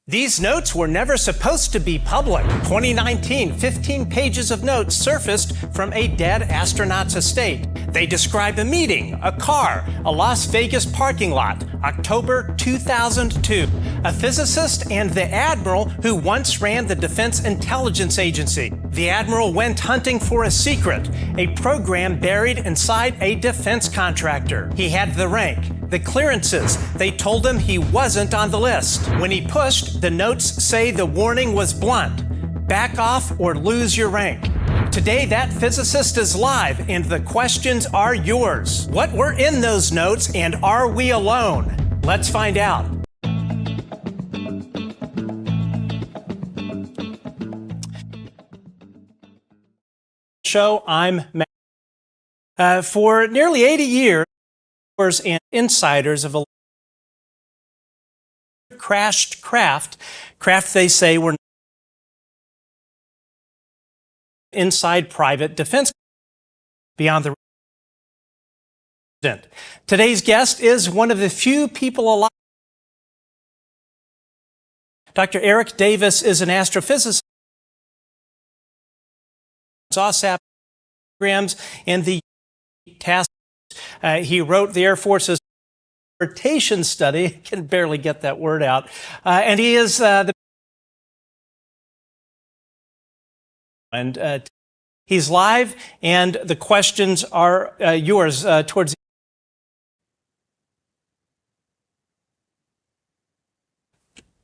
These notes were never supposed to be public. 2019, 15 pages of notes surfaced from a dead astronaut's estate. They describe a meeting, a car, a Las Vegas parking lot, October 2002. A physicist and the admiral who once ran the Defense Intelligence Agency. The admiral went hunting for a secret, a program buried inside a defense contractor. He had the rank, the clearances. They told him he wasn't on the list. When he pushed, the notes say the warning was blunt: back off or lose your rank. Today, that physicist is live, and the questions are yours. What were in those notes, and are we alone? Let's find out. I'm Matt. For nearly 80 years, and insiders of a crashed craft they say were inside private defense beyond the resident. Today's guest is one of the few people alive. Dr. Eric Davis is an astrophysicist. AAWSAP programs and the task. He wrote the Air Force's rotation study. Can barely get that word out. And he is he's live, and the questions are yours towards the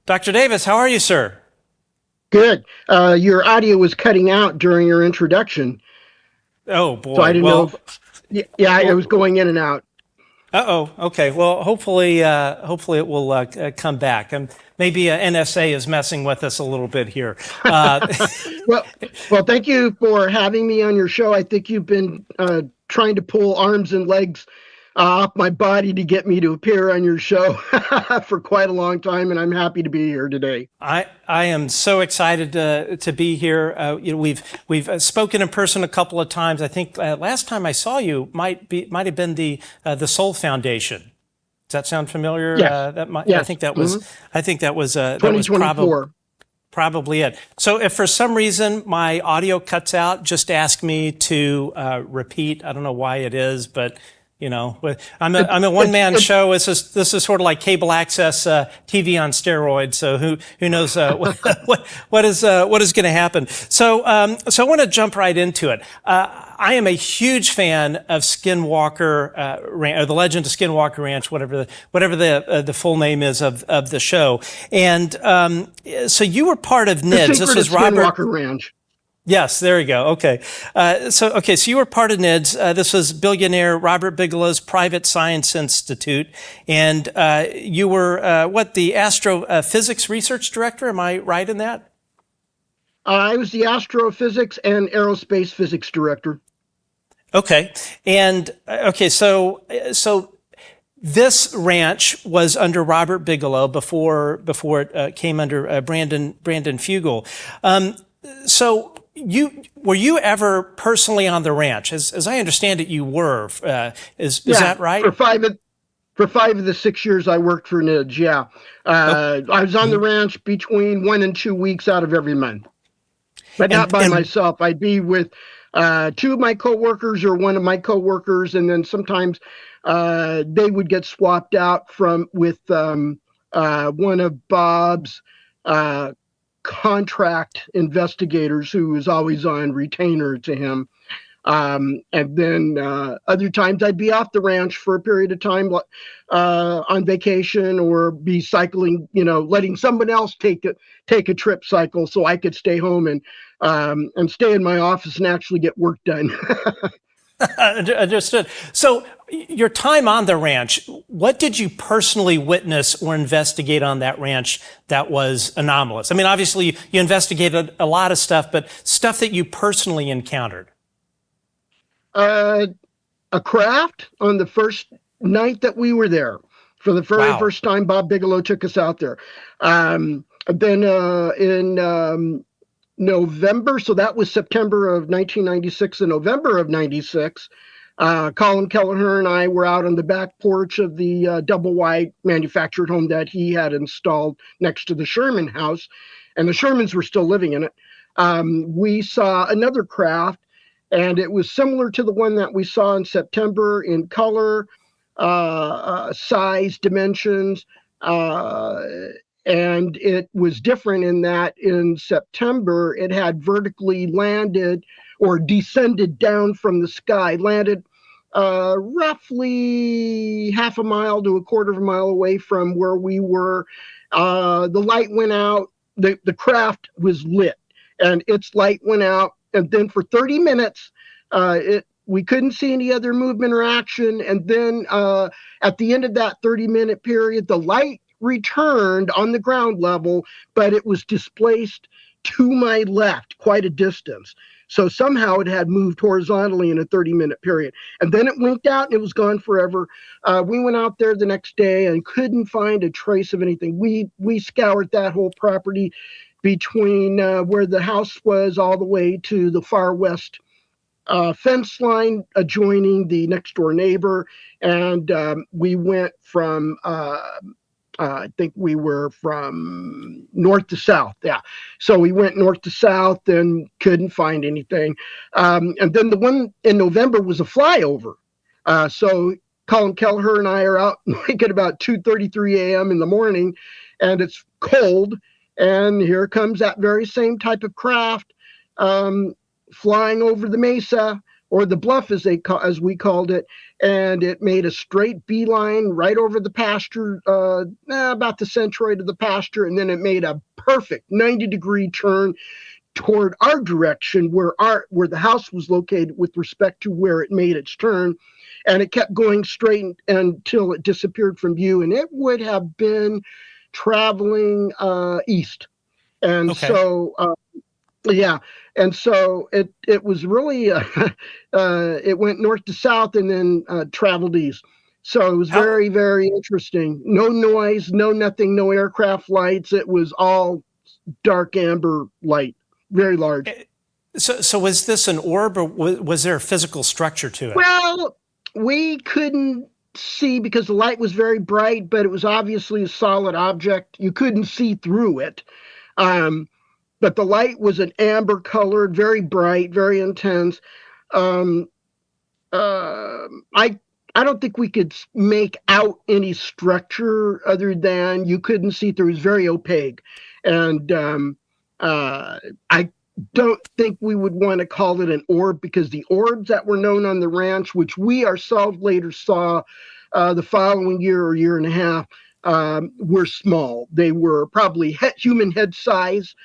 Dr. Davis, how are you, sir? Good. Your audio was cutting out during your introduction. Oh, boy. So I didn't know. Yeah, it was going in and out. Uh-oh. Okay. Well, hopefully it will come back. Maybe NSA is messing with us a little bit here. Well, thank you for having me on your show. I think you've been trying to pull arms and legs off my body to get me to appear on your show for quite a long time, and I'm happy to be here today. I am so excited to be here. We've spoken in person a couple of times. I think last time I saw you might have been the Soul Foundation. Does that sound familiar? Yes. Yes. I think that was 2024. Probably it. So if for some reason my audio cuts out, just ask me to repeat. I don't know why it is, but you know, I'm a one-man show. This is sort of like cable access TV on steroids. So who knows what is going to happen? So I want to jump right into it. I am a huge fan of Skinwalker or the Legend of Skinwalker Ranch, whatever the full name is of the show. And so you were part of NIDS. This was Skinwalker Ranch. Yes, there you go. Okay. So you were part of NIDS. This was billionaire Robert Bigelow's private science institute. And you were, the astrophysics research director? Am I right in that? I was the astrophysics and aerospace physics director. Okay. And, so this ranch was under Robert Bigelow before it came under Brandon Fugel. So were you ever personally on the ranch? As I understand it, you were. Is that right? For five of the 6 years I worked for NIDS, yeah. I was on the ranch between 1 and 2 weeks out of every month, but not by myself. I'd be with two of my coworkers or one of my coworkers, and then sometimes they would get swapped out with one of Bob's contract investigators who was always on retainer to him. And then other times I'd be off the ranch for a period of time on vacation, or be cycling, letting someone else take a trip cycle so I could stay home and stay in my office and actually get work done. Understood. So your time on the ranch, what did you personally witness or investigate on that ranch that was anomalous? I mean, obviously you investigated a lot of stuff, but stuff that you personally encountered. A craft on the first night that we were there, for the very first time Bob Bigelow took us out there. Then in November, so that was September of 1996 and November of 96, Colin Kelleher and I were out on the back porch of the double-wide manufactured home that he had installed next to the Sherman house, and the Shermans were still living in it. We saw another craft, and it was similar to the one that we saw in September in color, size, dimensions, and it was different in that in September it had vertically landed or descended down from the sky, landed roughly half a mile to a quarter of a mile away from where we were. The light went out, the craft was lit, and its light went out, and then for 30 minutes, we couldn't see any other movement or action, and then at the end of that 30-minute period, the light returned on the ground level, but it was displaced to my left quite a distance. So somehow it had moved horizontally in a 30-minute period. And then it winked out and it was gone forever. We went out there the next day and couldn't find a trace of anything. We scoured that whole property between where the house was all the way to the far west fence line adjoining the next door neighbor. And we went from I think we were from north to south. Yeah. So we went north to south and couldn't find anything. And then the one in November was a flyover. So Colin Kelleher and I are out like at about 2:33 a.m. in the morning, and it's cold. And here comes that very same type of craft flying over the mesa, or the bluff as we called it, and it made a straight beeline right over the pasture, about the centroid of the pasture, and then it made a perfect 90-degree turn toward our direction where the house was located with respect to where it made its turn, and it kept going straight until it disappeared from view, and it would have been traveling east. And okay. So yeah, and so it was really it went north to south and then traveled east. So it was very, very interesting. No noise, no nothing, no aircraft lights. It was all dark amber light, very large. So was this an orb, or was there a physical structure to it? Well, we couldn't see because the light was very bright, but it was obviously a solid object. You couldn't see through it. But the light was an amber colored, very bright, very intense. I don't think we could make out any structure other than you couldn't see through. It was very opaque. And I don't think we would want to call it an orb, because the orbs that were known on the ranch, which we ourselves later saw the following year or year and a half, were small. They were probably human head size.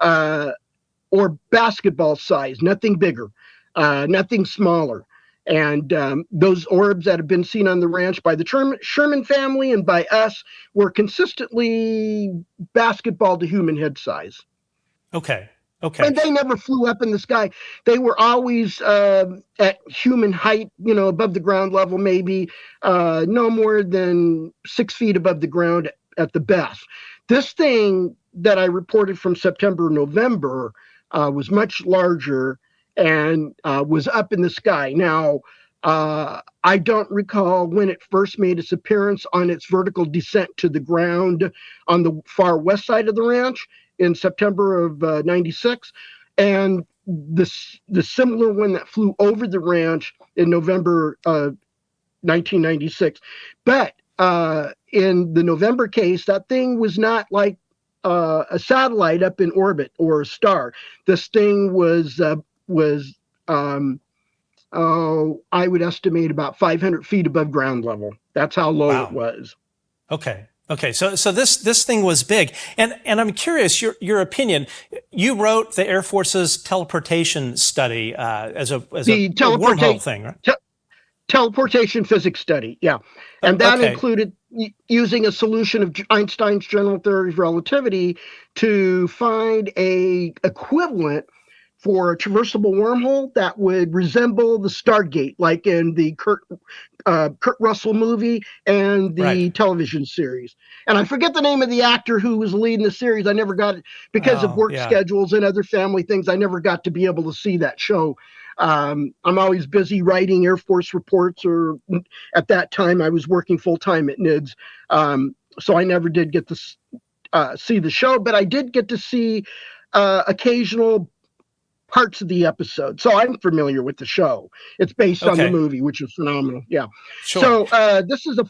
Or basketball size, nothing bigger, nothing smaller. And those orbs that have been seen on the ranch by the Sherman family and by us were consistently basketball to human head size. Okay. Okay. And they never flew up in the sky. They were always at human height, above the ground level, maybe no more than 6 feet above the ground at the best. This thing that I reported from September, November was much larger and was up in the sky. Now, I don't recall when it first made its appearance on its vertical descent to the ground on the far west side of the ranch in September of '96, and the similar one that flew over the ranch in November 1996. But in the November case, that thing was not like a satellite up in orbit or a star. This thing was I would estimate about 500 feet above ground level. That's how low it was. Okay. So this thing was big, and I'm curious your opinion. You wrote the Air Force's teleportation study as a wormhole thing, right? Teleportation physics study, yeah. And that included using a solution of Einstein's general theory of relativity to find a equivalent for a traversable wormhole that would resemble the Stargate, like in the Kurt Russell movie and the television series. And I forget the name of the actor who was leading the series. I never got it because of work schedules and other family things. I never got to be able to see that show. I'm always busy writing Air Force reports, or at that time I was working full time at NIDS. So I never did get to see the show, but I did get to see occasional parts of the episode. So I'm familiar with the show. It's based on the movie, which is phenomenal. Yeah. Sure. So this is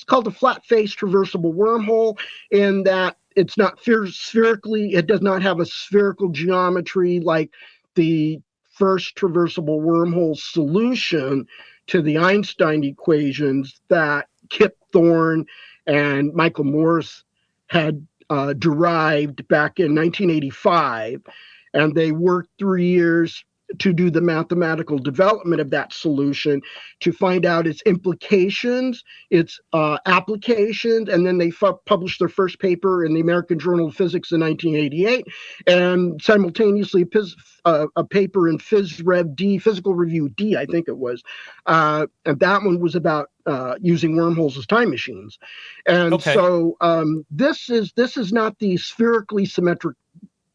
called a flat-faced traversable wormhole, in that it's not spherically, it does not have a spherical geometry like the first traversable wormhole solution to the Einstein equations that Kip Thorne and Michael Morse had derived back in 1985. And they worked 3 years to do the mathematical development of that solution, to find out its implications, its applications, and then they published their first paper in the American Journal of Physics in 1988, and simultaneously a paper in Phys Rev D, Physical Review D, I think it was, and that one was about using wormholes as time machines. And so this is not the spherically symmetric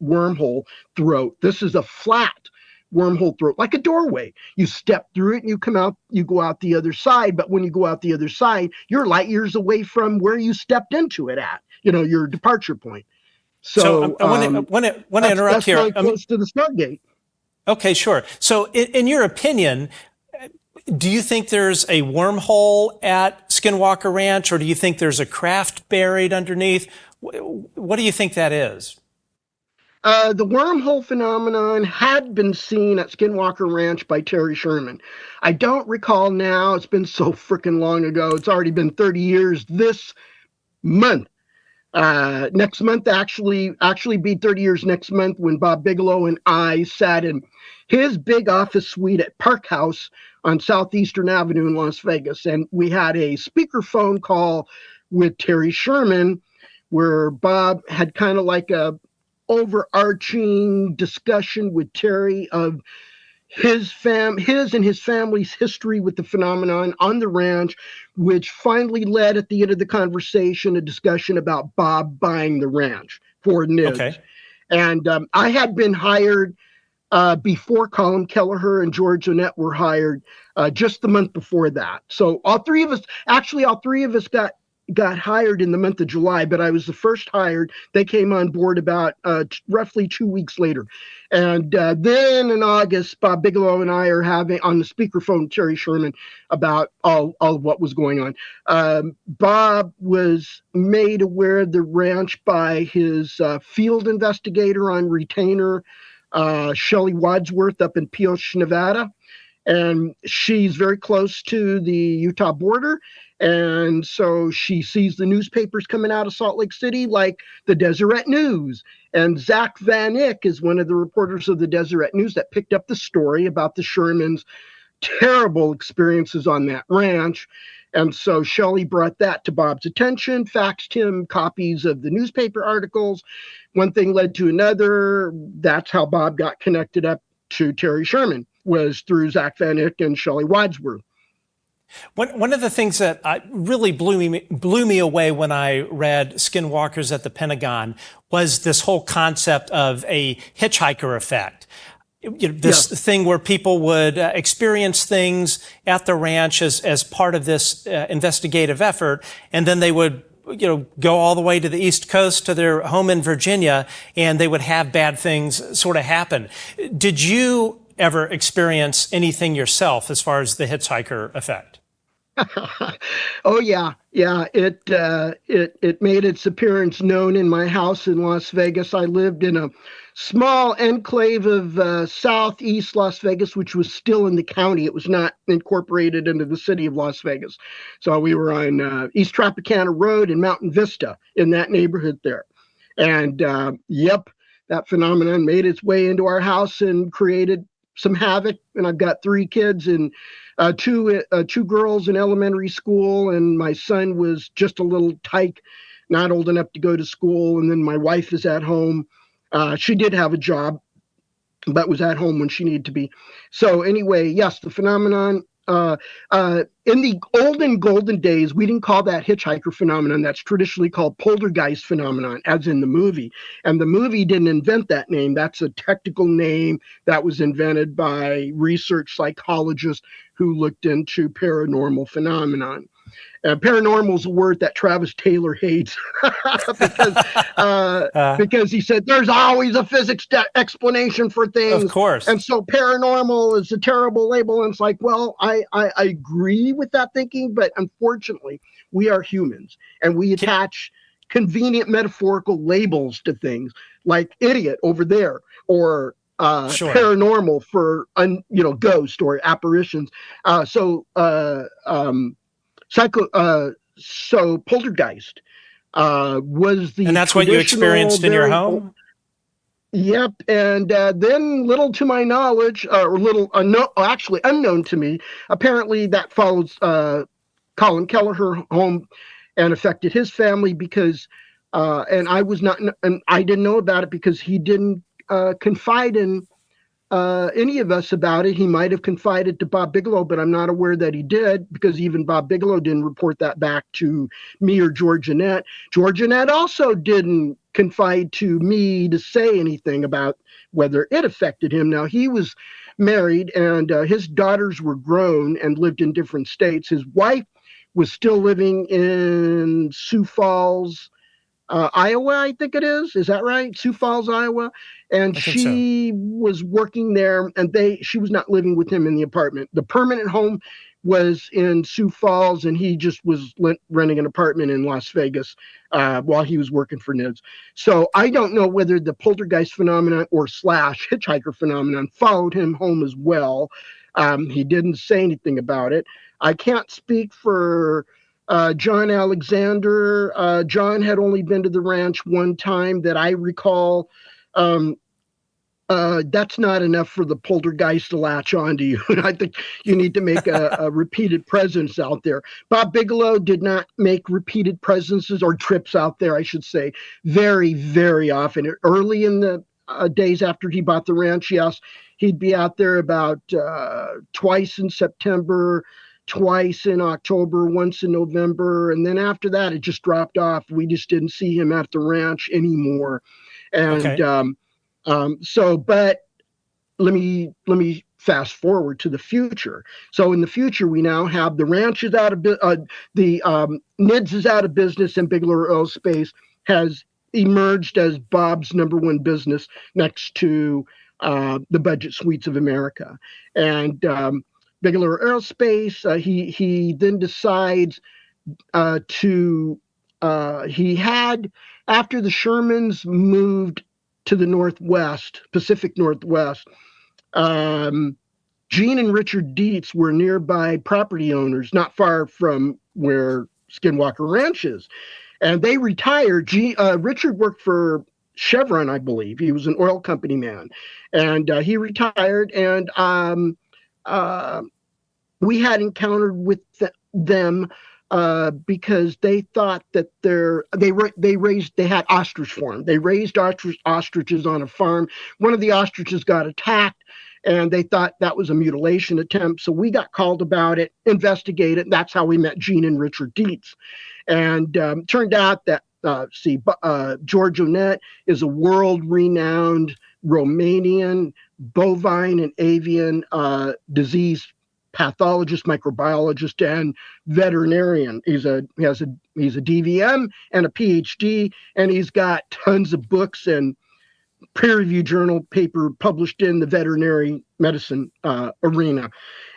wormhole throat. This is a flat wormhole throat, like a doorway. You step through it and you come out, you go out the other side. But when you go out the other side, you're light years away from where you stepped into it at, your departure point. So I want to interrupt here. That's close to the Stargate. Okay, sure. So in your opinion, do you think there's a wormhole at Skinwalker Ranch, or do you think there's a craft buried underneath? What do you think that is? The wormhole phenomenon had been seen at Skinwalker Ranch by Terry Sherman. I don't recall now. It's been so freaking long ago. It's already been 30 years this month. Next month, actually be 30 years next month, when Bob Bigelow and I sat in his big office suite at Park House on Southeastern Avenue in Las Vegas. And we had a speakerphone call with Terry Sherman, where Bob had kind of like a overarching discussion with Terry of his and his family's history with the phenomenon on the ranch, which finally led at the end of the conversation a discussion about Bob buying the ranch for NIDS. Okay. And I had been hired before Colin Kelleher and George Annette were hired just the month before that. So all three of us got hired in the month of July, but I was the first hired. They came on board about roughly 2 weeks later. And then in August, Bob Bigelow and I are having on the speakerphone Terry Sherman about all of what was going on. Bob was made aware of the ranch by his field investigator on retainer, Shelley Wadsworth, up in Pioche, Nevada. And she's very close to the Utah border. And so she sees the newspapers coming out of Salt Lake City, like the Deseret News. And Zach Van Ick is one of the reporters of the Deseret News that picked up the story about the Shermans' terrible experiences on that ranch. And so Shelley brought that to Bob's attention, faxed him copies of the newspaper articles. One thing led to another. That's how Bob got connected up to Terry Sherman, was through Zach Van Ick and Shelley Wadsworth. One of the things that really blew me away when I read Skinwalkers at the Pentagon was this whole concept of a hitchhiker effect. This thing where people would experience things at the ranch as part of this investigative effort, and then they would go all the way to the East Coast to their home in Virginia, and they would have bad things sort of happen. Did you ever experience anything yourself as far as the hitchhiker effect? Oh yeah. It made its appearance known in my house in Las Vegas. I lived in a small enclave of southeast Las Vegas, which was still in the county. It was not incorporated into the city of Las Vegas. So we were on East Tropicana Road in Mountain Vista, in that neighborhood there. And that phenomenon made its way into our house and created some havoc. And I've got 3 kids, and two girls in elementary school, and my son was just a little tyke, not old enough to go to school. And then my wife is at home. She did have a job but was at home when she needed to be. So anyway, yes, the phenomenon. In the golden days, we didn't call that hitchhiker phenomenon. That's traditionally called poltergeist phenomenon, as in the movie. And the movie didn't invent that name. That's a technical name that was invented by research psychologists who looked into paranormal phenomenon. Paranormal is a word that Travis Taylor hates because he said there's always a physics explanation for things. Of course. And so paranormal is a terrible label. And it's like, well, I agree with that thinking, but unfortunately, we are humans and we attach convenient metaphorical labels to things like idiot over there or Sure. paranormal for ghost or apparitions. So poltergeist was the, and that's what you experienced in your home. Yep, and then, little to my knowledge, actually unknown to me, apparently that follows Colin Kelleher home and affected his family because, and I didn't know about it because he didn't confide in any of us about it. He might have confided to Bob Bigelow, but I'm not aware that he did because even Bob Bigelow didn't report that back to me or George Annette. George Annette also didn't confide to me to say anything about whether it affected him. Now, he was married and his daughters were grown and lived in different states. His wife was still living in Sioux Falls, Iowa, I think it is. Is that right? Sioux Falls, Iowa. And she was working there and she was not living with him in the apartment. The permanent home was in Sioux Falls and he just was renting an apartment in Las Vegas while he was working for NIDS. So I don't know whether the poltergeist phenomenon or / hitchhiker phenomenon followed him home as well. He didn't say anything about it. I can't speak for John Alexander. John had only been to the ranch one time that I recall. That's not enough for the poltergeist to latch onto you. I think you need to make a repeated presence out there. Bob Bigelow did not make repeated presences or trips out there, I should say, very, very often. Early in the days after he bought the ranch, yes, he'd be out there about twice in September, twice in October, once in November. And then after that, it just dropped off. We just didn't see him at the ranch anymore. And but let me fast forward to the future. So in the future, we now have the ranch is out of NIDS is out of business, and Bigelow Aerospace has emerged as Bob's number one business next to the Budget Suites of America. And Bigelow Aerospace, he then decides he had, after the Shermans moved to the Northwest, Pacific Northwest, Gene and Richard Dietz were nearby property owners, not far from where Skinwalker Ranch is. And they retired. Richard worked for Chevron, I believe. He was an oil company man. And he retired. And we had encountered with them because they thought that they had ostrich farm. They raised ostriches on a farm. One of the ostriches got attacked, and they thought that was a mutilation attempt. So we got called about it, investigated. That's how we met Gene and Richard Dietz. And turned out that George Annette is a world-renowned Romanian bovine and avian disease pathologist, microbiologist, and veterinarian. He's a DVM and a PhD, and he's got tons of books and peer-reviewed journal paper published in the veterinary medicine arena.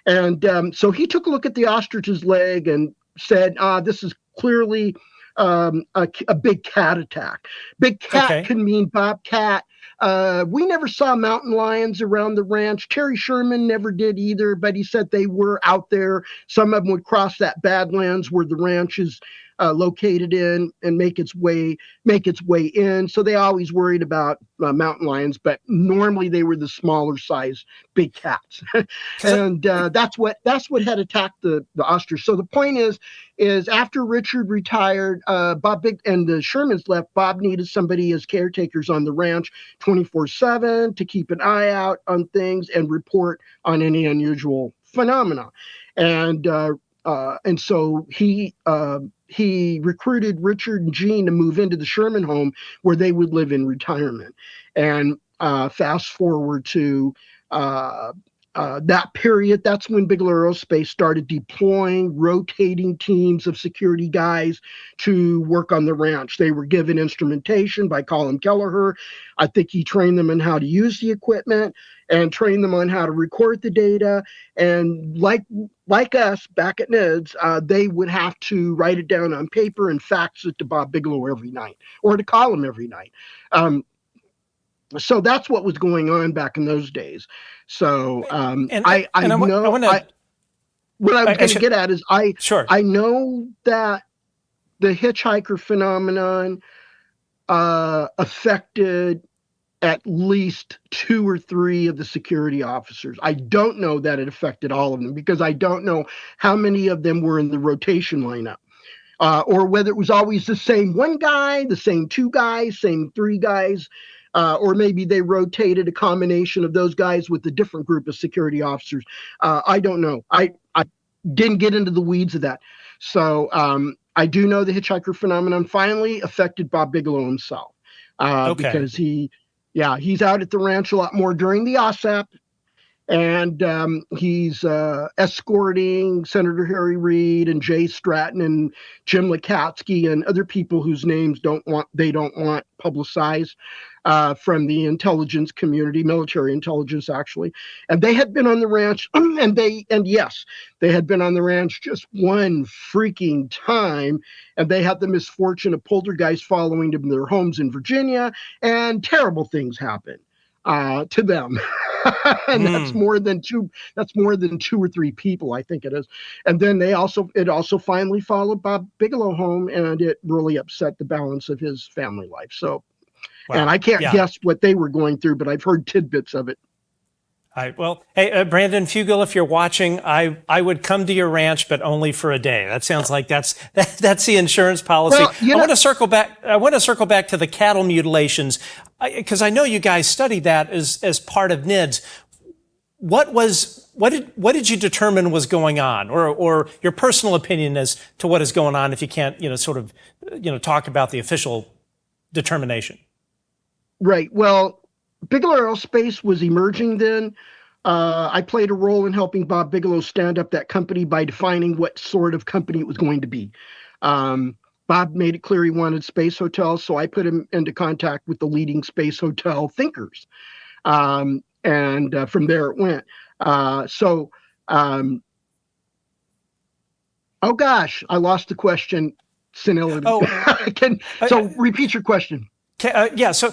And so he took a look at the ostrich's leg and said, this is clearly a big cat attack. Big cat can mean bobcat. We never saw mountain lions around the ranch. Terry Sherman never did either, but he said they were out there. Some of them would cross that Badlands where the ranch is located in and make its way in. So they always worried about mountain lions, but normally they were the smaller size big cats. And that's what had attacked the ostrich. So the point is after Richard retired, Bob and the Shermans left, Bob needed somebody as caretakers on the ranch 24/7 to keep an eye out on things and report on any unusual phenomena. And so he recruited Richard and Jean to move into the Sherman home where they would live in retirement. And fast forward to that period, that's when Bigelow Aerospace started deploying rotating teams of security guys to work on the ranch. They were given instrumentation by Colin Kelleher. I think he trained them on how to use the equipment and trained them on how to record the data. And like us back at NIDS, they would have to write it down on paper and fax it to Bob Bigelow every night, or to call him every night. So that's what was going on back in those days. So what I was going to get at is I know that the hitchhiker phenomenon affected at least 2 or 3 of the security officers. I don't know that it affected all of them because I don't know how many of them were in the rotation lineup. Or whether it was always the same one guy, the same 2 guys, same 3 guys. Or maybe they rotated a combination of those guys with a different group of security officers. I don't know. I didn't get into the weeds of that. So I do know the hitchhiker phenomenon finally affected Bob Bigelow himself. Because he's out at the ranch a lot more during the AAWSAP. And he's escorting Senator Harry Reid and Jay Stratton and Jim Lukatsky and other people whose names they don't want publicized from the intelligence community, military intelligence actually. And they had been on the ranch, they had been on the ranch just one freaking time, and they had the misfortune of poltergeists following them to their homes in Virginia, and terrible things happened to them. And that's more than 2 or 3 people, I think it is. And then it also finally followed Bob Bigelow home, and it really upset the balance of his family life. So, and I can't guess what they were going through, but I've heard tidbits of it. Well, hey, Brandon Fugel, if you're watching, I would come to your ranch, but only for a day. That sounds like that's the insurance policy. Well, I want to circle back to the cattle mutilations, because I know you guys studied that as part of NIDS. What did you determine was going on, or your personal opinion as to what is going on, if you can't talk about the official determination? Right. Well, Bigelow Aerospace was emerging then. I played a role in helping Bob Bigelow stand up that company by defining what sort of company it was going to be. Bob made it clear he wanted space hotels, so I put him into contact with the leading space hotel thinkers. And from there it went. Oh gosh, I lost the question. Senility. Repeat your question. So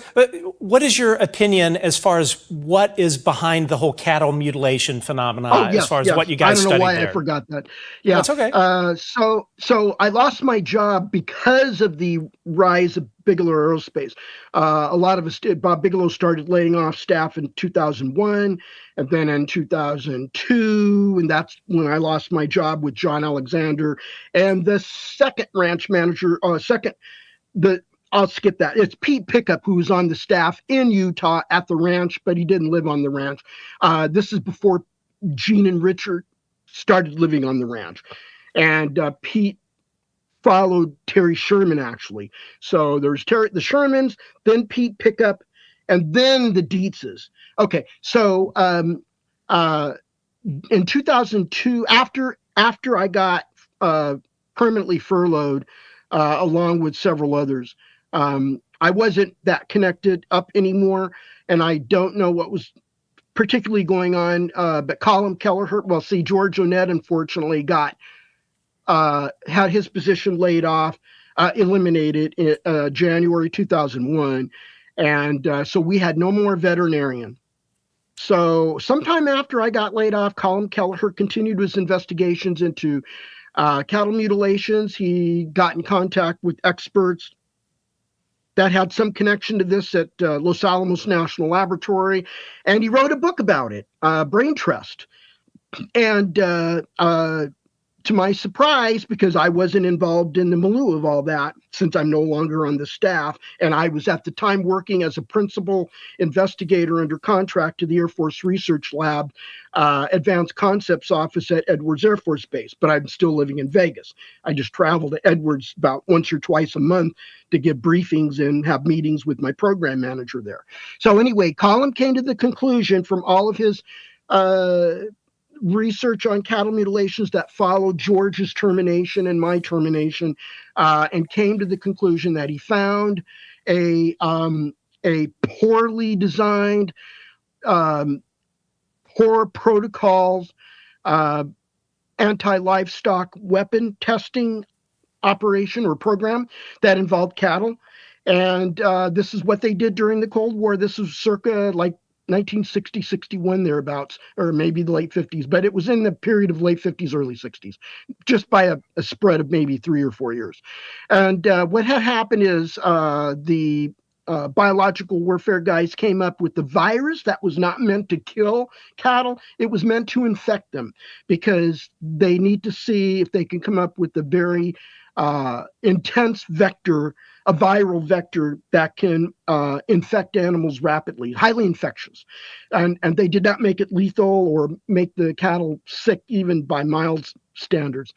what is your opinion as far as what is behind the whole cattle mutilation phenomena, as far as what you guys studied there? I don't know why I forgot that. Yeah, that's okay. So I lost my job because of the rise of Bigelow Aerospace. A lot of us did. Bob Bigelow started laying off staff in 2001, and then in 2002, and that's when I lost my job with John Alexander. And the second ranch manager, I'll skip that. It's Pete Pickup, who was on the staff in Utah at the ranch, but he didn't live on the ranch. This is before Gene and Richard started living on the ranch. And Pete followed Terry Sherman, actually. So there's the Shermans, then Pete Pickup, and then the Dietzes. Okay, so in 2002, after I got permanently furloughed, along with several others, I wasn't that connected up anymore, and I don't know what was particularly going on. But Colin Kelleher, George Onett, unfortunately, had his position laid off, eliminated in January 2001, and so we had no more veterinarian. So sometime after I got laid off, Colin Kelleher continued his investigations into cattle mutilations. He got in contact with experts that had some connection to this at Los Alamos National Laboratory, and he wrote a book about it, Brain Trust. And to my surprise, because I wasn't involved in the milieu of all that, since I'm no longer on the staff, and I was at the time working as a principal investigator under contract to the Air Force Research Lab, Advanced Concepts Office at Edwards Air Force Base, but I'm still living in Vegas. I just travel to Edwards about once or twice a month to give briefings and have meetings with my program manager there. So anyway, Colin came to the conclusion from all of his research on cattle mutilations that followed George's termination and my termination, and came to the conclusion that he found a poorly designed, poor protocols, anti-livestock weapon testing operation or program that involved cattle. And this is what they did during the Cold War. This was circa like 1960, 61 thereabouts, or maybe the late 50s, but it was in the period of late 50s, early 60s, just by a spread of maybe 3 or 4 years. And what had happened is the biological warfare guys came up with the virus that was not meant to kill cattle. It was meant to infect them, because they need to see if they can come up with a very intense vector, a viral vector that can infect animals rapidly, highly infectious. And they did not make it lethal or make the cattle sick even by mild standards.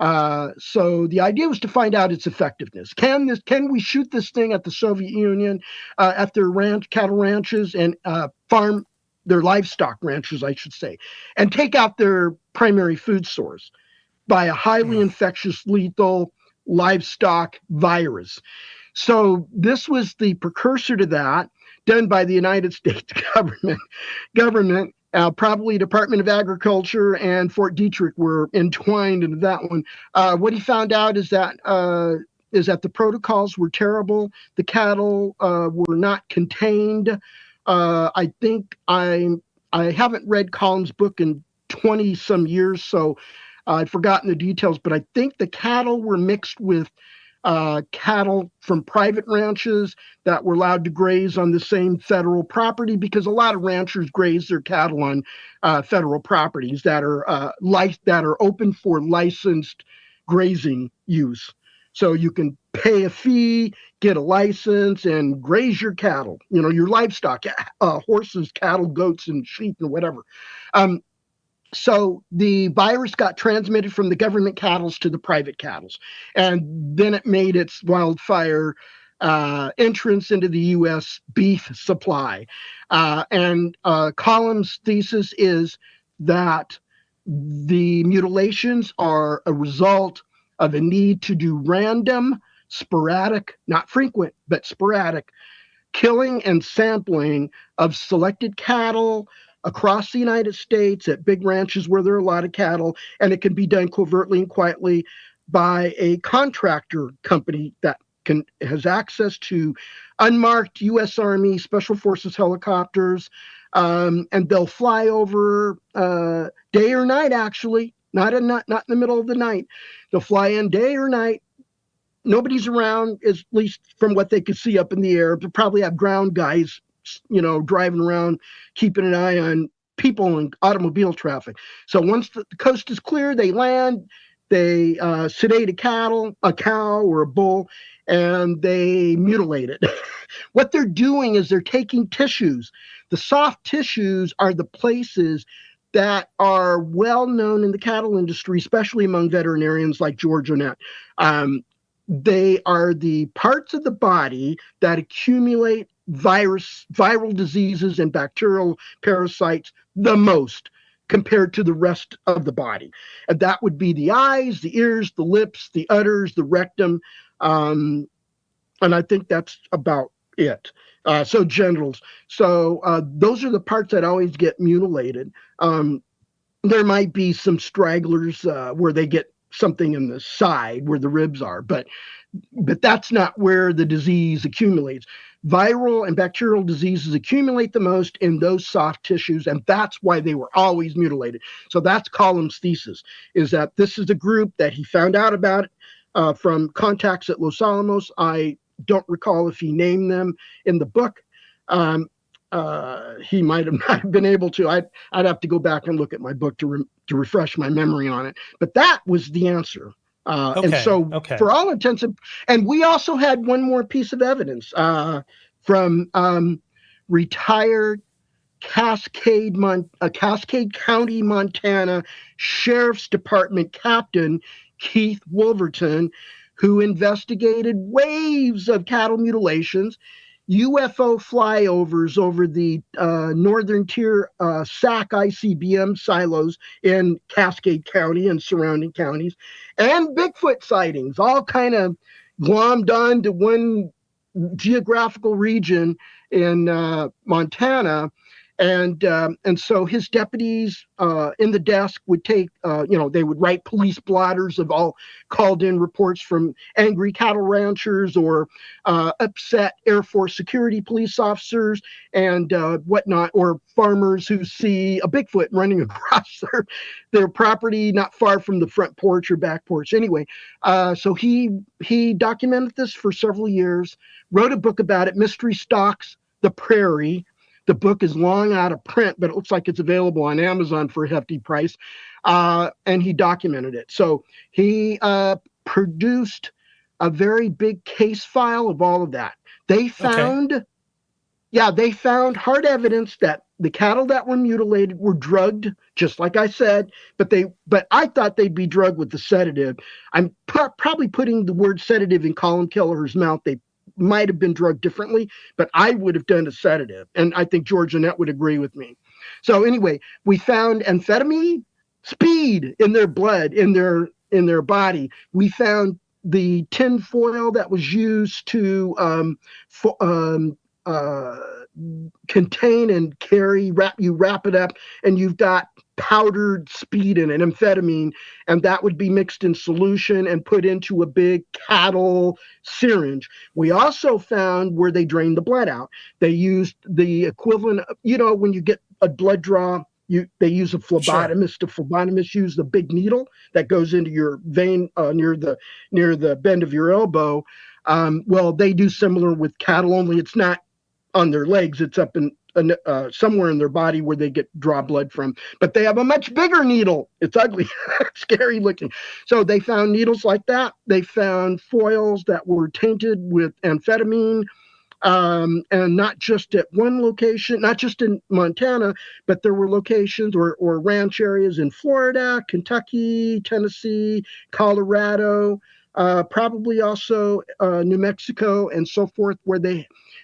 So the idea was to find out its effectiveness. Can we shoot this thing at the Soviet Union, at their cattle ranches and farm their livestock ranches, I should say, and take out their primary food source by a highly infectious, lethal livestock virus? So this was the precursor to that, done by the United States government. Probably Department of Agriculture and Fort Detrick were entwined into that one. What he found out is that the protocols were terrible. The cattle were not contained. I think I haven't read Colin's book in 20 some years, so I've forgotten the details, but I think the cattle were mixed with cattle from private ranches that were allowed to graze on the same federal property, because a lot of ranchers graze their cattle on federal properties that are open for licensed grazing use. So you can pay a fee, get a license, and graze your cattle, your livestock, horses, cattle, goats, and sheep, and whatever. So the virus got transmitted from the government cattle to the private cattle, and then it made its wildfire entrance into the U.S. beef supply. And Colin's thesis is that the mutilations are a result of a need to do random, sporadic, not frequent, but sporadic, killing and sampling of selected cattle across the United States at big ranches where there are a lot of cattle, and it can be done covertly and quietly by a contractor company that has access to unmarked U.S. Army Special Forces helicopters, and they'll fly over day or night, actually, not in the middle of the night. They'll fly in day or night. Nobody's around, at least from what they could see up in the air. They'll probably have ground guys driving around, keeping an eye on people and automobile traffic. So once the coast is clear, they land, they sedate a cow or a bull, and they mutilate it. What they're doing is they're taking tissues. The soft tissues are the places that are well known in the cattle industry, especially among veterinarians like George Annett. They are the parts of the body that accumulate viral diseases and bacterial parasites the most compared to the rest of the body. And that would be the eyes, the ears, the lips, the udders, the rectum. And I think that's about it. So genitals. So those are the parts that always get mutilated. There might be some stragglers where they get something in the side where the ribs are, but that's not where the disease accumulates. viral and bacterial diseases accumulate the most in those soft tissues, and that's why they were always mutilated. So that's Collins' thesis, is that this is a group that he found out about from contacts at Los Alamos. I don't recall if he named them in the book. He might have not been able to. I'd have to go back and look at my book to refresh my memory on it. But that was the answer. And so for all intents and we also had one more piece of evidence from retired Cascade County, Montana Sheriff's Department Captain Keith Wolverton, who investigated waves of cattle mutilations, UFO flyovers over the northern tier SAC ICBM silos in Cascade County and surrounding counties, and Bigfoot sightings, all kind of glommed on to one geographical region in Montana. And so his deputies in the desk would take, they would write police blotters of all called in reports from angry cattle ranchers or upset Air Force security police officers and whatnot, or farmers who see a Bigfoot running across their property not far from the front porch or back porch. Anyway, so he documented this for several years, wrote a book about it, Mystery Stalks the Prairie. The book is long out of print, but it looks like it's available on Amazon for a hefty price. And he documented it. So he produced a very big case file of all of that. They found, they found hard evidence that the cattle that were mutilated were drugged, just like I said, but I thought they'd be drugged with the sedative. I'm probably putting the word sedative in Colin Kelleher's mouth. They might have been drugged differently, but I would have done a sedative. And I think George Annette would agree with me. So anyway, we found amphetamine, speed in their blood, in their body. We found the tin foil that was used to contain and carry, wrap it up, and you've got powdered speed in it, amphetamine, and that would be mixed in solution and put into a big cattle syringe. We also found where they drained the blood out. They used the equivalent of, when you get a blood draw, they use a phlebotomist. Sure. A phlebotomist use the big needle that goes into your vein near the bend of your elbow. Well, they do similar with cattle, only it's not on their legs. It's up in somewhere in their body where they draw blood from. But they have a much bigger needle. It's ugly, scary looking. So they found needles like that. They found foils that were tainted with amphetamine, and not just at one location, not just in Montana, but there were locations or ranch areas in Florida, Kentucky, Tennessee, Colorado, probably also New Mexico and so forth,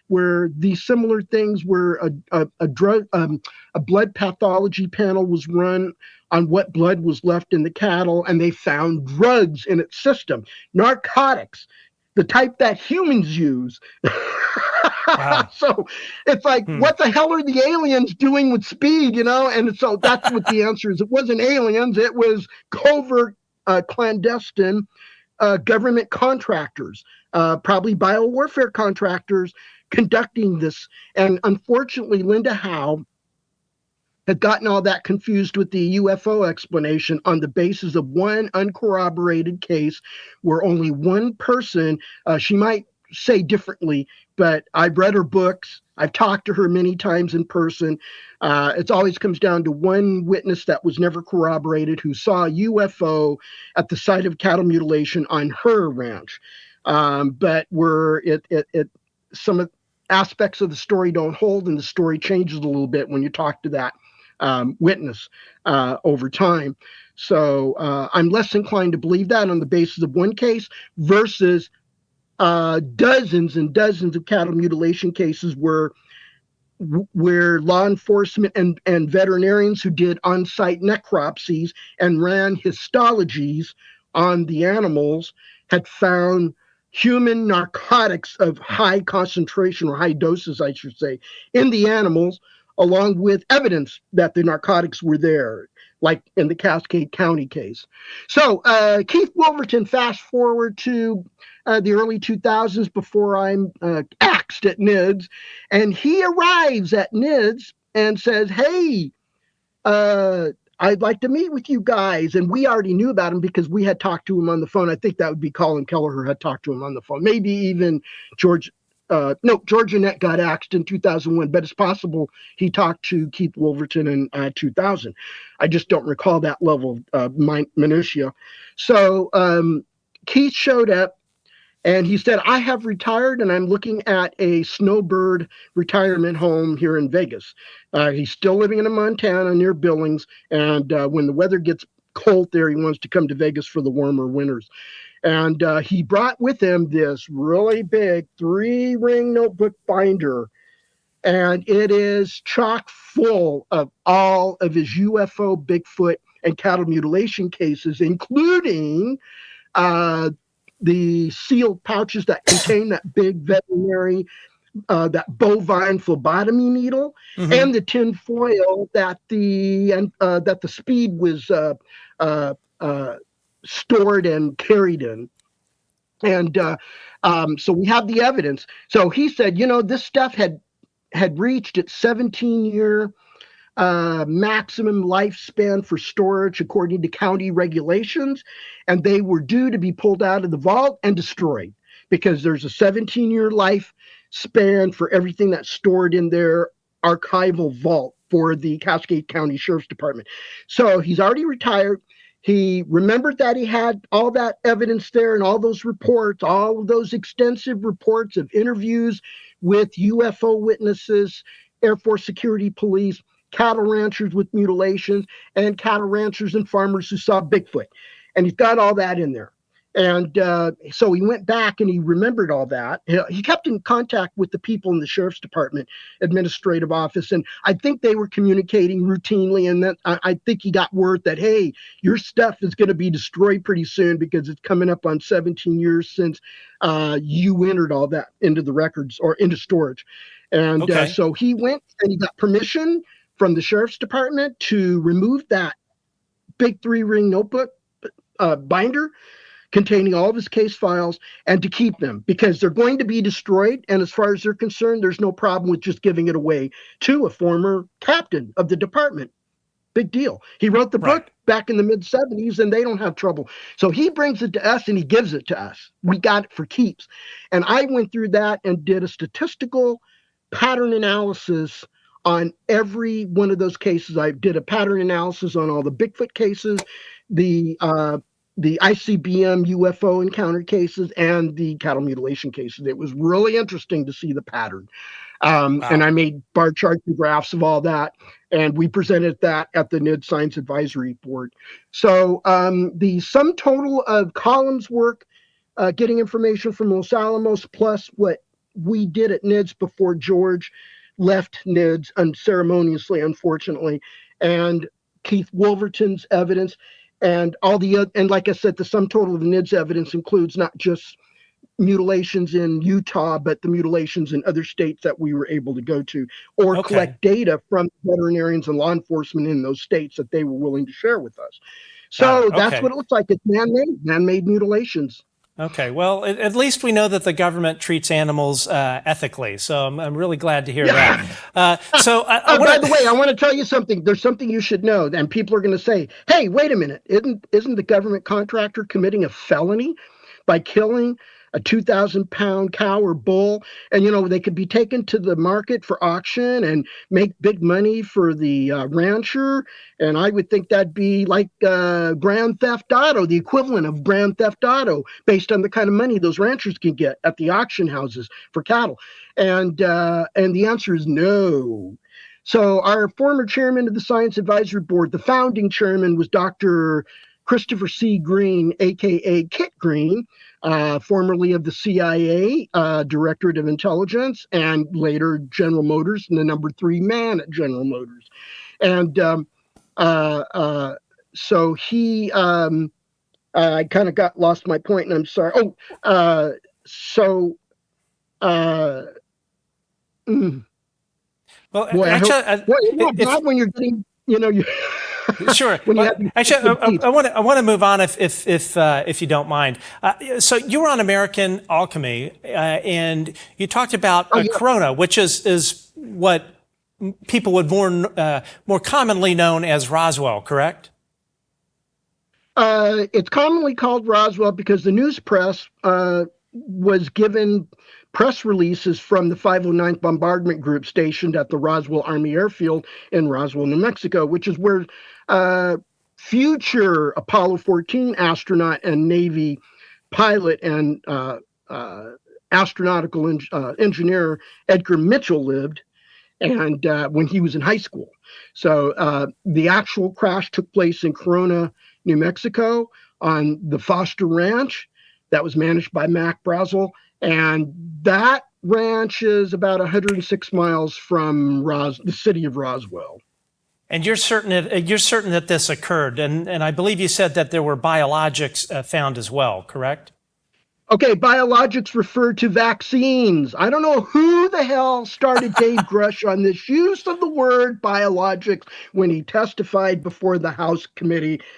where these similar things, where a blood pathology panel was run on what blood was left in the cattle, and they found drugs in its system, narcotics, the type that humans use. Wow. So it's like, what the hell are the aliens doing with speed, And so that's what the answer is. It wasn't aliens. It was covert, clandestine government contractors, probably biowarfare contractors, conducting this. And unfortunately, Linda Howe had gotten all that confused with the UFO explanation on the basis of one uncorroborated case where only one person, she might say differently, but I've read her books. I've talked to her many times in person. It always comes down to one witness that was never corroborated who saw a UFO at the site of cattle mutilation on her ranch. But where some aspects of the story don't hold, and the story changes a little bit when you talk to that witness over time. So I'm less inclined to believe that on the basis of one case versus dozens and dozens of cattle mutilation cases where law enforcement and veterinarians who did on-site necropsies and ran histologies on the animals had found human narcotics of high concentration, or high doses, I should say, in the animals, along with evidence that the narcotics were there. like in the Cascade County case. So Keith Wolverton, fast forward to the early 2000s before I'm axed at NIDS, and he arrives at NIDS and says, hey, I'd like to meet with you guys. And we already knew about him because we had talked to him on the phone. I think that would be Colin Kelleher had talked to him on the phone. Maybe even George Annette got axed in 2001, but it's possible he talked to Keith Wolverton in 2000. I just don't recall that level of minutia. So Keith showed up and he said, I have retired and I'm looking at a snowbird retirement home here in Vegas. He's still living in Montana near Billings. And when the weather gets cold there, he wants to come to Vegas for the warmer winters. And he brought with him this really big 3-ring notebook binder. And it is chock full of all of his UFO, Bigfoot, and cattle mutilation cases, including the sealed pouches that contain that big veterinary, that bovine phlebotomy needle, and the tin foil that the speed was stored and carried in. And so we have the evidence. So he said, this stuff had reached its 17-year maximum lifespan for storage according to county regulations, and they were due to be pulled out of the vault and destroyed because there's a 17-year lifespan for everything that's stored in their archival vault for the Cascade County Sheriff's Department. So he's already retired. He remembered that he had all that evidence there and all those reports, all of those extensive reports of interviews with UFO witnesses, Air Force Security Police, cattle ranchers with mutilations, and cattle ranchers and farmers who saw Bigfoot. And he's got all that in there. And so he went back and he remembered all that. He kept in contact with the people in the Sheriff's Department administrative office. And I think they were communicating routinely. And that I think he got word that, hey, your stuff is going to be destroyed pretty soon because it's coming up on 17 years since you entered all that into the records or into storage. And so he went and he got permission from the Sheriff's Department to remove that big 3-ring notebook binder containing all of his case files and to keep them because they're going to be destroyed. And as far as they're concerned, there's no problem with just giving it away to a former captain of the department. Big deal. He wrote the book back in the mid-70s and they don't have trouble. So he brings it to us and he gives it to us. We got it for keeps. And I went through that and did a statistical pattern analysis on every one of those cases. I did a pattern analysis on all the Bigfoot cases, the ICBM UFO encounter cases, and the cattle mutilation cases. It was really interesting to see the pattern. Wow. And I made bar charts and graphs of all that, and we presented that at the NID Science Advisory Board. So the sum total of Column's work, getting information from Los Alamos, plus what we did at NIDS before George left NIDS unceremoniously, unfortunately, and Keith Wolverton's evidence, and all the and like I said, the sum total of the NIDS evidence includes not just mutilations in Utah, but the mutilations in other states that we were able to go to or collect data from veterinarians and law enforcement in those states that they were willing to share with us. So that's what it looks like. It's man-made mutilations. Okay, well, at least we know that the government treats animals ethically, so I'm really glad to hear that. By the way, I want to tell you something. There's something you should know, and people are going to say, hey, wait a minute, isn't the government contractor committing a felony by killing a 2,000-pound cow or bull? And, they could be taken to the market for auction and make big money for the rancher. And I would think that'd be like Grand Theft Auto, the equivalent of Grand Theft Auto, based on the kind of money those ranchers can get at the auction houses for cattle. And the answer is no. So our former chairman of the Science Advisory Board, the founding chairman, was Dr. Christopher C. Green, a.k.a. Kit Green, formerly of the CIA, Directorate of Intelligence, and later General Motors, and the number 3 man at General Motors. And so he, I kind of lost my point, and I'm sorry. Well, boy, actually, it's not when you're getting, Sure. When you Well, have actually, I want to move on if you don't mind. So you were on American Alchemy, and you talked about Oh, yeah. Corona, which is what people would more commonly known as Roswell, correct? It's commonly called Roswell because the news press was given press releases from the 509th Bombardment Group stationed at the Roswell Army Airfield in Roswell, New Mexico, which is where future Apollo 14 astronaut and Navy pilot and astronautical engineer Edgar Mitchell lived, and when he was in high school. So the actual crash took place in Corona, New Mexico, on the Foster Ranch that was managed by Mac Brazel, and that ranch is about 106 miles from the city of Roswell. And you're certain that this occurred, and I believe you said that there were biologics found as well, correct? Okay, biologics refer to vaccines. I don't know who the hell started Dave Grush on this use of the word biologics when he testified before the House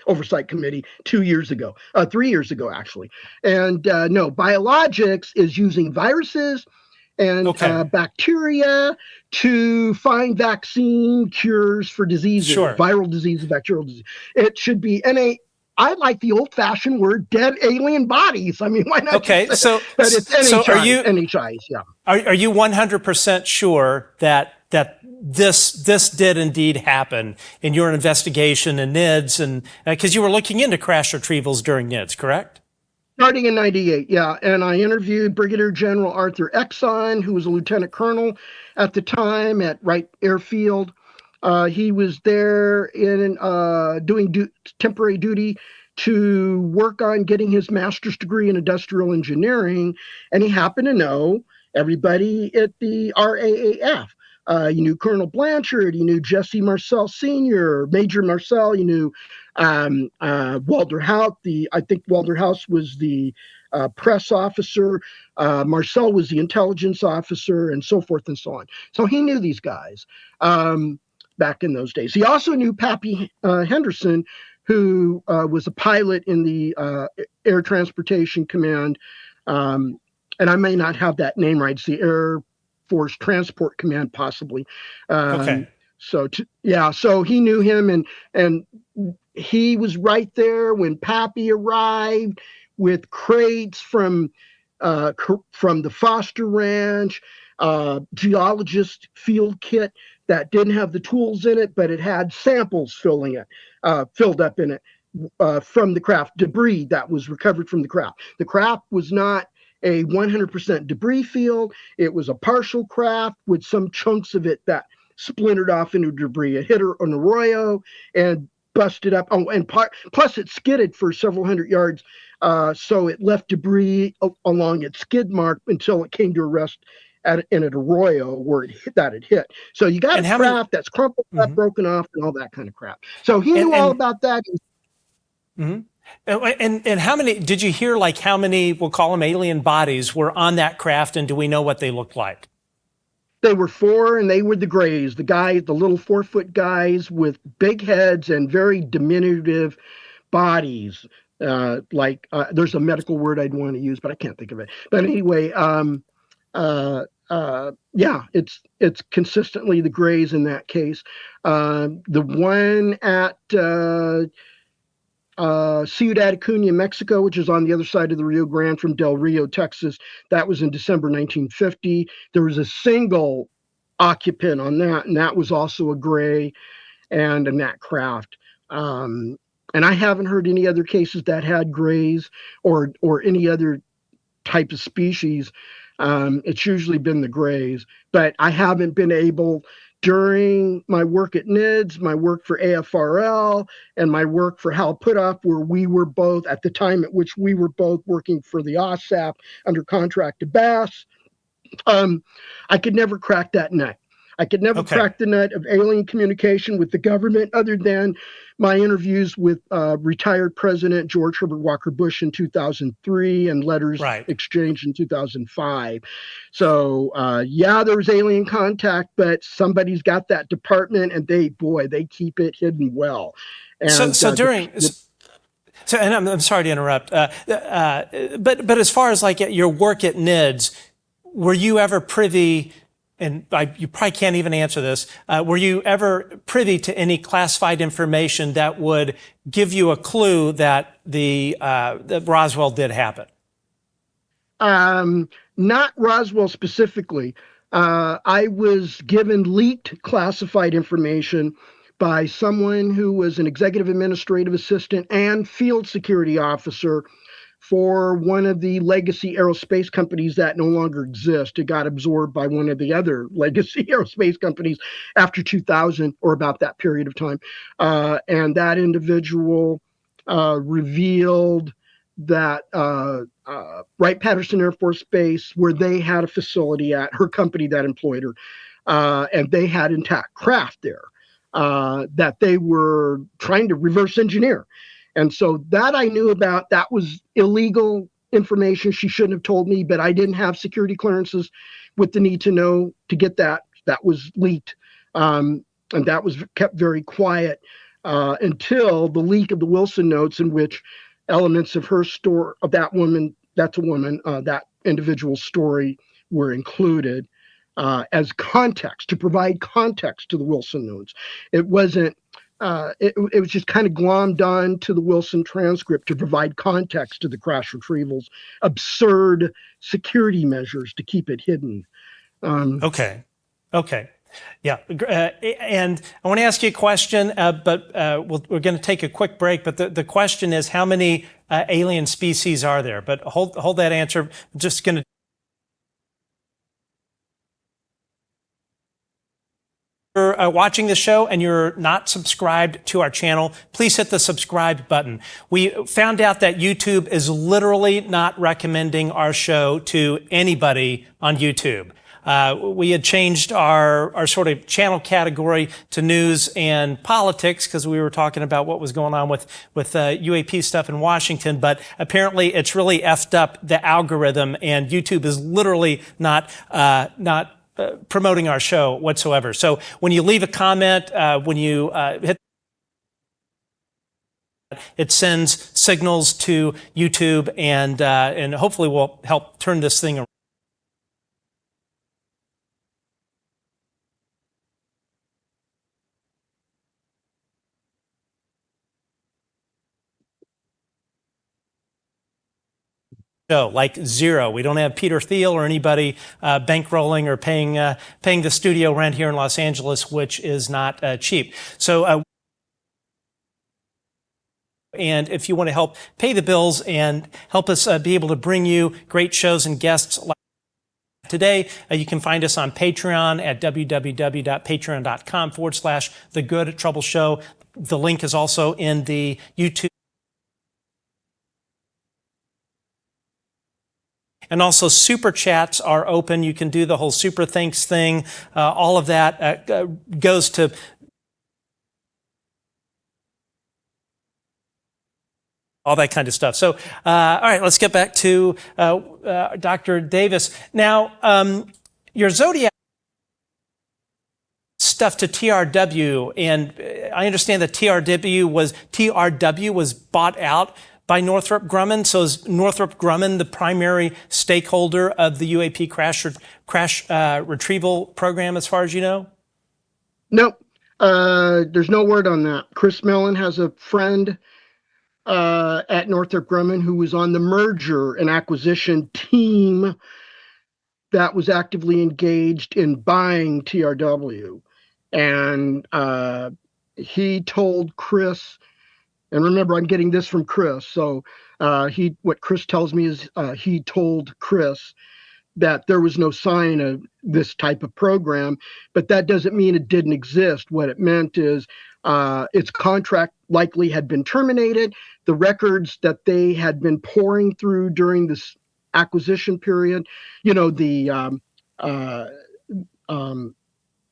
Oversight Committee 3 years ago, actually. And no, biologics is using viruses and bacteria to find vaccine cures for diseases, sure. Viral diseases, bacterial disease. It should be I like the old-fashioned word "dead alien bodies." I mean, why not? Okay, so it's NHIs, so NHIs, yeah. Are you 100% sure that this did indeed happen in your investigation in NIDS, and because you were looking into crash retrievals during NIDS, correct? Starting in '98, yeah, and I interviewed Brigadier General Arthur Exon, who was a lieutenant colonel at the time at Wright Airfield. He was there in doing temporary duty to work on getting his master's degree in industrial engineering, and he happened to know everybody at the RAAF. You knew Colonel Blanchard, you knew Jesse Marcel Sr., Major Marcel, you knew Walter Hout. I think Walter House was the press officer. Marcel was the intelligence officer, and so forth and so on. So he knew these guys. Back in those days. He also knew Pappy Henderson, who was a pilot in the Air Transportation Command. And I may not have that name right. It's the Air Force Transport Command, possibly. Okay. So he knew him, and he was right there when Pappy arrived with crates from the Foster Ranch, geologist field kit that didn't have the tools in it, but it had samples filled up in it from the craft, debris that was recovered from the craft. The craft was not a 100% debris field. It was a partial craft with some chunks of it that splintered off into debris. It hit an arroyo and busted up. Oh, and plus it skidded for several hundred yards. So it left debris along its skid mark until it came to a rest in an arroyo where it hit. So you got a craft that's crumpled up, broken off, and all that kind of crap. So he knew all about that. And how many, did you hear like how many, we'll call them alien bodies, were on that craft, and do we know what they looked like? They were 4, and they were the Greys, the little 4-foot guys with big heads and very diminutive bodies. There's a medical word I'd want to use, but I can't think of it. But anyway, it's consistently the Greys in that case. The one at Ciudad Acuña, Mexico, which is on the other side of the Rio Grande from Del Rio, Texas, that was in December 1950. There was a single occupant on that, and that was also a Grey and a Nat craft. And I haven't heard any other cases that had Greys or any other type of species. It's usually been the Greys, but I haven't been able, during my work at NIDS, my work for AFRL, and my work for Hal Puthoff, where we were both, at the time at which we were both working for the AAWSAP under contract to Bass, I could never crack that nut. I could never Okay. crack the nut of alien communication with the government other than my interviews with retired President George Herbert Walker Bush in 2003 and letters Right. exchanged in 2005. So, yeah, there was alien contact, but somebody's got that department, and they keep it hidden well. And and I'm sorry to interrupt, but as far as like your work at NIDS, were you ever privy? And you probably can't even answer this. Were you ever privy to any classified information that would give you a clue that that Roswell did happen? Not Roswell specifically. I was given leaked classified information by someone who was an executive administrative assistant and field security officer for one of the legacy aerospace companies that no longer exist. It got absorbed by one of the other legacy aerospace companies after 2000 or about that period of time. And that individual revealed that Wright-Patterson Air Force Base, where they had a facility at, her company that employed her, and they had intact craft there that they were trying to reverse engineer. And so that I knew about. That was illegal information. She shouldn't have told me, but I didn't have security clearances with the need to know to get that. That was leaked. And that was kept very quiet until the leak of the Wilson notes, in which elements of her story, of that woman, that's a woman, that individual's story, were included as context, to provide context to the Wilson notes. It wasn't, it was just kind of glommed on to the Wilson transcript to provide context to the crash retrievals, absurd security measures to keep it hidden. Okay. Yeah, and I want to ask you a question, but we're going to take a quick break. But the question is, how many alien species are there? But hold that answer. I'm just going to. You're watching the show and you're not subscribed to our channel, please hit the subscribe button. We found out that YouTube is literally not recommending our show to anybody on YouTube. We had changed our sort of channel category to news and politics because we were talking about what was going on with UAP stuff in Washington. But apparently it's really effed up the algorithm, and YouTube is literally not promoting our show whatsoever. So when you leave a comment, when you hit, it sends signals to YouTube, and hopefully will help turn this thing around. Like zero. We don't have Peter Thiel or anybody bankrolling or paying the studio rent here in Los Angeles, which is not cheap. So, and if you want to help pay the bills and help us be able to bring you great shows and guests like today, you can find us on Patreon at www.patreon.com/The Good Trouble Show. The link is also in the YouTube. And also, super chats are open. You can do the whole super thanks thing. All of that goes to all that kind of stuff. So, all right, let's get back to Dr. Davis. Now, your Zodiac stuff to TRW, and I understand that TRW was bought out by Northrop Grumman. So is Northrop Grumman the primary stakeholder of the UAP crash retrieval program, as far as you know? Nope. There's no word on that. Chris Mellon has a friend at Northrop Grumman who was on the merger and acquisition team that was actively engaged in buying TRW. And he told Chris, and remember, I'm getting this from Chris. So what Chris tells me is he told Chris that there was no sign of this type of program, but that doesn't mean it didn't exist. What it meant is its contract likely had been terminated. The records that they had been pouring through during this acquisition period, you know, the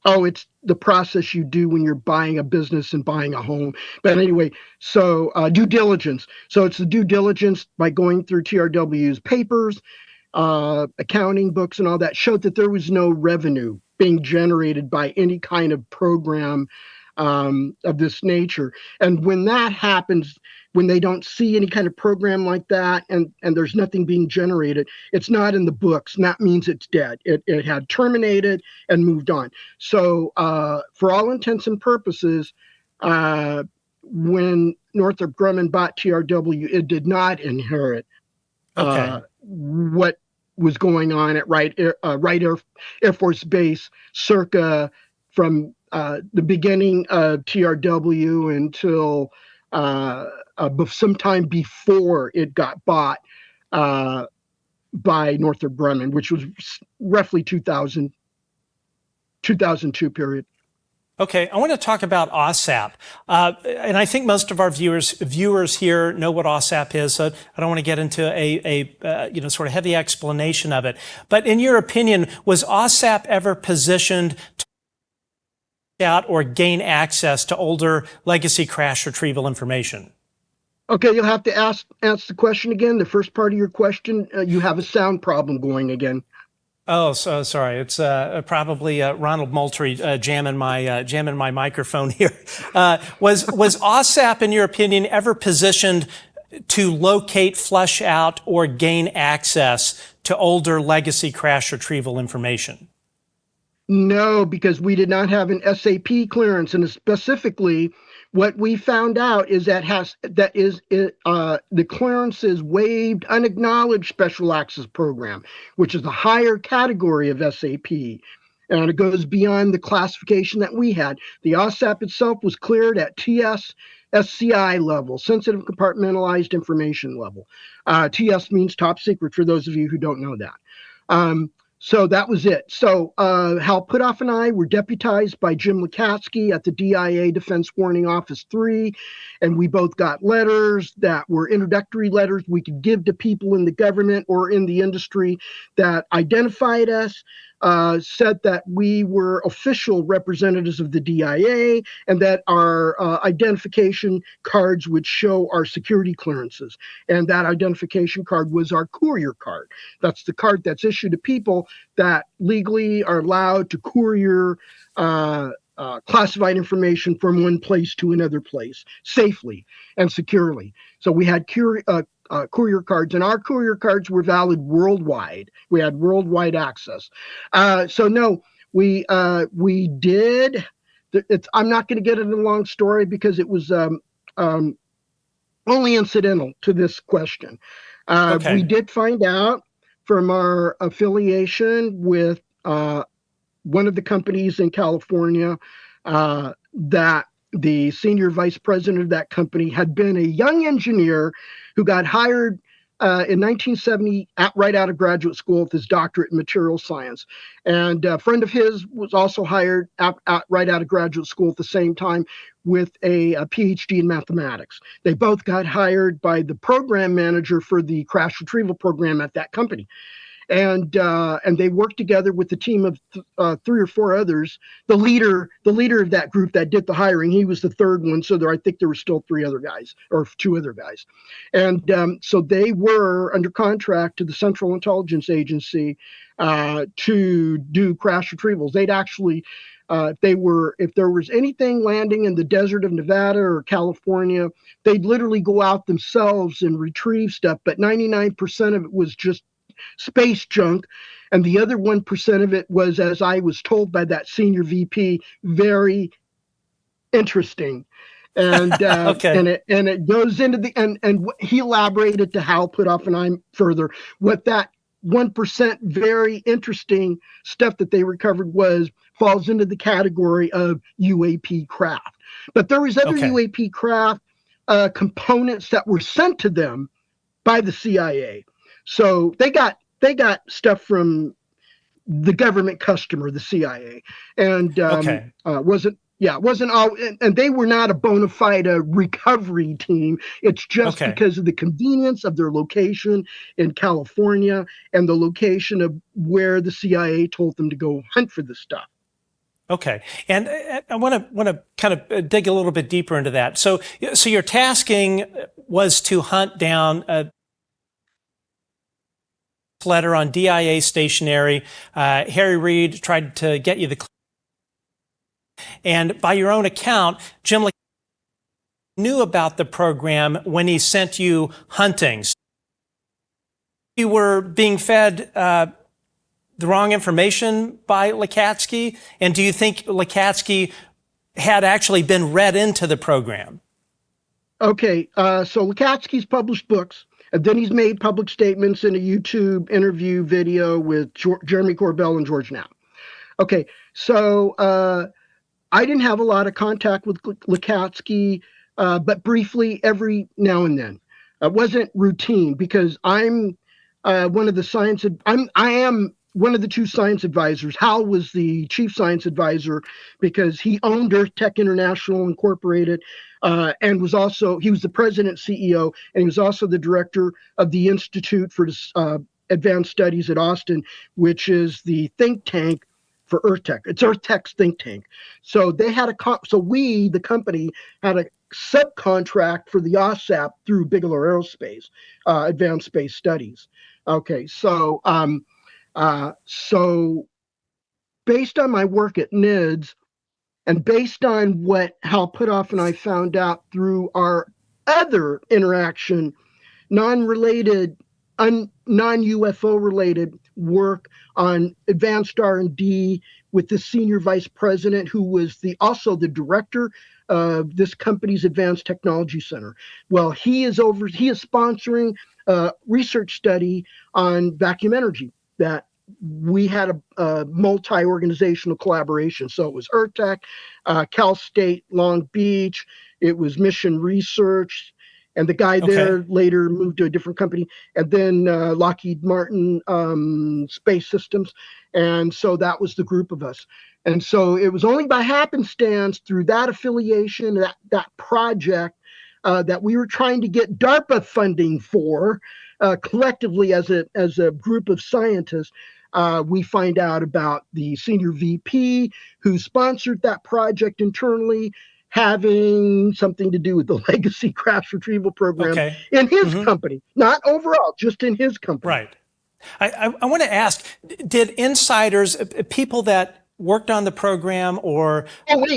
Oh, it's the process you do when you're buying a business and buying a home. But anyway, so due diligence. So it's the due diligence by going through TRW's papers, accounting books and all that showed that there was no revenue being generated by any kind of program of this nature. And when that happens, when they don't see any kind of program like that and there's nothing being generated, it's not in the books, and that means it's dead. It had terminated and moved on. So for all intents and purposes, when Northrop Grumman bought TRW, it did not inherit what was going on at Wright Air Force Base circa from the beginning of TRW until sometime before it got bought by Northrop Grumman, which was roughly 2002 period. Okay, I want to talk about AAWSAP, and I think most of our viewers here know what AAWSAP is. So I don't want to get into a sort of heavy explanation of it. But in your opinion, was AAWSAP ever positioned to out or gain access to older legacy crash retrieval information? Okay, you'll have to ask the question again. The first part of your question, you have a sound problem going again. Oh, so sorry. It's probably Ronald Moultrie jamming my microphone here. Was AAWSAP, in your opinion, ever positioned to locate, flush out, or gain access to older legacy crash retrieval information? No, because we did not have an SAP clearance, and specifically, what we found out is that the clearance is waived, unacknowledged special access program, which is the higher category of SAP, and it goes beyond the classification that we had. The AAWSAP itself was cleared at TS SCI level, sensitive compartmentalized information level. TS means top secret for those of you who don't know that. So that was it. So Hal Putoff and I were deputized by Jim Lukatsky at the DIA Defense Warning Office 3, and we both got letters that were introductory letters we could give to people in the government or in the industry that identified us, said that we were official representatives of the DIA, and that our identification cards would show our security clearances. And that identification card was our courier card. That's the card that's issued to people that legally are allowed to courier classified information from one place to another place safely and securely. So we had courier cards, and our courier cards were valid worldwide. We had worldwide access. So no, we did. I'm not going to get into a long story because it was only incidental to this question. We did find out from our affiliation with one of the companies in California that the senior vice president of that company had been a young engineer who got hired in 1970 right out of graduate school with his doctorate in material science. And a friend of his was also hired right out of graduate school at the same time with a PhD in mathematics. They both got hired by the program manager for the crash retrieval program at that company. And they worked together with the team of 3 or 4 others. The leader of that group that did the hiring, he was the third one. So I think there were still 3 other guys or 2 other guys. And so they were under contract to the Central Intelligence Agency to do crash retrievals. They'd actually, if there was anything landing in the desert of Nevada or California, they'd literally go out themselves and retrieve stuff. But 99% of it was just space junk, and the other 1% of it was, as I was told by that senior VP, very interesting. And and it goes into the and he elaborated to Hal Putoff and I further what that 1% very interesting stuff that they recovered falls into the category of UAP craft. But there was other UAP craft components that were sent to them by the CIA. So they got stuff from the government customer, the CIA, and wasn't all. And they were not a bona fide recovery team. It's just because of the convenience of their location in California and the location of where the CIA told them to go hunt for the stuff. Okay, and I want to kind of dig a little bit deeper into that. So your tasking was to hunt down a letter on DIA stationery. Harry Reid tried to get you the, and by your own account, Jim knew about the program when he sent you hunting. You were being fed the wrong information by Lakatsky? And do you think Lakatsky had actually been read into the program? Okay, so Lakatsky's published books, and then he's made public statements in a YouTube interview video with Jeremy Corbell and George Knapp. Okay, so I didn't have a lot of contact with Lakatsky, but briefly every now and then. It wasn't routine because I'm one of the I am one of the two science advisors. Hal was the chief science advisor because he owned EarthTech International Incorporated, and he was the president, CEO, and he was also the director of the Institute for Advanced Studies at Austin, which is the think tank for EarthTech. It's EarthTech's think tank. So they had the company, had a subcontract for the AAWSAP through Bigelow Aerospace, Advanced Space Studies. Okay, so based on my work at NIDS and based on what Hal Puthoff and I found out through our other interaction, non-UFO related work on advanced R&D with the senior vice president, who was also the director of this company's Advanced Technology Center. Well, he is sponsoring a research study on vacuum energy that we had a multi-organizational collaboration. So it was EarthTech, Cal State Long Beach, it was Mission Research, and the guy there later moved to a different company, and then Lockheed Martin Space Systems. And so that was the group of us. And so it was only by happenstance through that affiliation, that project, that we were trying to get DARPA funding for, collectively as a group of scientists. We find out about the senior VP who sponsored that project internally, having something to do with the legacy crash-retrieval program in his company, not overall, just in his company. Right. I want to ask, did insiders, people that worked on the program or had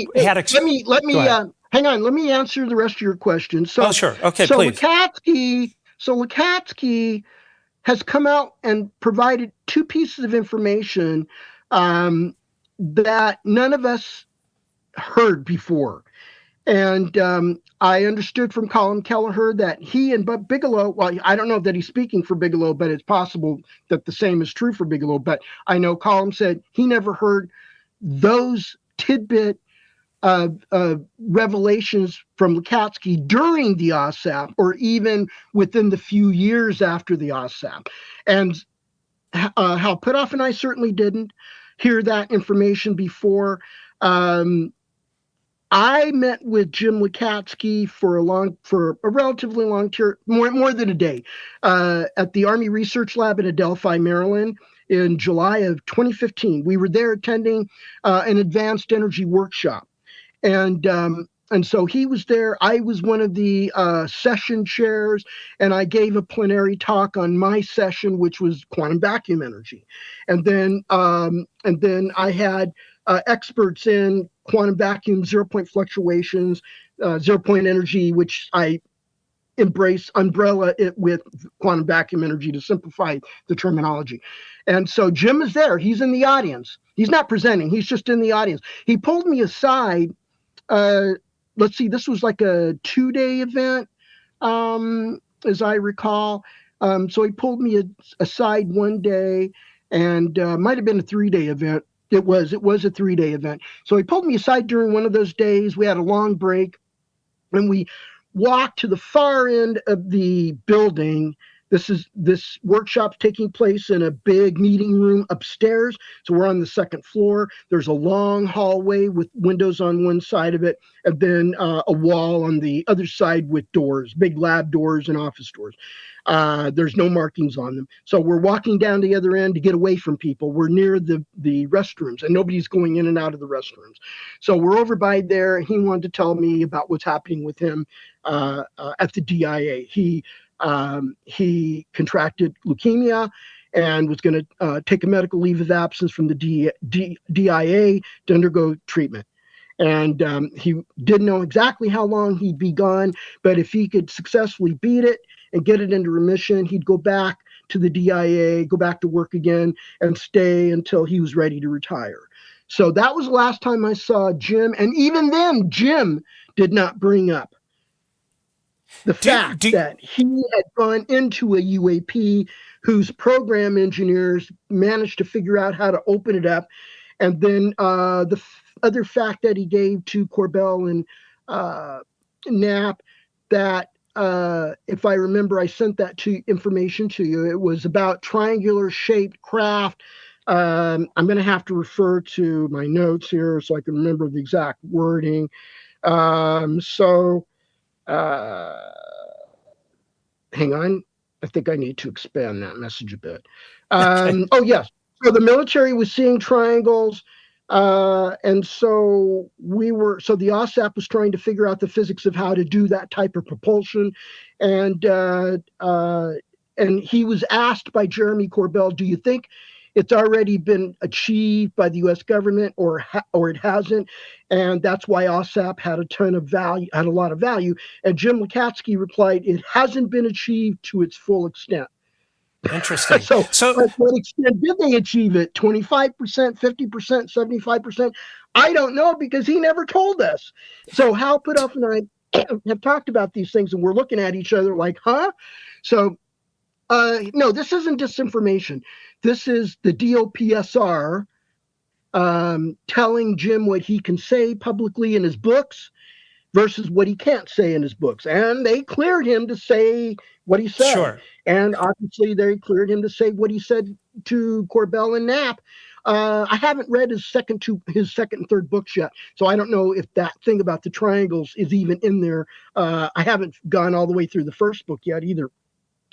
hang on, let me answer the rest of your question. So, sure. Okay, please. Lakatsky has come out and provided two pieces of information that none of us heard before. And I understood from Colin Kelleher that he and Bigelow, well, I don't know that he's speaking for Bigelow, but it's possible that the same is true for Bigelow. But I know Colin said he never heard those tidbit revelations from Lakatsky during the AAWSAP or even within the few years after the AAWSAP. And Hal Puthoff and I certainly didn't hear that information before. I met with Jim Lakatsky for a relatively long period, more than a day, at the Army Research Lab in Adelphi, Maryland, in July of 2015. We were there attending an advanced energy workshop, and so he was there. I was one of the session chairs, and I gave a plenary talk on my session, which was quantum vacuum energy, and then I had experts in quantum vacuum, zero-point fluctuations, zero-point energy, which I umbrella it with quantum vacuum energy to simplify the terminology. And so Jim is there. He's in the audience. He's not presenting. He's just in the audience. He pulled me aside. Let's see, this was like a 2-day event, as I recall. So he pulled me aside one day, and might have been a 3-day event. It was a 3-day event. So he pulled me aside during one of those days. We had a long break, and we walked to the far end of the building. This workshop's taking place in a big meeting room upstairs. So we're on the second floor. There's a long hallway with windows on one side of it, and then a wall on the other side with doors, big lab doors and office doors. There's no markings on them. So we're walking down the other end to get away from people. We're near the restrooms, and nobody's going in and out of the restrooms. So we're over by there. He wanted to tell me about what's happening with him at the DIA. He contracted leukemia and was going to take a medical leave of absence from the DIA to undergo treatment. And he didn't know exactly how long he'd be gone, but if he could successfully beat it and get it into remission, he'd go back to the DIA, go back to work again, and stay until he was ready to retire. So that was the last time I saw Jim. And even then, Jim did not bring up the fact that he had gone into a UAP whose program engineers managed to figure out how to open it up. And then the other fact that he gave to Corbell and Knapp, that if I remember, I sent that information to you. It was about triangular shaped craft. I'm going to have to refer to my notes here so I can remember the exact wording. Hang on. I think I need to expand that message a bit. Okay. Oh, yes. So the military was seeing triangles. And so the AAWSAP was trying to figure out the physics of how to do that type of propulsion. And he was asked by Jeremy Corbell, do you think it's already been achieved by the U.S. government or it hasn't? And that's why AAWSAP had a lot of value. And Jim Lukatsky replied, it hasn't been achieved to its full extent. Interesting. So to what extent did they achieve it? 25%, 50%, 75%? I don't know, because he never told us. So Hal Puthoff and I have talked about these things, and we're looking at each other like, huh? So no, this isn't disinformation. This is the DOPSR telling Jim what he can say publicly in his books versus what he can't say in his books. And they cleared him to say what he said. Sure. And obviously they cleared him to say what he said to Corbell and Knapp. I haven't read his second and third books yet, so I don't know if that thing about the triangles is even in there. I haven't gone all the way through the first book yet either.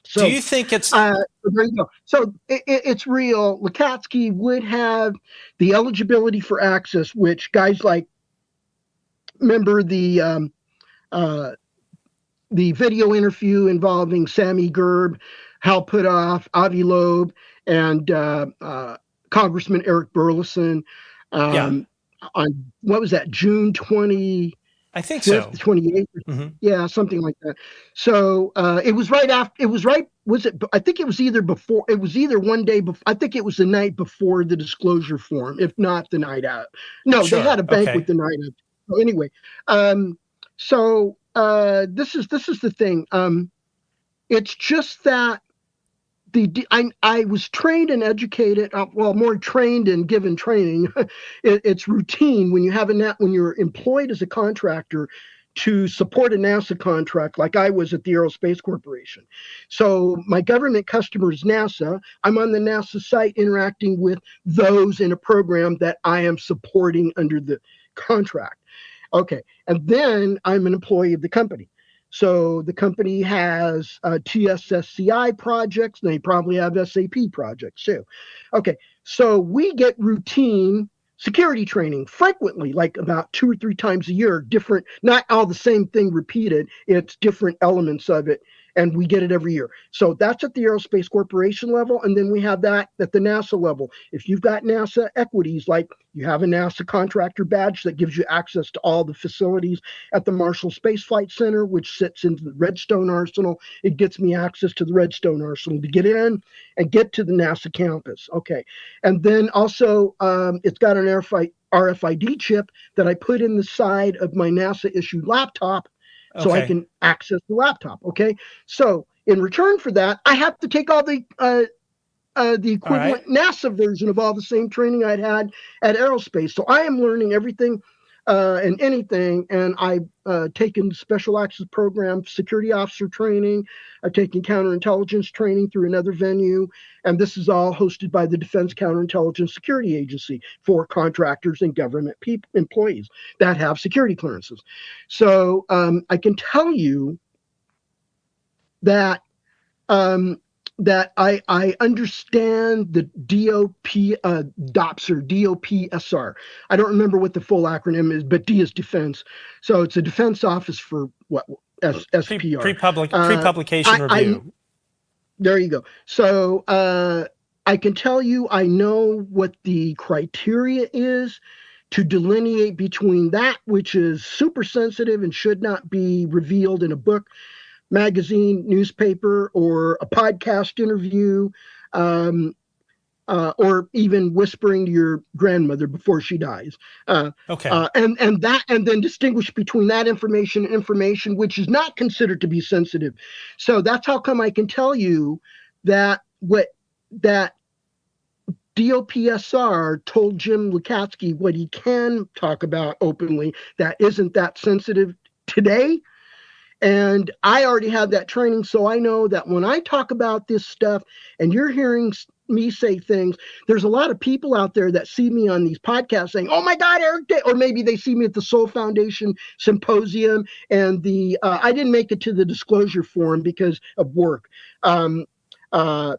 So, do you think it's there you go. So it's real. Lukatsky would have the eligibility for access, which guys like, remember the video interview involving Sammy Gerb, Hal Puthoff, Avi Loeb, and Congressman Eric Burleson on, what was that, June 20? I think so. 28th. Mm-hmm. Yeah, something like that. So it was right after. It was right. Was it? I think it was either before. It was either one day before. I think it was the night before the disclosure form, if not the night out. No, sure. They had a banquet the night out. So anyway, this is the thing. It's just that I was trained and educated. More trained and given training. It's routine when you're employed as a contractor to support a NASA contract, like I was at the Aerospace Corporation. So my government customer is NASA. I'm on the NASA site interacting with those in a program that I am supporting under the contract. Okay, and then I'm an employee of the company. So the company has TSSCI projects, and they probably have SAP projects too. Okay, so we get routine security training frequently, like about 2 or 3 times a year, different, not all the same thing repeated, it's different elements of it, and we get it every year. So that's at the Aerospace Corporation level, and then we have that at the NASA level. If you've got NASA equities, like you have a NASA contractor badge that gives you access to all the facilities at the Marshall Space Flight Center, which sits in the Redstone Arsenal. It gets me access to the Redstone Arsenal to get in and get to the NASA campus. Okay. And then also it's got an RFID chip that I put in the side of my NASA issued laptop so I can access the laptop. Okay. So in return for that, I have to take all the equivalent NASA version of all the same training I'd had at Aerospace. So I am learning everything and anything. And I've taken special access program security officer training. I've taken counterintelligence training through another venue. And this is all hosted by the Defense Counterintelligence Security Agency for contractors and government employees that have security clearances. So I can tell you that that I understand the DOPSR. I don't remember what the full acronym is, but D is defense. So it's a defense office for what? SPR. Pre-publication review. There you go. So I can tell you I know what the criteria is to delineate between that which is super sensitive and should not be revealed in a book, magazine, newspaper, or a podcast interview, or even whispering to your grandmother before she dies. Okay. And then distinguish between that information and information which is not considered to be sensitive. So that's how come I can tell you that that DOPSR told Jim Lukatsky what he can talk about openly that isn't that sensitive today. And I already had that training, so I know that when I talk about this stuff and you're hearing me say things, there's a lot of people out there that see me on these podcasts saying, oh my God, Eric, or maybe they see me at the Soul Foundation Symposium and I didn't make it to the disclosure forum because of work.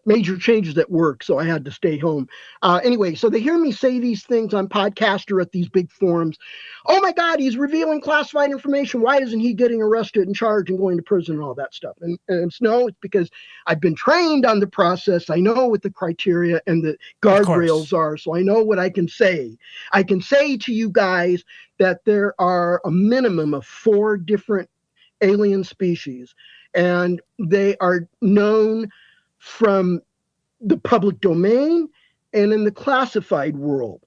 Major changes at work, so I had to stay home. Anyway, so they hear me say these things on podcast or at these big forums. Oh my God, he's revealing classified information. Why isn't he getting arrested and charged and going to prison and all that stuff? And it's because I've been trained on the process. I know what the criteria and the guardrails are, so I know what I can say. I can say to you guys that there are a minimum of 4 different alien species, and they are known from the public domain and in the classified world.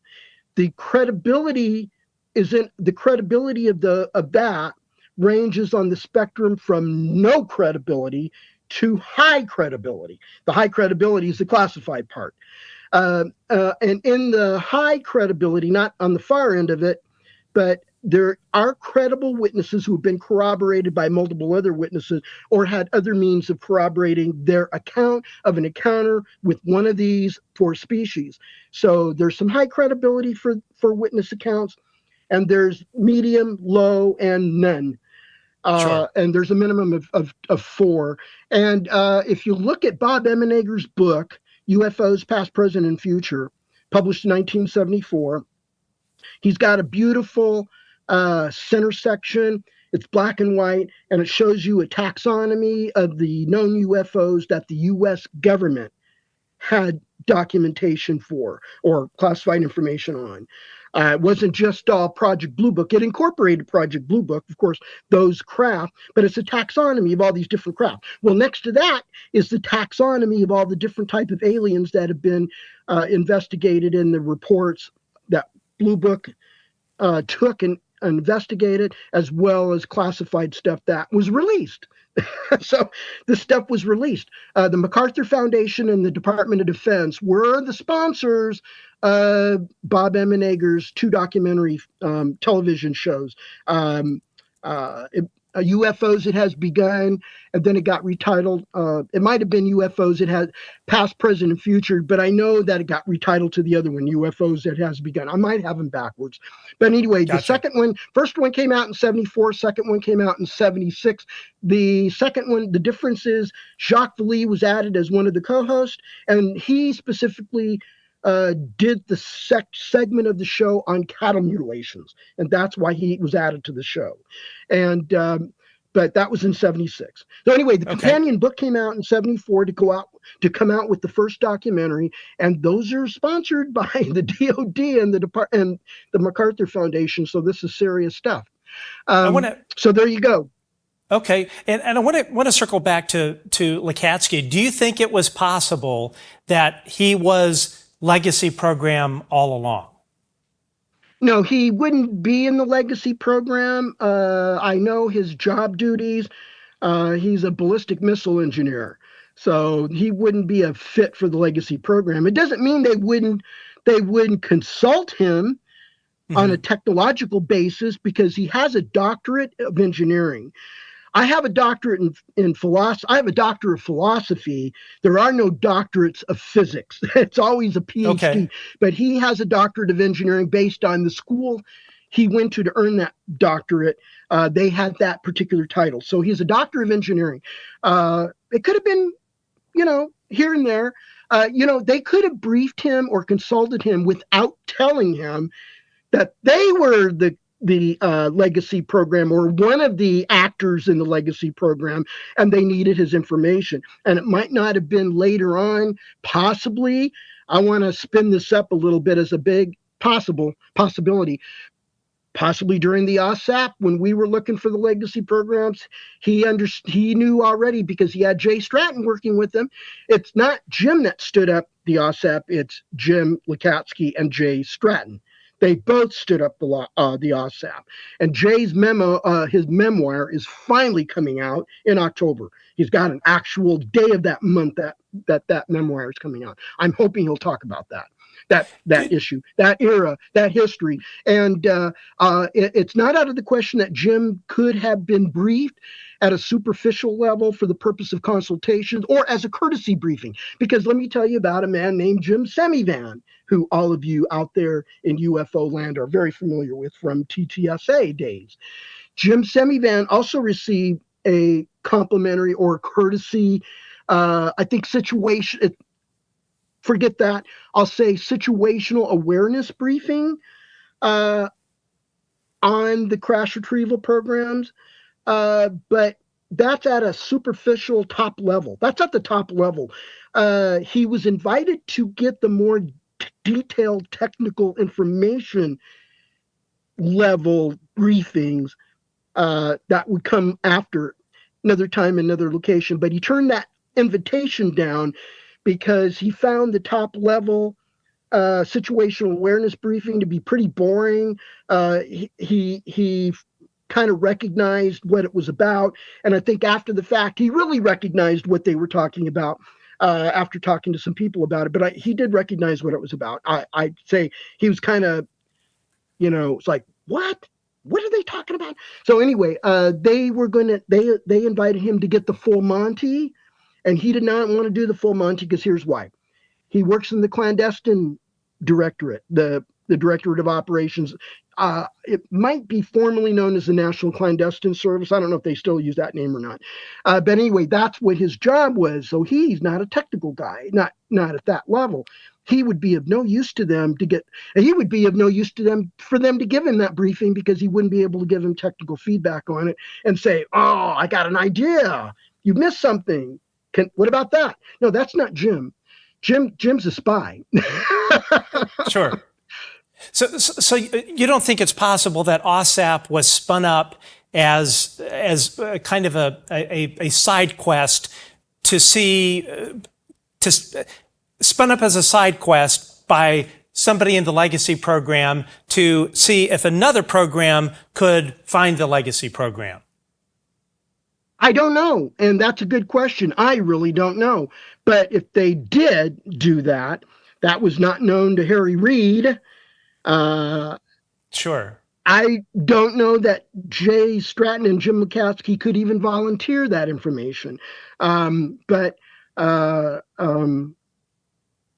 The credibility of that ranges on the spectrum from no credibility to high credibility. The high credibility is the classified part. And in the high credibility, not on the far end of it, but there are credible witnesses who have been corroborated by multiple other witnesses or had other means of corroborating their account of an encounter with one of these 4 species. So there's some high credibility for witness accounts, and there's medium, low, and none. Sure. And there's a minimum of 4. And if you look at Bob Emenegger's book, UFOs Past, Present, and Future, published in 1974, he's got a beautiful center section. It's black and white, and it shows you a taxonomy of the known UFOs that the U.S. government had documentation for or classified information on. It wasn't just all Project Blue Book. It incorporated Project Blue Book, of course, those craft, but it's a taxonomy of all these different craft. Well, next to that is the taxonomy of all the different type of aliens that have been investigated in the reports that Blue Book took and investigated, as well as classified stuff that was released. So this stuff was released. The MacArthur Foundation and the Department of Defense were the sponsors of Bob Emenegger's 2 documentary television shows. UFOs, It Has Begun, and then it got retitled. It might have been UFOs, It Has Past, Present, and Future, but I know that it got retitled to the other one, UFOs, It Has Begun. I might have them backwards. But anyway, Gotcha. first one came out in 74, second one came out in 76. The second one, the difference is Jacques Vallée was added as one of the co-hosts, and he specifically did the segment of the show on cattle mutilations, and that's why he was added to the show. And but that was in 76. So anyway, the companion book came out in 74 to come out with the first documentary, and those are sponsored by the DOD and the MacArthur Foundation. So this is serious stuff. So there you go. Okay, and I want to circle back to Lukatsky. Do you think it was possible that he was legacy program all along? No, he wouldn't be in the legacy program. I know his job duties. He's a ballistic missile engineer, so he wouldn't be a fit for the legacy program. It doesn't mean they wouldn't consult him on a technological basis, because he has a doctorate of engineering. I have a doctorate in philosophy. I have a doctorate of philosophy. There are no doctorates of physics. It's always a PhD. Okay. But he has a doctorate of engineering based on the school he went to earn that doctorate. They had that particular title. So he's a doctor of engineering. It could have been here and there. They could have briefed him or consulted him without telling him that they were the legacy program or one of the actors in the legacy program, and they needed his information. And it might not have been later on, possibly. I want to spin this up a little bit as a big possibility. Possibly during the AAWSAP, when we were looking for the legacy programs, he knew already because he had Jay Stratton working with him. It's not Jim that stood up the AAWSAP, it's Jim Lukatsky and Jay Stratton. They both stood up the AAWSAP. And Jay's his memoir is finally coming out in October. He's got an actual day of that month that memoir is coming out. I'm hoping he'll talk about that issue, that era, that history. And it's not out of the question that Jim could have been briefed at a superficial level for the purpose of consultations or as a courtesy briefing. Because let me tell you about a man named Jim Semivan, who all of you out there in UFO land are very familiar with from TTSA days. Jim Semivan also received a complimentary or courtesy, forget that. I'll say situational awareness briefing on the crash retrieval programs. But that's at a superficial top level. That's at the top level. He was invited to get the more detailed technical information level briefings that would come after another time, another location. But he turned that invitation down because he found the top level situational awareness briefing to be pretty boring. He kind of recognized what it was about. And I think after the fact, he really recognized what they were talking about after talking to some people about it. But he did recognize what it was about. I'd say he was kind of, it's like, what? What are they talking about? So anyway, they invited him to get the full Monty. And he did not want to do the full Monty because here's why. He works in the clandestine directorate, the Directorate of Operations. It might be formally known as the National Clandestine Service. I don't know if they still use that name or not. But anyway, that's what his job was. So he's not a technical guy, not at that level. He would be of no use to them for them to give him that briefing because he wouldn't be able to give him technical feedback on it and say, oh, I got an idea. You missed something. What about that? No, that's not Jim. Jim's a spy. Sure. So you don't think it's possible that AAWSAP was spun up as kind of a side quest spun up as a side quest by somebody in the legacy program to see if another program could find the legacy program? I don't know. And that's a good question. I really don't know. But if they did do that, that was not known to Harry Reid. Sure. I don't know that Jay Stratton and Jim Lukatsky could even volunteer that information. But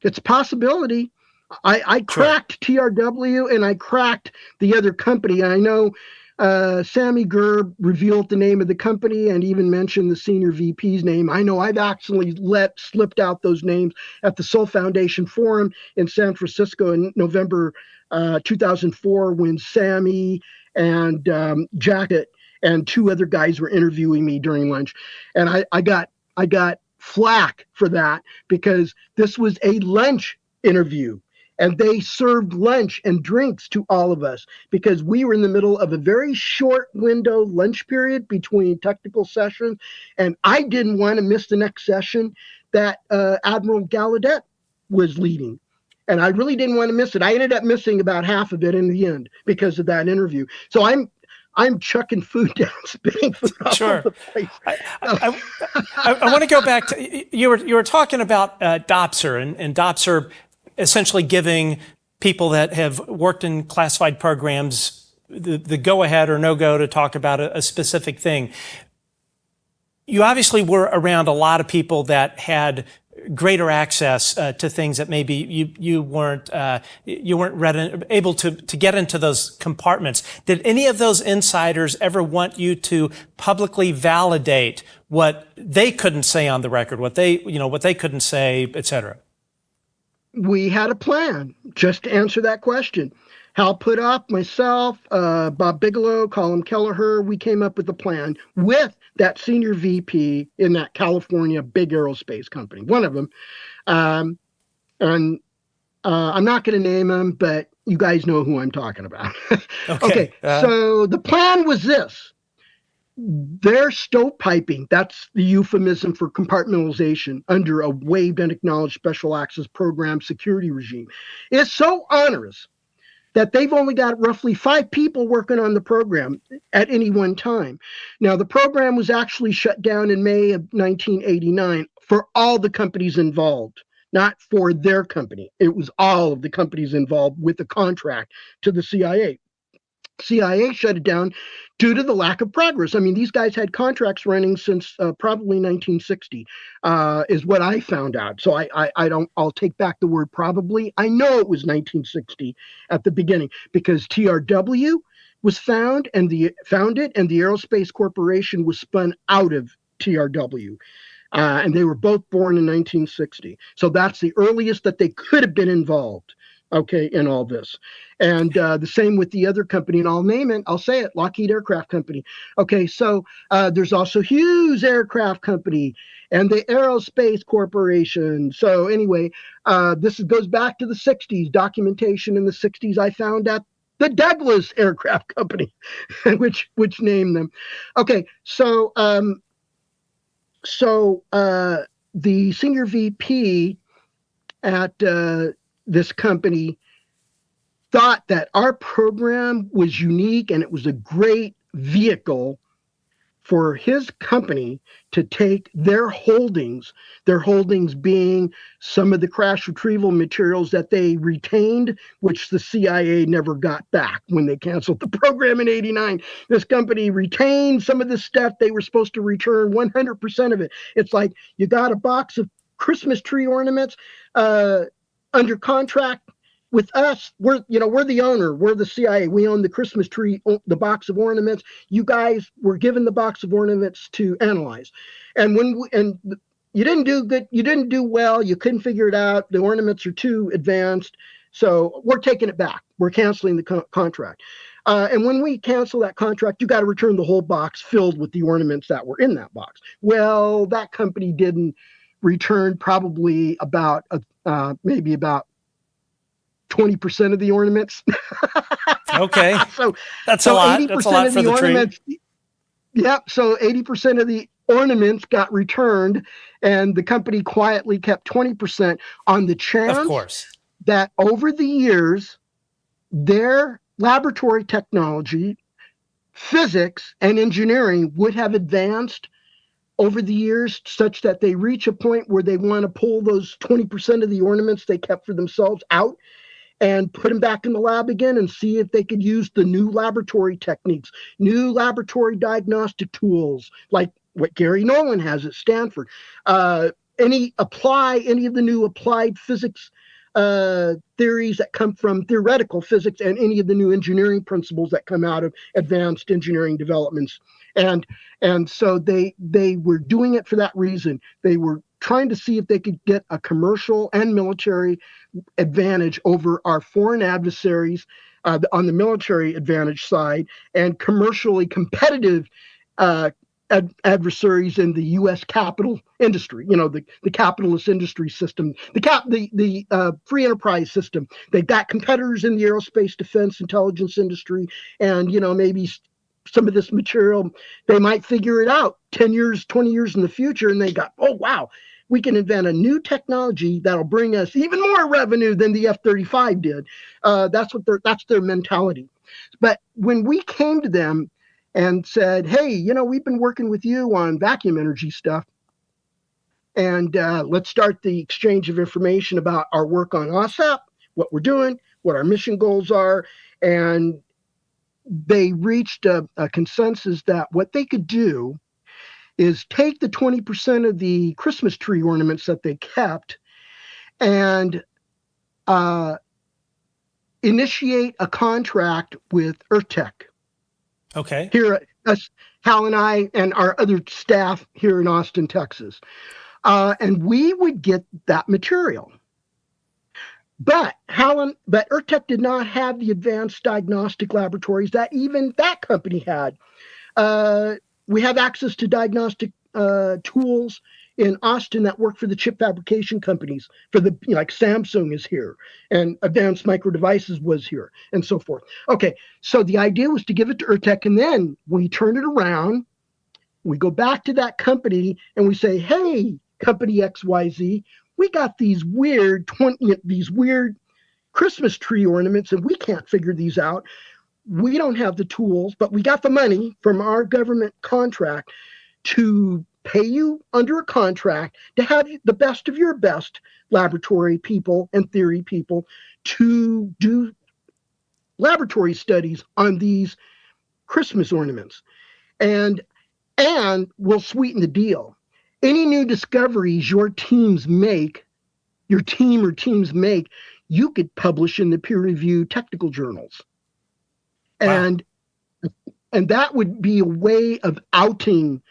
it's a possibility. I cracked TRW and I cracked the other company. I know Sammy Gerb revealed the name of the company and even mentioned the senior VP's name. I know I've actually slipped out those names at the Soul Foundation Forum in San Francisco in November 2004 when Sammy and Jacket and two other guys were interviewing me during lunch. And I got flack for that because this was a lunch interview. And they served lunch and drinks to all of us because we were in the middle of a very short window lunch period between technical sessions. And I didn't want to miss the next session that Admiral Gallaudet was leading. And I really didn't want to miss it. I ended up missing about half of it in the end because of that interview. So I'm chucking food down, spitting food off of the place. I want to go back to, you were talking about DOPSR and DOPSR essentially giving people that have worked in classified programs the go-ahead or no-go to talk about a specific thing. You obviously were around a lot of people that had greater access to things that maybe you weren't able to get into those compartments. Did any of those insiders ever want you to publicly validate what they couldn't say on the record, what they couldn't say, et cetera? We had a plan just to answer that question. Hal put up, myself, Bob Bigelow, Colin Kelleher, we came up with a plan with that senior VP in that California big aerospace company, one of them. And I'm not going to name him, but you guys know who I'm talking about. Okay. So the plan was this. Their stovepiping, that's the euphemism for compartmentalization under a waived and acknowledged special access program security regime, is so onerous that they've only got roughly 5 people working on the program at any one time. Now, the program was actually shut down in May of 1989 for all the companies involved, not for their company. It was all of the companies involved with the contract to the CIA. CIA shut it down due to the lack of progress. I mean, these guys had contracts running since probably 1960, is what I found out. So I'll take back the word probably. I know it was 1960 at the beginning because TRW was founded and the Aerospace Corporation was spun out of TRW. And they were both born in 1960. So that's the earliest that they could have been involved, okay, in all this. And the same with the other company, and I'll name it, I'll say it, Lockheed Aircraft Company. Okay, so there's also Hughes Aircraft Company and the Aerospace Corporation. So anyway, this goes back to the 60s, documentation in the 60s I found at the Douglas Aircraft Company, which named them. Okay, so the senior VP at this company thought that our program was unique and it was a great vehicle for his company to take their holdings being some of the crash retrieval materials that they retained, which the CIA never got back when they canceled the program in 89. This company retained some of the stuff they were supposed to return 100% of it. It's like you got a box of Christmas tree ornaments under contract with us. We're the owner. We're the CIA. We own the Christmas tree, the box of ornaments. You guys were given the box of ornaments to analyze. And you didn't do good. You didn't do well. You couldn't figure it out. The ornaments are too advanced. So we're taking it back. We're canceling the contract. And when we cancel that contract, you got to return the whole box filled with the ornaments that were in that box. Well, that company didn't return probably about maybe about 20% of the ornaments. Okay. so that's a lot. 80% That's a lot of for the ornaments. tree. Yeah. So 80% of the ornaments got returned, and the company quietly kept 20% on the chance, of course, that over the years, their laboratory technology, physics, and engineering would have advanced over the years such that they reach a point where they want to pull those 20% of the ornaments they kept for themselves out and put them back in the lab again and see if they could use the new laboratory techniques, new laboratory diagnostic tools, like what Gary Nolan has at Stanford. Any of the new applied physics theories that come from theoretical physics, and any of the new engineering principles that come out of advanced engineering developments. And so they were doing it for that reason. They were trying to see if they could get a commercial and military advantage over our foreign adversaries on the military advantage side, and commercially competitive adversaries in the U.S. capital industry, the capitalist industry system, the free enterprise system. They've got competitors in the aerospace, defense, intelligence industry, and maybe some of this material, they might figure it out 10 years, 20 years in the future, and they got, oh, wow, we can invent a new technology that'll bring us even more revenue than the F-35 did. That's their mentality. But when we came to them and said, hey, we've been working with you on vacuum energy stuff, and let's start the exchange of information about our work on AAWSAP, what we're doing, what our mission goals are, and they reached a consensus that what they could do is take the 20% of the Christmas tree ornaments that they kept and initiate a contract with EarthTech. Okay. Here, us, Hal and I, and our other staff here in Austin, Texas. And we would get that material. But EarthTech did not have the advanced diagnostic laboratories that even that company had. We have access to diagnostic tools in Austin that work for the chip fabrication companies. Like Samsung is here, and Advanced Micro Devices was here, and so forth. Okay, so the idea was to give it to EarthTech, and then we turn it around, we go back to that company, and we say, "Hey, company XYZ, we got these weird Christmas tree ornaments, and we can't figure these out. We don't have the tools, but we got the money from our government contract to pay you under a contract to have the best of your best laboratory people and theory people to do laboratory studies on these Christmas ornaments. And we'll sweeten the deal. Any new discoveries your team or teams make, you could publish in the peer-reviewed technical journals." Wow. And that would be a way of outing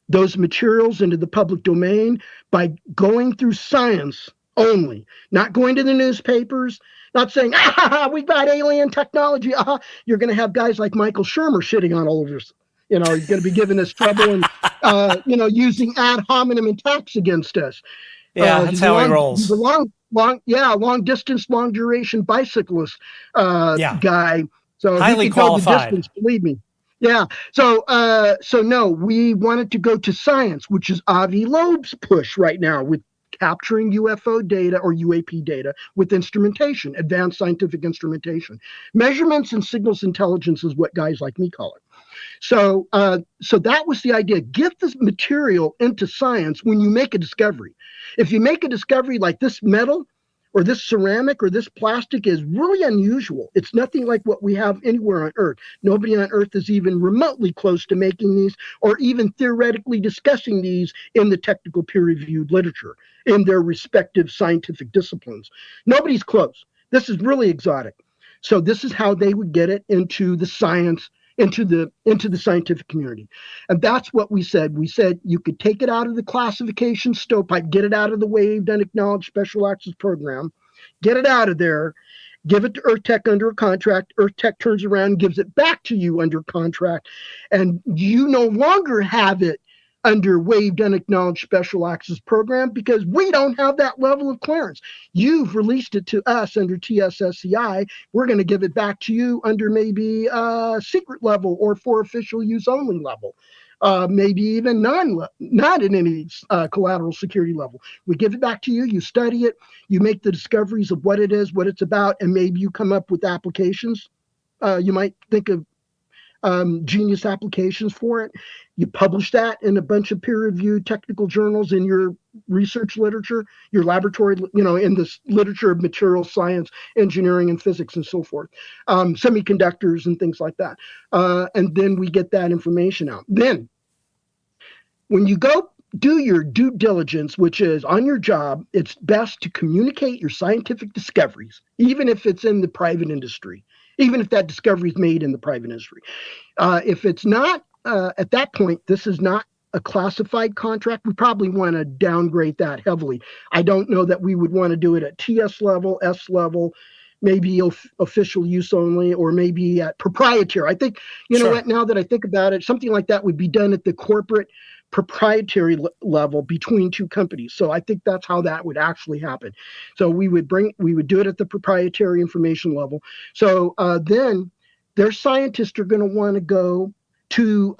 those materials into the public domain by going through science only, not going to the newspapers, not saying, "we got alien technology." You're going to have guys like Michael Shermer shitting on all of us. He's going to be giving us trouble and, using ad hominem attacks against us. Yeah, that's how he rolls. He's a long distance, long duration bicyclist guy. So highly he can qualified. go the distance, believe me. Yeah. So no, we wanted to go to science, which is Avi Loeb's push right now with capturing UFO data or UAP data with instrumentation, advanced scientific instrumentation. Measurements and signals intelligence is what guys like me call it. So that was the idea. Get this material into science when you make a discovery. If you make a discovery like this metal or this ceramic or this plastic is really unusual, it's nothing like what we have anywhere on Earth. Nobody on Earth is even remotely close to making these or even theoretically discussing these in the technical peer-reviewed literature in their respective scientific disciplines. Nobody's close. This is really exotic. So this is how they would get it into the science, into the scientific community. And that's what we said. We said you could take it out of the classification stovepipe, get it out of the waived unacknowledged special access program, get it out of there, give it to EarthTech under a contract. EarthTech turns around and gives it back to you under contract, and you no longer have it under waived unacknowledged special access program because we don't have that level of clearance. You've released it to us under TSSCI. We're going to give it back to you under maybe secret level or for official use only level. Maybe even not in any collateral security level. We give it back to you, you study it, you make the discoveries of what it is, what it's about, and maybe you come up with applications. You might think of genius applications for it. You publish that in a bunch of peer-reviewed technical journals in your research literature, your laboratory, in this literature of material science, engineering, and physics, and so forth, semiconductors and things like that. And then we get that information out. Then, when you go do your due diligence, which is on your job, it's best to communicate your scientific discoveries, even if it's in the private industry, even if that discovery is made in the private industry. If it's not, at that point, this is not a classified contract. We probably want to downgrade that heavily. I don't know that we would want to do it at TS level, S level, maybe official use only, or maybe at proprietary. I think, know what, now that I think about it, something like that would be done at the corporate proprietary level between two companies. So I think that's how that would actually happen. So we would do it at the proprietary information level. So then their scientists are going to want to go to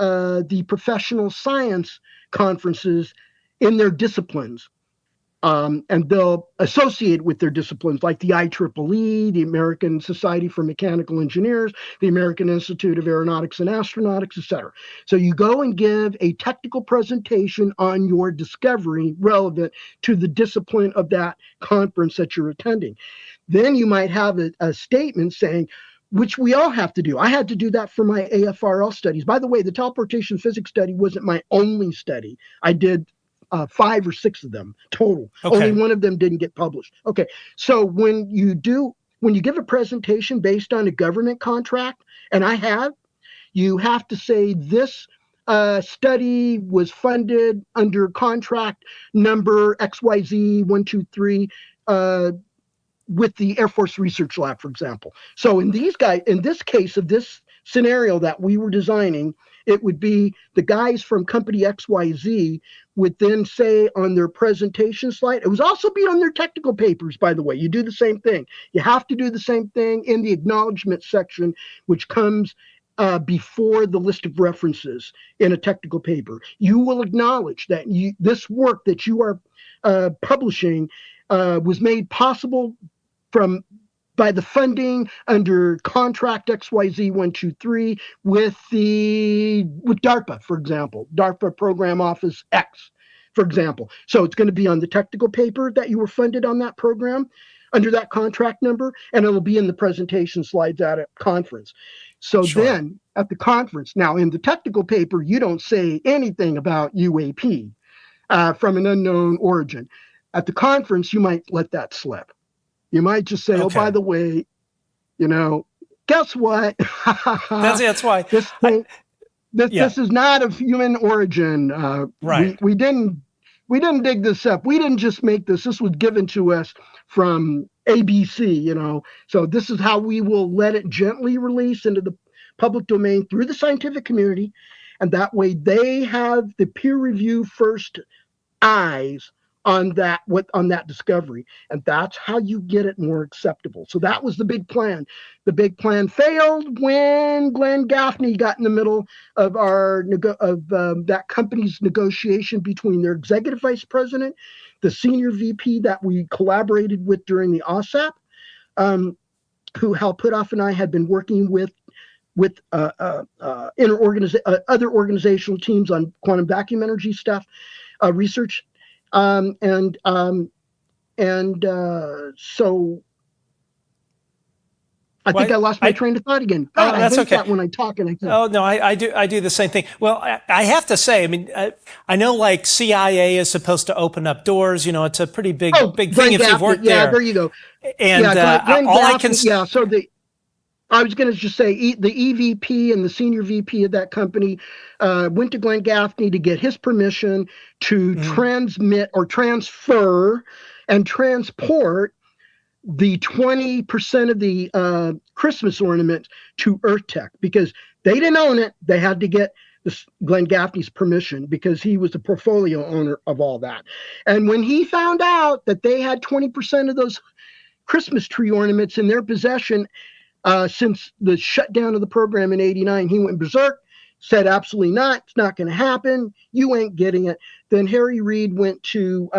the professional science conferences in their disciplines. And they'll associate with their disciplines like the IEEE, the American Society for Mechanical Engineers, the American Institute of Aeronautics and Astronautics, etc. So you go and give a technical presentation on your discovery relevant to the discipline of that conference that you're attending. Then you might have a statement saying, which we all have to do. I had to do that for my AFRL studies. By the way, the teleportation physics study wasn't my only study. I did 5 or 6 of them total. Okay. Only one of them didn't get published. Okay, so when you give a presentation based on a government contract, and I have, You have to say this study was funded under contract number XYZ123 with the Air Force Research Lab, for example. So in this case of this scenario that we were designing, it would be the guys from company XYZ would then say on their presentation slide, it would also be on their technical papers, by the way. You do the same thing. You have to do the same thing in the acknowledgement section, which comes before the list of references in a technical paper. You will acknowledge that this work that you are publishing was made possible by the funding under contract XYZ123 with DARPA, for example, DARPA Program Office X, for example. So it's going to be on the technical paper that you were funded on that program under that contract number, and it'll be in the presentation slides at a conference. So then at the conference, now in the technical paper, you don't say anything about UAP from an unknown origin. At the conference, you might let that slip. You might just say, oh, by the way, guess what? That's why. This is not of human origin. Right. We didn't dig this up. We didn't just make this. This was given to us from ABC, So this is how we will let it gently release into the public domain through the scientific community. And that way they have the peer review first eyes on that discovery, and that's how you get it more acceptable. So that was the big plan. The big plan failed when Glenn Gaffney got in the middle of that company's negotiation between their executive vice president, the senior VP that we collaborated with during the AAWSAP, who Hal Putoff and I had been working with other organizational teams on quantum vacuum energy stuff, research. So I think I lost my train of thought again. God, that's I hate okay. that when I talk and I think. Oh no, I do the same thing. Well, I have to say, I mean, I know like CIA is supposed to open up doors. It's a pretty big thing if you've worked there. Yeah, there you go. And I was going to just say the EVP and the senior VP of that company went to Glenn Gaffney to get his permission to transmit or transfer and transport the 20% of the Christmas ornament to EarthTech, because they didn't own it. They had to get Glenn Gaffney's permission because he was the portfolio owner of all that. And when he found out that they had 20% of those Christmas tree ornaments in their possession, since the shutdown of the program in '89, he went berserk, said absolutely not. It's not going to happen. You ain't getting it. Then Harry Reid went to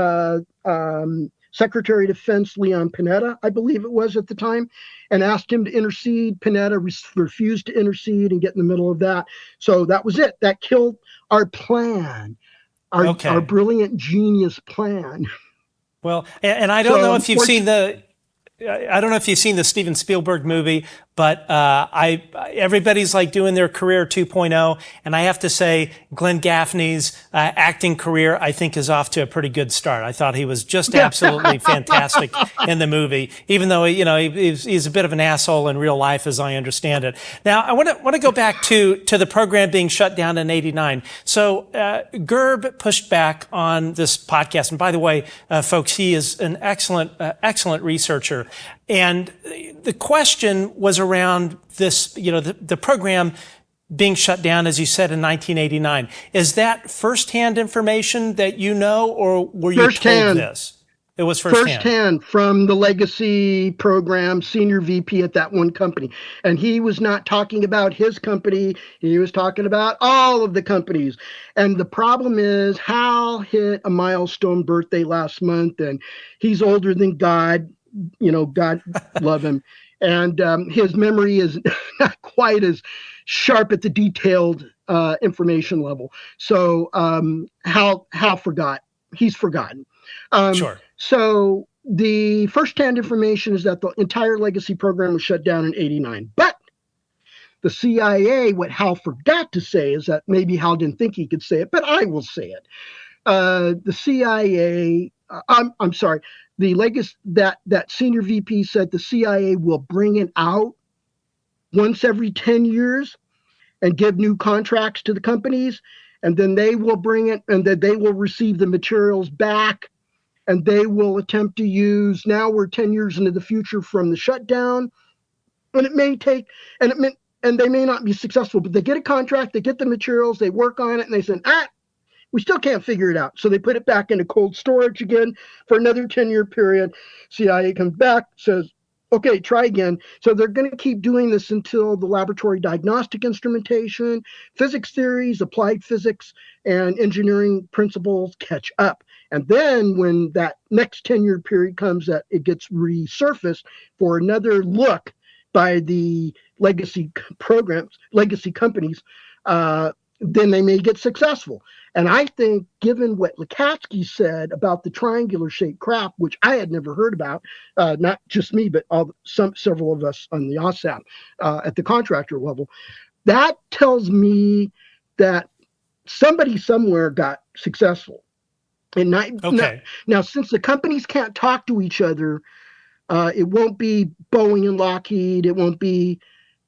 Secretary of Defense Leon Panetta, I believe it was at the time, and asked him to intercede. Panetta refused to intercede and get in the middle of that. So that was it. That killed our plan, our brilliant genius plan. Well, and I don't know if you've seen the Steven Spielberg movie, but everybody's like doing their career 2.0, and I have to say Glenn Gaffney's acting career, I think, is off to a pretty good start. I thought he was just absolutely fantastic in the movie, even though he's a bit of an asshole in real life, as I understand it. Now, I want to go back to the program being shut down in '89. So Gerb pushed back on this podcast, and by the way, folks, he is an excellent researcher. And the question was around this, the program being shut down, as you said, in 1989. Is that firsthand information that or were you told this? It was firsthand. Firsthand from the legacy program senior VP at that one company. And he was not talking about his company. He was talking about all of the companies. And the problem is Hal hit a milestone birthday last month, and he's older than God. God love him. And his memory is not quite as sharp at the detailed information level. So Hal forgot. He's forgotten. Sure. So the first-hand information is that the entire legacy program was shut down in '89. But the CIA, what Hal forgot to say is that maybe Hal didn't think he could say it, but I will say it. The CIA, I'm sorry, the legacy that senior VP said the CIA will bring it out once every 10 years. and give new contracts to the companies, and then they will bring it, and then they will receive the materials back, and they will attempt to use. Now we're 10 years into the future from the shutdown, and it may take, and they may not be successful, but they get a contract, they get the materials, they work on it, and they say, we still can't figure it out. So they put it back into cold storage again for another 10-year period. CIA comes back, says, okay, try again. So they're going to keep doing this until the laboratory diagnostic instrumentation, physics theories, applied physics, and engineering principles catch up. And then when that next 10-year period comes, that it gets resurfaced for another look by the legacy programs, legacy companies, then they may get successful. And I think, given what Lukatsky said about the triangular shaped craft, which I had never heard about, not just me, but several of us on the OSAP at the contractor level, that tells me that somebody somewhere got successful. And now, since the companies can't talk to each other, it won't be Boeing and Lockheed. It won't be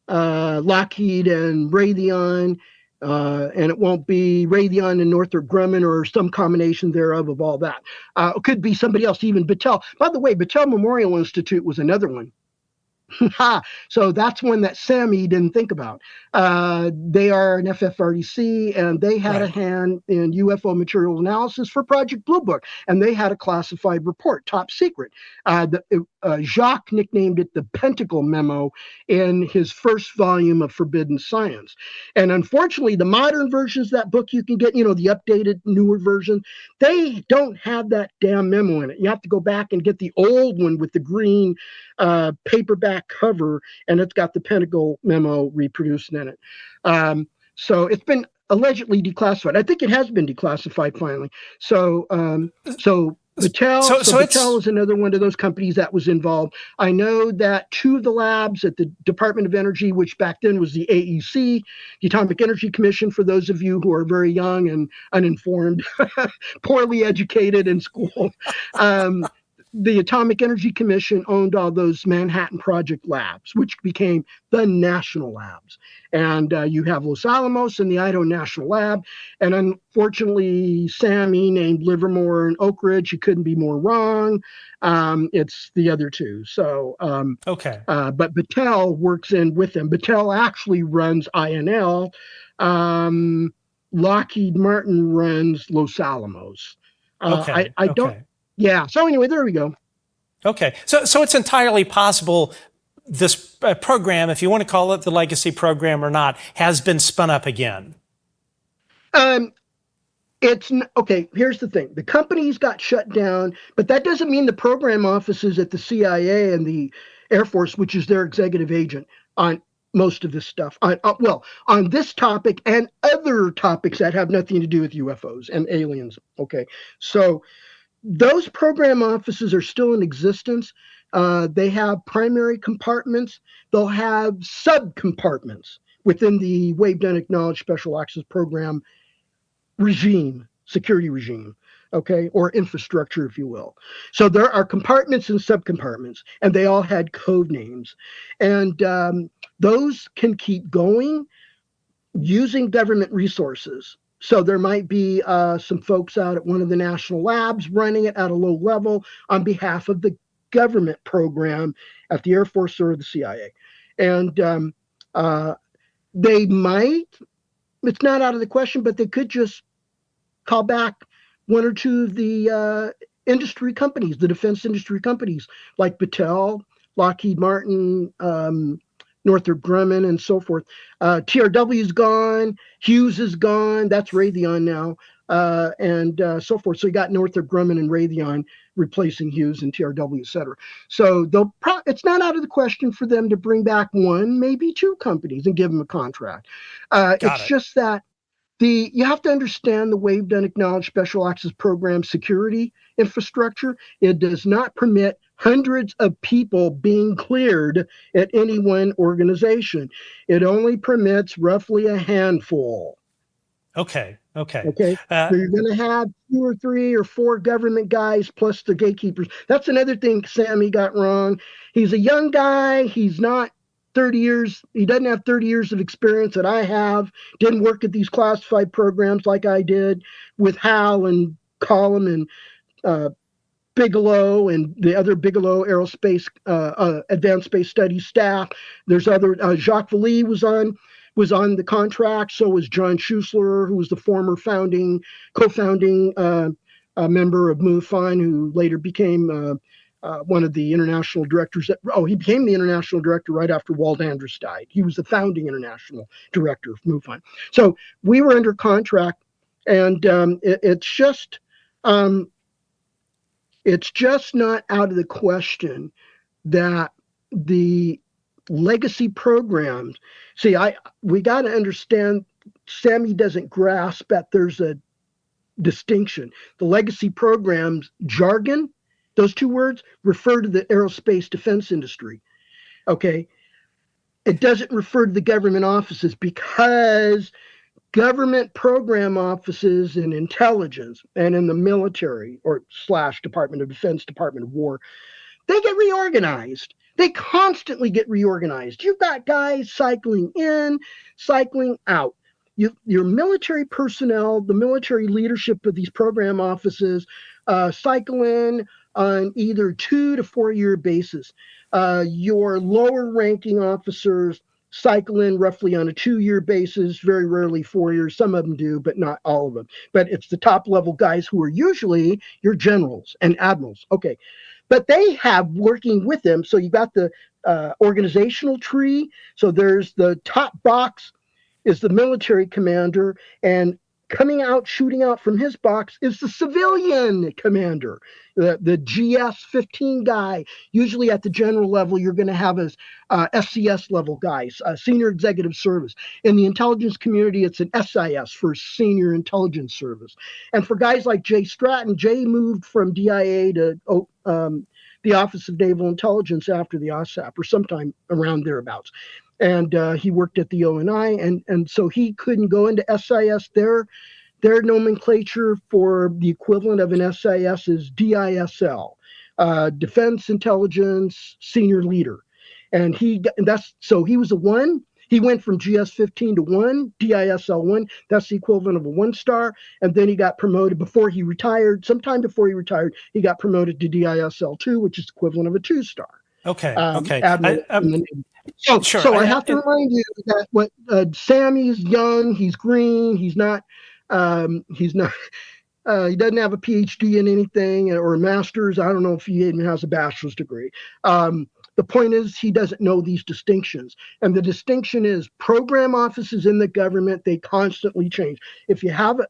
Lockheed and Raytheon. And it won't be Raytheon and Northrop Grumman or some combination thereof of all that. It could be somebody else, even Battelle. By the way, Battelle Memorial Institute was another one. So that's one that Sammy didn't think about. They are an FFRDC, and they had a hand in UFO material analysis for Project Blue Book, and they had a classified report, top secret. Jacques nicknamed it the Pentagon memo in his first volume of Forbidden Science. And unfortunately, the modern versions of that book you can get, the updated, newer version, they don't have that damn memo in it. You have to go back and get the old one with the green paperback cover, and it's got the Pentagon memo reproduced in it. So it's been allegedly declassified. I think it has been declassified finally. So Battelle is another one of those companies that was involved. I know that two of the labs at the Department of Energy, which back then was the AEC, the Atomic Energy Commission, for those of you who are very young and uninformed, poorly educated in school, the Atomic Energy Commission owned all those Manhattan Project labs, which became the national labs. And you have Los Alamos and the Idaho National Lab. And unfortunately, Sammy named Livermore and Oak Ridge. He couldn't be more wrong. It's the other two. So, but Battelle works in with them. Battelle actually runs INL. Lockheed Martin runs Los Alamos. I don't. Yeah. So anyway, there we go. Okay. So it's entirely possible this program, if you want to call it the legacy program or not, has been spun up again. It's okay. Here's the thing: the companies got shut down, but that doesn't mean the program offices at the CIA and the Air Force, which is their executive agent on most of this stuff, on this topic and other topics that have nothing to do with UFOs and aliens. Okay, so those program offices are still in existence. They have primary compartments. They'll have sub-compartments within the Wave-Dynamic Knowledge Special Access Program regime, security regime, okay, or infrastructure, if you will. So there are compartments and sub-compartments, and they all had code names. And those can keep going using government resources. So there might be some folks out at one of the national labs running it at a low level on behalf of the government program at the Air Force or the CIA. And they might, it's not out of the question, but they could just call back one or two of the industry companies, the defense industry companies, like Battelle, Lockheed Martin, Northrop Grumman, and so forth. TRW is gone. Hughes is gone. That's Raytheon now, and so forth. So you got Northrop Grumman and Raytheon replacing Hughes and TRW, et cetera. So it's not out of the question for them to bring back one, maybe two companies and give them a contract. It's just that you have to understand the Wave-Dynamic Knowledge Special Access Program security infrastructure. It does not permit hundreds of people being cleared at any one organization. It only permits roughly a handful. Okay. So you're going to have 2 or 3 or 4 government guys plus the gatekeepers. That's another thing Sammy got wrong. He's a young guy. He's not 30 years. He doesn't have 30 years of experience that I have. Didn't work at these classified programs like I did with Hal and Colin and Bigelow and the other Bigelow Aerospace Advanced Space Studies staff. There's other Jacques Vallée was on the contract. So was John Schuessler, who was the former co-founding member of MUFON, who later became one of the international directors. He became the international director right after Walt Andrus died. He was the founding international director of MUFON. So we were under contract, and it's just not out of the question that the legacy programs. See, we got to understand. Sammy doesn't grasp that there's a distinction. The legacy programs jargon, those two words refer to the aerospace defense industry. Okay, it doesn't refer to the government offices, because government program offices in intelligence and in the military or / Department of Defense, Department of War, they get reorganized. They constantly get reorganized. You've got guys cycling in, cycling out. Your military personnel, the military leadership of these program offices, cycle in on either 2 to 4 year basis. Your lower ranking officers cycle in roughly on a 2 year basis, very rarely 4 years. Some of them do, but not all of them. But it's the top level guys who are usually your generals and admirals. Okay. But they have working with them. So you got the organizational tree. So there's the top box is the military commander, and coming out, shooting out from his box is the civilian commander, the GS-15 guy. Usually at the general level, you're going to have a SCS level guys, senior executive service. In the intelligence community, it's an SIS for senior intelligence service. And for guys like Jay Stratton, Jay moved from DIA to the Office of Naval Intelligence after the AAWSAP, or sometime around thereabouts. And he worked at the ONI, and so he couldn't go into SIS. Their nomenclature for the equivalent of an SIS is DISL, Defense Intelligence Senior Leader. And he was a 1. He went from GS-15 to 1, DISL-1. That's the equivalent of a 1-star. And then he got promoted before he retired. Sometime before he retired, he got promoted to DISL-2, which is equivalent of a 2-star. Okay. Sure. So I have to remind you that what Sammy's young, he's green, he doesn't have a PhD in anything or a master's. I don't know if he even has a bachelor's degree. The point is, he doesn't know these distinctions. And the distinction is program offices in the government, they constantly change. If you have a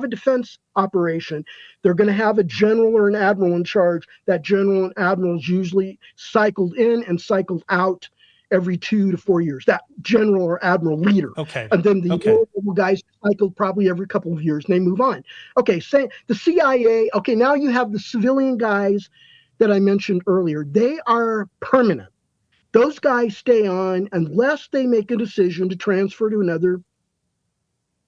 defense operation, they're going to have a general or an admiral in charge. That general and admiral is usually cycled in and cycled out every 2 to 4 years, that general or admiral leader. Okay. And then the local guys cycle probably every couple of years and they move on. Okay, say the CIA, okay, now you have the civilian guys that I mentioned earlier. They are permanent. Those guys stay on unless they make a decision to transfer to another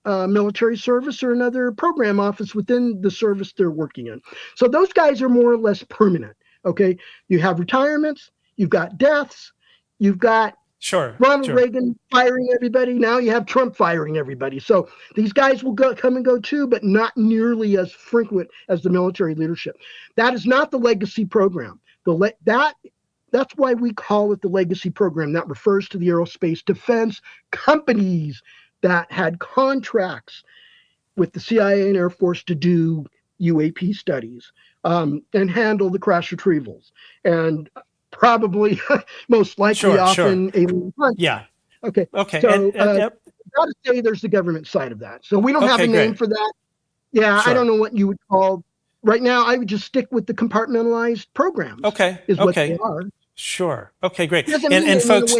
military service or another program office within the service they're working in. So those guys are more or less permanent. Okay, you have retirements, you've got deaths, you've got Ronald Reagan firing everybody. Now you have Trump firing everybody. So these guys will come and go too, but not nearly as frequent as the military leadership. That is not the legacy program. That's why we call it the legacy program. That refers to the aerospace defense companies that had contracts with the CIA and Air Force to do UAP studies and handle the crash retrievals. And probably, most likely, often alien hunt. Yeah. Okay. Okay. So, got to say there's the government side of that. So we don't have a name for that. Yeah, I don't know what you would call. Right now, I would just stick with the compartmentalized programs. Okay. Is what they are. Sure. Okay. Great. And folks.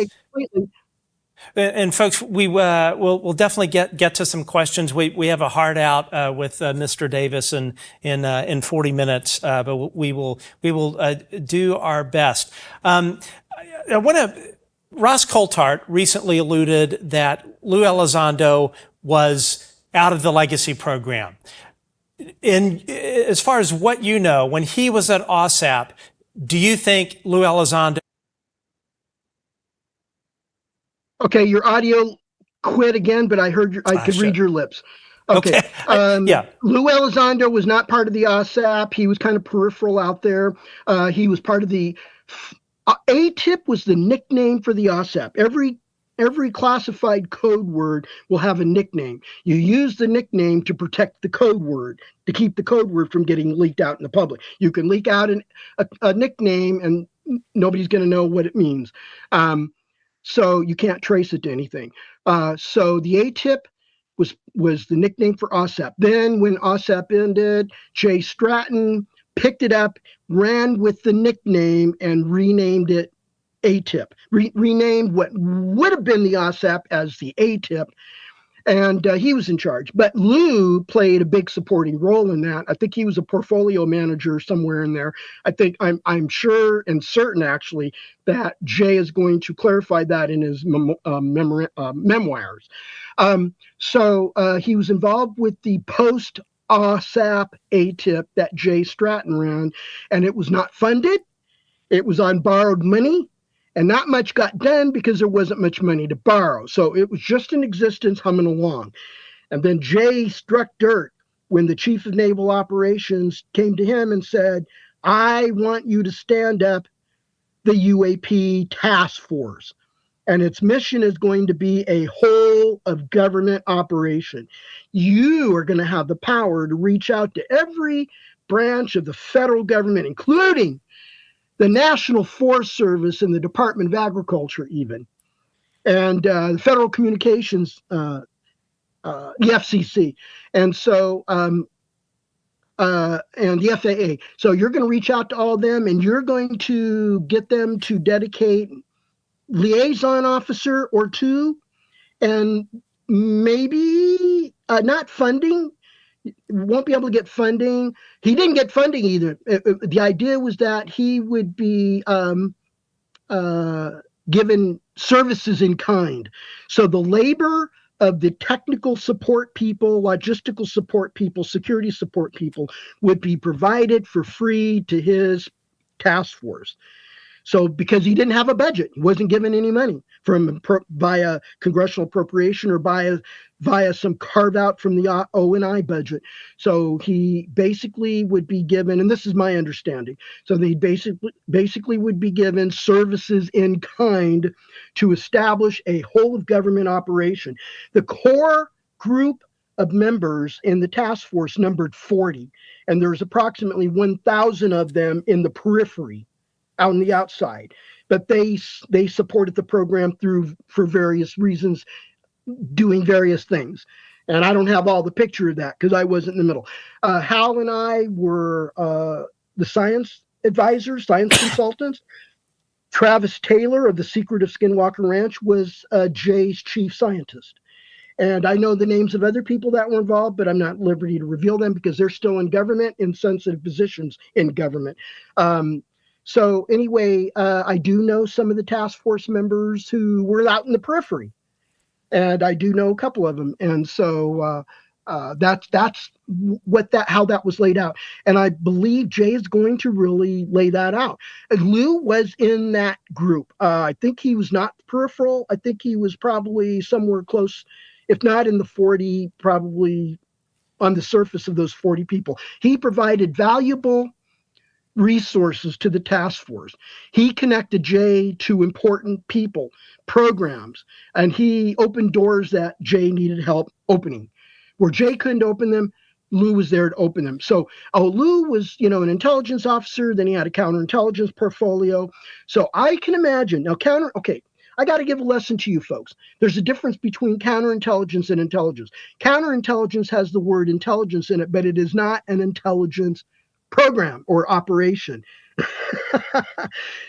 And folks, we'll definitely get to some questions. We have a hard out with Mr. Davis in 40 minutes, but we will do our best. I want to. Ross Coulthart recently alluded that Lou Elizondo was out of the legacy program. As far as what you know, when he was at AAWSAP, do you think Lou Elizondo Okay, your audio quit again, but I heard I could read your lips. Okay. Yeah. Lou Elizondo was not part of the OSAP. He was kind of peripheral out there. He was part of the ATIP was the nickname for the OSAP. Every classified code word will have a nickname. You use the nickname to protect the code word, to keep the code word from getting leaked out in the public. You can leak out a nickname and nobody's going to know what it means. So you can't trace it to anything. So the ATIP was the nickname for OSAP. Then when OSAP ended, Jay Stratton picked it up, ran with the nickname, and renamed it ATIP. Renamed what would have been the OSAP as the ATIP, and he was in charge. But Lou played a big supporting role in that. I think he was a portfolio manager somewhere in there. I'm sure and certain actually that Jay is going to clarify that in his memoirs. So he was involved with the post OSAP ATIP that Jay Stratton ran, and it was not funded. It was on borrowed money. And not much got done because there wasn't much money to borrow. So it was just in existence humming along. And then Jay struck dirt when the chief of naval operations came to him and said, I want you to stand up the UAP task force. And its mission is going to be a whole of government operation. You are going to have the power to reach out to every branch of the federal government, including the National Forest Service and the Department of Agriculture even, and the Federal Communications, the FCC, and so and the FAA. So you're going to reach out to all of them, and you're going to get them to dedicate liaison officer or two, and maybe not funding. Won't be able to get funding. He didn't get funding either. The idea was that he would be given services in kind. So the labor of the technical support people, logistical support people, security support people would be provided for free to his task force. So because he didn't have a budget, he wasn't given any money via congressional appropriation or via some carve out from the O&I budget. So he basically would be given, and this is my understanding, so he basically would be given services in kind to establish a whole of government operation. The core group of members in the task force numbered 40, and there's approximately 1,000 of them in the periphery, out on the outside, but they supported the program for various reasons, doing various things. And I don't have all the picture of that because I wasn't in the middle. Hal and I were the science advisors, science consultants. Travis Taylor of the Secret of Skinwalker Ranch was Jay's chief scientist. And I know the names of other people that were involved, but I'm not at liberty to reveal them because they're still in government, in sensitive positions in government. So anyway, I do know some of the task force members who were out in the periphery, and I do know a couple of them. And so that's how that was laid out. And I believe Jay is going to really lay that out. Lou was in that group. I think he was not peripheral. I think he was probably somewhere close, if not in the 40, probably on the surface of those 40 people. He provided valuable resources to the task force. He connected Jay to important people, programs, and he opened doors that Jay needed help opening. Where Jay couldn't open them, Lou was there to open them. So Lou was, an intelligence officer, then he had a counterintelligence portfolio. So I can imagine, I got to give a lesson to you folks. There's a difference between counterintelligence and intelligence. Counterintelligence has the word intelligence in it, but it is not an intelligence program or operation.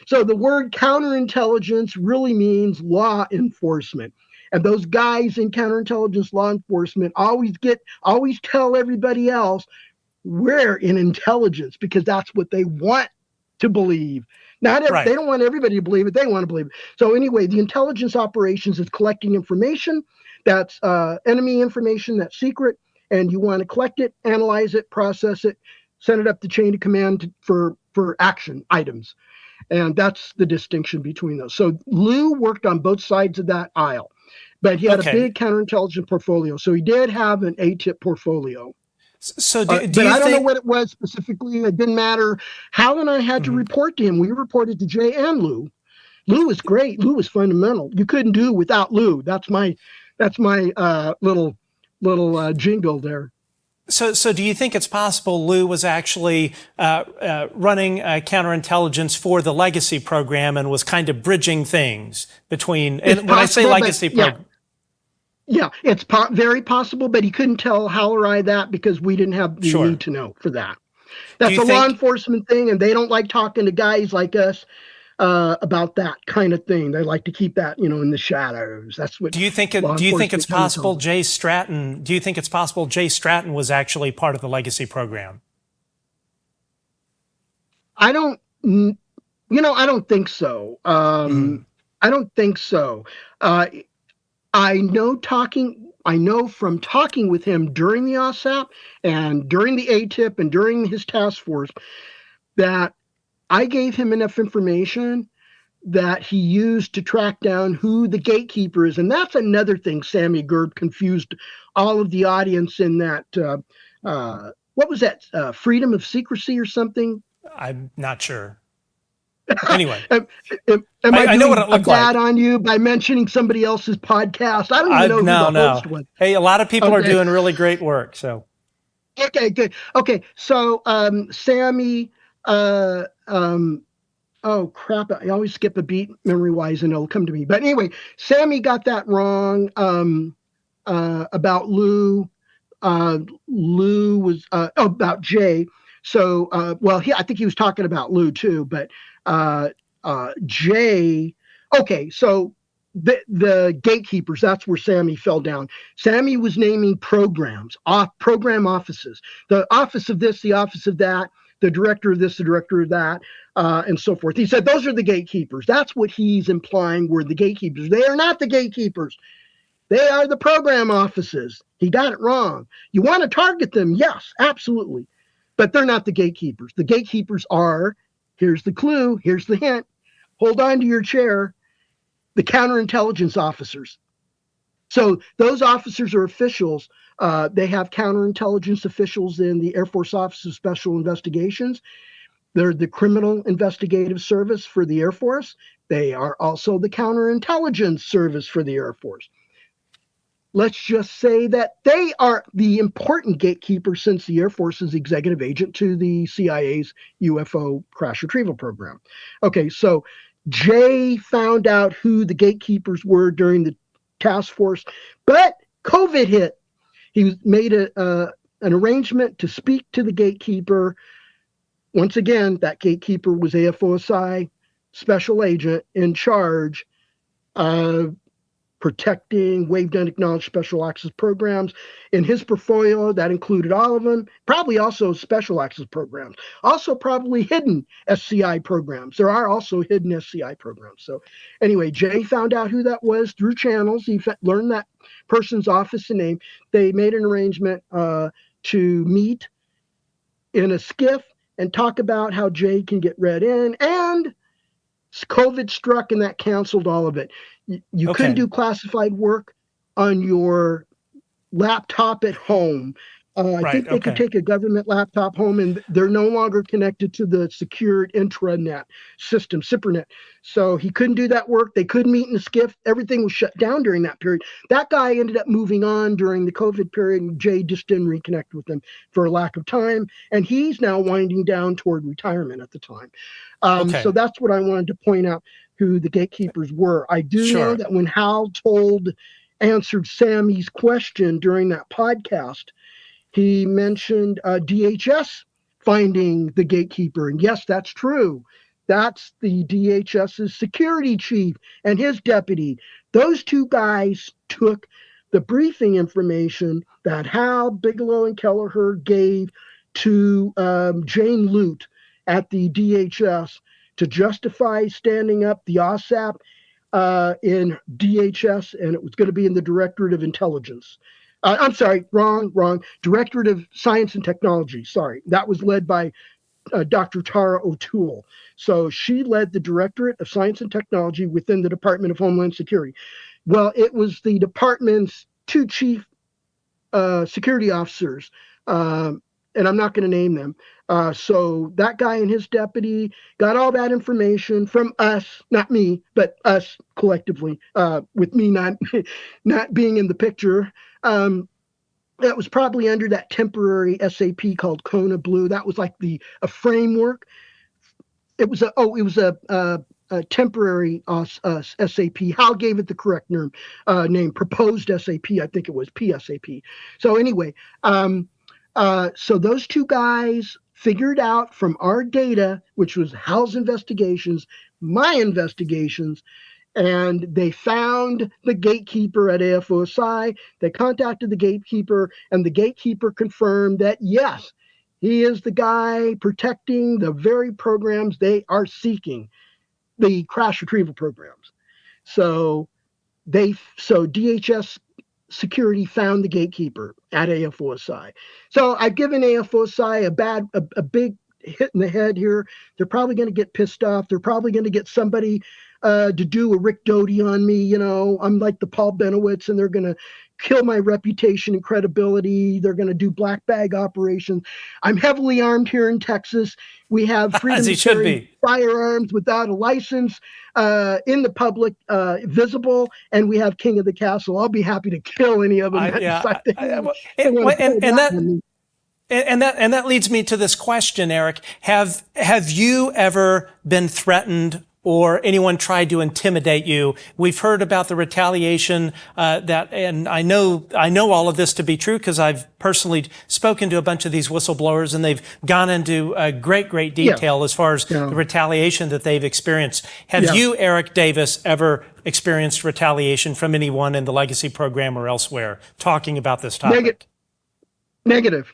So the word counterintelligence really means law enforcement. And those guys in counterintelligence law enforcement always tell everybody else we're in intelligence because that's what they want to believe. They don't want everybody to believe it. They want to believe it. So anyway, the intelligence operations is collecting information that's enemy information that's secret, and you want to collect it, analyze it, process it, send it up the chain of command for action items. And that's the distinction between those. So Lou worked on both sides of that aisle, but he had a big counterintelligence portfolio. So he did have an ATIP portfolio. So but I don't know what it was specifically. It didn't matter. Hal and I had to report to him. We reported to Jay and Lou. Lou was great. Lou was fundamental. You couldn't do without Lou. That's my little jingle there. So do you think it's possible Lou was actually running counterintelligence for the legacy program and was kind of bridging things between, and when I say legacy program? Yeah, it's very possible, but he couldn't tell Hal or I that because we didn't have the need to know for that. That's a law enforcement thing, and they don't like talking to guys like us about that kind of thing. They like to keep that, in the shadows. That's what. Do you think it's possible Jay Stratton? Do you think it's possible Jay Stratton was actually part of the legacy program? I don't think so. I don't think so. I know from talking with him during the AAWSAP and during the ATIP and during his task force that I gave him enough information that he used to track down who the gatekeeper is. And that's another thing Sammy Gerb confused all of the audience in that, what was that, freedom of secrecy or something? I'm not sure. Anyway, I know what it looked like. On you by mentioning somebody else's podcast. I don't even know who the host was. Hey, a lot of people are doing really great work. So, okay, good. Okay, so Sammy, oh crap! I always skip a beat memory-wise, and it'll come to me. But anyway, Sammy got that wrong about Lou. Lou was about Jay. So, I think he was talking about Lou too, but Jay. Okay, so the gatekeepers, that's where Sammy fell down. Sammy was naming programs, program offices, the office of this, the office of that, the director of this, the director of that, and so forth. He said those are the gatekeepers. That's what he's implying were the gatekeepers. They are not the gatekeepers. They are the program offices. He got it wrong. You want to target them? Yes, absolutely. But they're not the gatekeepers. The gatekeepers are, here's the clue, here's the hint, hold on to your chair, the counterintelligence officers. So those officers are officials. They have counterintelligence officials in the Air Force Office of Special Investigations. They're the Criminal Investigative Service for the Air Force. They are also the Counterintelligence Service for the Air Force. Let's just say that they are the important gatekeeper since the Air Force is executive agent to the CIA's UFO crash-retrieval program. Okay, so Jay found out who the gatekeepers were during the task force, but COVID hit. He made an arrangement to speak to the gatekeeper. Once again, that gatekeeper was AFOSI special agent in charge of protecting waived unacknowledged special access programs. In his portfolio, that included all of them, probably also special access programs, also probably hidden SCI programs. There are also hidden SCI programs. So anyway, Jay found out who that was through channels. He learned that person's office and name. They made an arrangement to meet in a skiff and talk about how Jay can get read in, and COVID struck and that canceled all of it. You couldn't do classified work on your laptop at home. I think they could take a government laptop home, and they're no longer connected to the secured intranet system, SIPRNet. So he couldn't do that work. They couldn't meet in the skiff. Everything was shut down during that period. That guy ended up moving on during the COVID period, and Jay just didn't reconnect with him for a lack of time. And he's now winding down toward retirement at the time. So that's what I wanted to point out, who the gatekeepers were. I do know that when Hal answered Sammy's question during that podcast, he mentioned DHS finding the gatekeeper. And yes, that's true. That's the DHS's security chief and his deputy. Those two guys took the briefing information that Hal, Bigelow, and Kelleher gave to Jane Lute at the DHS to justify standing up the AAWSAP in DHS, and it was going to be in the Directorate of Intelligence. I'm sorry, wrong. Directorate of Science and Technology. Sorry, that was led by Dr. Tara O'Toole. So she led the Directorate of Science and Technology within the Department of Homeland Security. Well, it was the department's two chief security officers, and I'm not going to name them. So that guy and his deputy got all that information from us, not me, but us collectively, with me not being in the picture. That was probably under that temporary SAP called Kona Blue. That was like a framework. It was a temporary SAP. Hal gave it the correct name, proposed SAP. I think it was PSAP. So anyway, so those two guys figured out from our data, which was Hal's investigations, my investigations, and they found the gatekeeper at AFOSI. They contacted the gatekeeper, and the gatekeeper confirmed that, yes, he is the guy protecting the very programs they are seeking, the crash retrieval programs. So DHS security found the gatekeeper at AFOSI. So I've given AFOSI a big hit in the head here. They're probably going to get pissed off. They're probably going to get somebody to do a Rick Doty on me. You know, I'm like the Paul Benowitz, and they're going to kill my reputation and credibility. They're going to do black bag operations. I'm heavily armed here in Texas. We have freedom to carry firearms without a license in the public, visible, and we have King of the Castle. I'll be happy to kill any of them. And that leads me to this question, Eric. Have you ever been threatened or anyone tried to intimidate you? We've heard about the retaliation and I know all of this to be true because I've personally spoken to a bunch of these whistleblowers, and they've gone into great detail as far as the retaliation that they've experienced. Have you, Eric Davis, ever experienced retaliation from anyone in the Legacy program or elsewhere talking about this topic? Negative.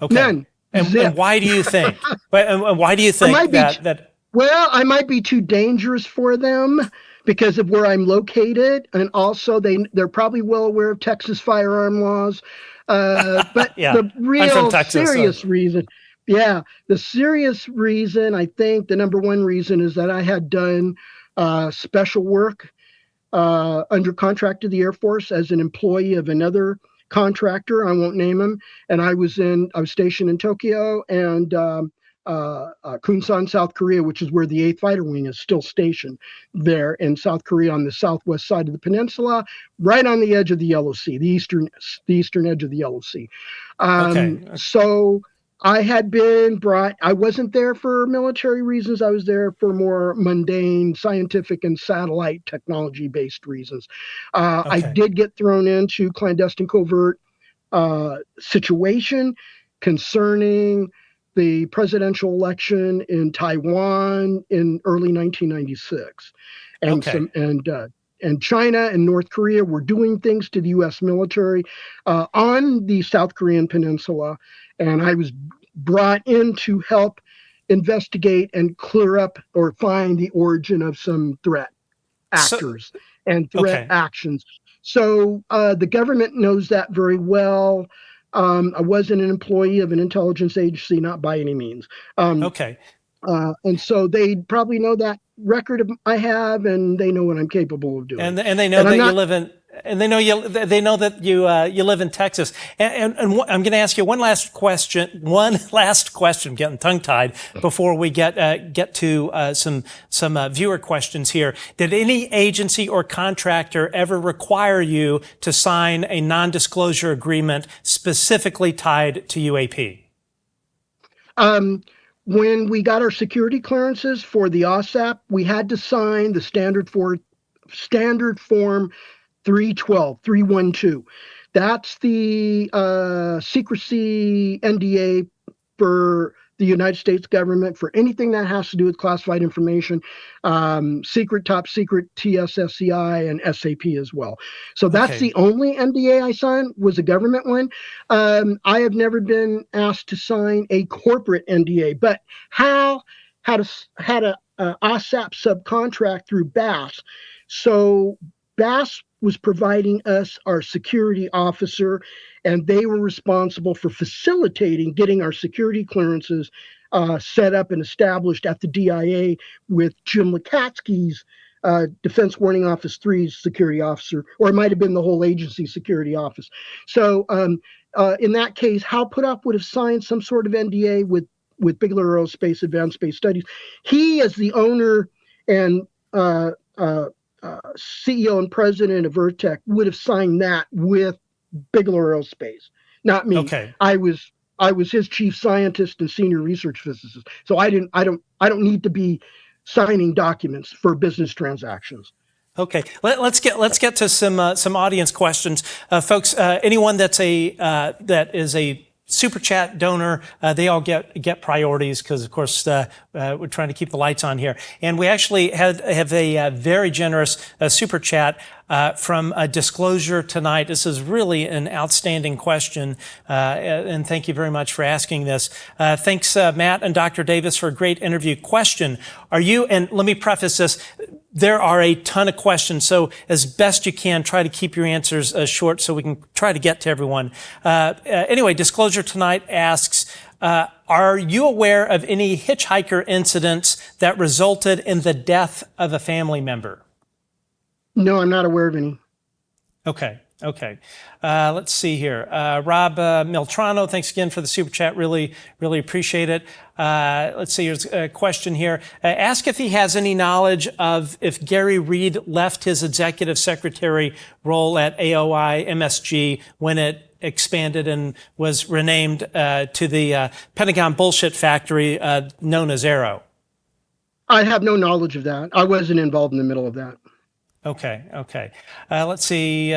Okay. None. And why do you think? Why do you think that? Well, I might be too dangerous for them because of where I'm located, and also they're probably well aware of Texas firearm laws. But the real serious reason, the serious reason, I think the number one reason is that I had done special work under contract to the Air Force as an employee of another contractor. I won't name him. And I was stationed in Tokyo and Kunsan, South Korea, which is where the 8th Fighter Wing is still stationed there in South Korea on the southwest side of the peninsula, right on the edge of the Yellow Sea, the eastern edge of the Yellow Sea. So I had been brought, I wasn't there for military reasons. I was there for more mundane scientific and satellite technology-based reasons. I did get thrown into clandestine covert situation concerning the presidential election in Taiwan in early 1996. And China and North Korea were doing things to the U.S. military on the South Korean peninsula. And I was brought in to help investigate and clear up or find the origin of some threat actors and threat actions. So the government knows that very well. I wasn't an employee of an intelligence agency, not by any means. And so they probably know that record I have, and they know what I'm capable of doing. And they know that you live in, and they know that you live in Texas. And I'm going to ask you one last question. I'm getting tongue-tied before we get to some viewer questions here. Did any agency or contractor ever require you to sign a non-disclosure agreement specifically tied to UAP? When we got our security clearances for the AAWSAP, we had to sign the standard form 312. That's the secrecy NDA for the United States government for anything that has to do with classified information, secret, top secret, TSSCI, and SAP as well. So that's the only NDA I signed was a government one. I have never been asked to sign a corporate NDA, but Hal had a AAWSAP subcontract through BASS. So BASS was providing us our security officer, and they were responsible for facilitating getting our security clearances set up and established at the DIA with Jim Lukatsky's Defense Warning Office 3's security officer, or it might have been the whole agency security office. So in that case, Hal Puthoff would have signed some sort of NDA with Bigelow Aerospace Advanced Space Studies. He, as the owner and CEO and president of EarthTech, would have signed that with Bigelow Aerospace, not me. Okay. I was his chief scientist and senior research physicist. So I don't need to be signing documents for business transactions. Okay, let's get to some audience questions, folks. Anyone that is a super chat donor, they all get priorities because, of course, we're trying to keep the lights on here. And we actually have a very generous super chat from Disclosure Tonight. This is really an outstanding question, and thank you very much for asking this. Thanks, Matt and Dr. Davis, for a great interview. Question: Are you? And let me preface this. There are a ton of questions, so as best you can, try to keep your answers short so we can try to get to everyone. Anyway, Disclosure Tonight asks, are you aware of any hitchhiker incidents that resulted in the death of a family member? No, I'm not aware of any. Okay. Let's see here. Rob Miltrano, thanks again for the super chat. Really appreciate it. Let's see, here's a question here. Ask if he has any knowledge of if Gary Reed left his executive secretary role at AOI MSG when it expanded and was renamed to the Pentagon bullshit factory known as Aero. I have no knowledge of that. I wasn't involved in the middle of that. Okay. Let's see,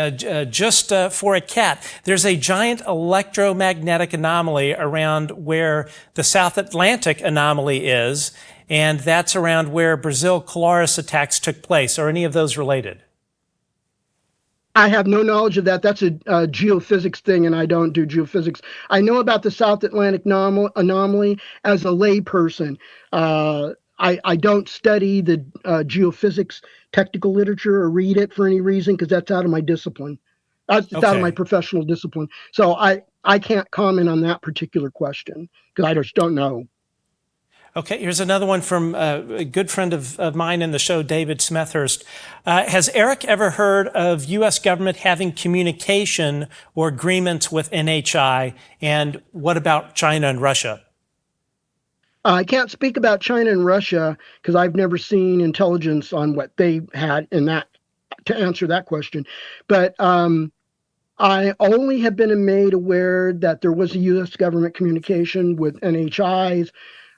just for a cat, there's a giant electromagnetic anomaly around where the South Atlantic anomaly is, and that's around where Brazil Colares attacks took place. Are any of those related? I have no knowledge of that. That's a geophysics thing, and I don't do geophysics. I know about the South Atlantic anomaly as a layperson. I don't study the geophysics technical literature or read it for any reason because that's out of my discipline. It's out of my professional discipline. So I can't comment on that particular question because I just don't know. Okay, here's another one from a good friend of mine in the show, David Smethurst. Has Eric ever heard of U.S. government having communication or agreements with NHI? And what about China and Russia? I can't speak about China and Russia because I've never seen intelligence on what they had in that to answer that question. But I only have been made aware that there was a U.S. government communication with NHIs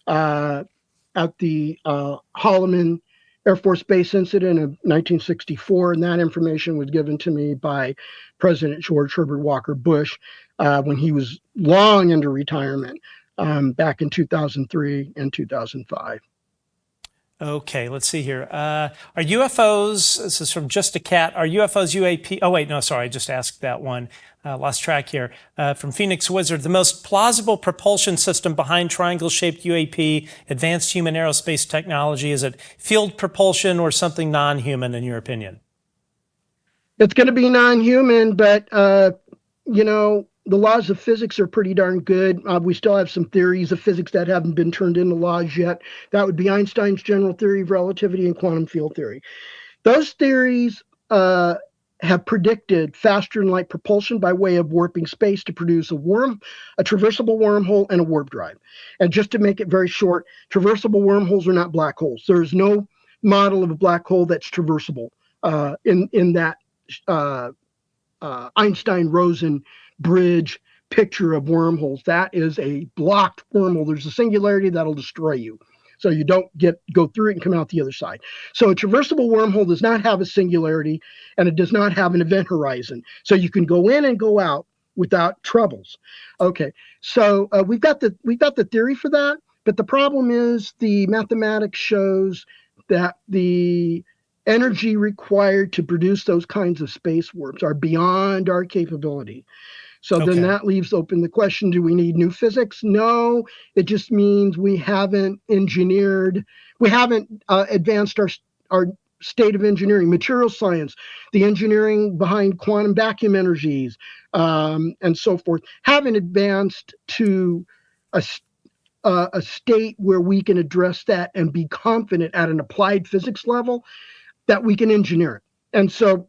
at the Holloman Air Force Base incident of 1964, and that information was given to me by President George Herbert Walker Bush when he was long into retirement. Back in 2003 and 2005. Okay, let's see here. Are UFOs, this is from Just a Cat, are UFOs UAP? Oh, wait, no, sorry, I just asked that one. Lost track here. From Phoenix Wizard, the most plausible propulsion system behind triangle-shaped UAP, advanced human aerospace technology, is it field propulsion or something non-human, in your opinion? It's going to be non-human, but, the laws of physics are pretty darn good. We still have some theories of physics that haven't been turned into laws yet. That would be Einstein's general theory of relativity and quantum field theory. Those theories have predicted faster than light propulsion by way of warping space to produce a traversable wormhole, and a warp drive. And just to make it very short, traversable wormholes are not black holes. There is no model of a black hole that's traversable in that Einstein-Rosen bridge picture of wormholes. That is a blocked wormhole. There's a singularity that'll destroy you. So you don't go through it and come out the other side. So a traversable wormhole does not have a singularity, and it does not have an event horizon. So you can go in and go out without troubles. Okay, so we've got the theory for that, but the problem is the mathematics shows that the energy required to produce those kinds of space warps are beyond our capability. So then that leaves open the question, do we need new physics? No, it just means we haven't advanced our state of engineering, material science, the engineering behind quantum vacuum energies, and so forth, haven't advanced to a a state where we can address that and be confident at an applied physics level that we can engineer it. And so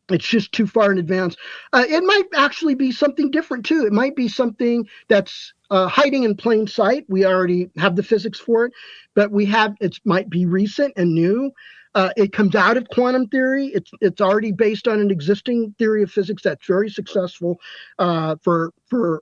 it's just too far in advance. It might actually be something different too. It might be something that's hiding in plain sight. We already have the physics for it, but it might be recent and new. It comes out of quantum theory. It's already based on an existing theory of physics that's very successful for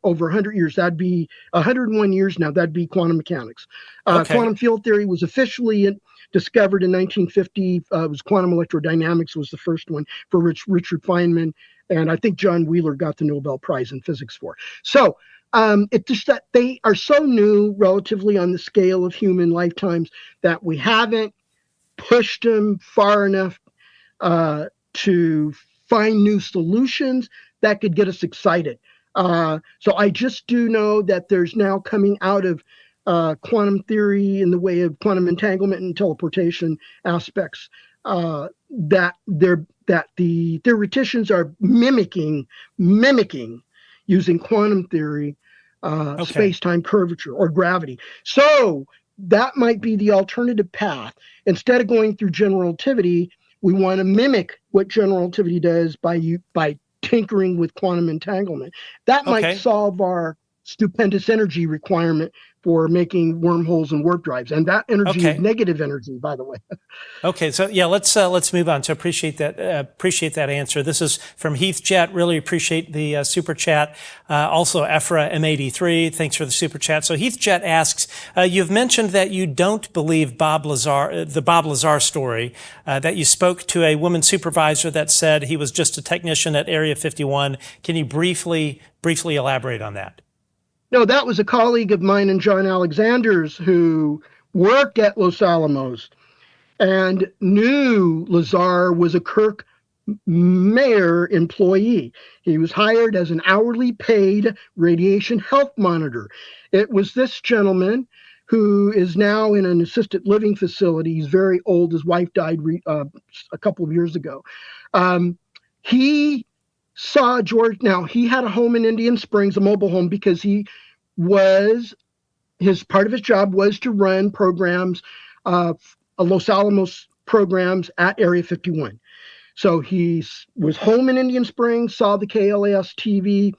over 100 years. That'd be 101 years now. That'd be quantum mechanics. Quantum field theory was officially discovered in 1950. It was quantum electrodynamics was the first one for Richard Feynman, and I think John Wheeler got the Nobel Prize in physics for. So it's just that they are so new relatively on the scale of human lifetimes that we haven't pushed them far enough to find new solutions that could get us excited. So I just do know that there's now coming out of quantum theory in the way of quantum entanglement and teleportation aspects that the theoreticians are mimicking using quantum theory space-time curvature or gravity. So that might be the alternative path. Instead of going through general relativity, we want to mimic what general relativity does by tinkering with quantum entanglement. That might solve our stupendous energy requirement for making wormholes and warp drives, and that energy is negative energy, by the way. Okay, so yeah, let's move on. So appreciate that answer. This is from Heath Jet. Really appreciate the super chat. Also, Ephra M83, thanks for the super chat. So Heath Jet asks, you've mentioned that you don't believe the Bob Lazar story. That you spoke to a woman supervisor that said he was just a technician at Area 51. Can you briefly elaborate on that? No, that was a colleague of mine and John Alexander's who worked at Los Alamos and knew Lazar was a Kirk Mayer employee. He was hired as an hourly paid radiation health monitor. It was this gentleman who is now in an assisted living facility. He's very old. His wife died a couple of years ago. He saw George. Now, he had a home in Indian Springs, a mobile home, because part of his job was to run programs, Los Alamos programs at Area 51. So he was home in Indian Springs, saw the KLAS TV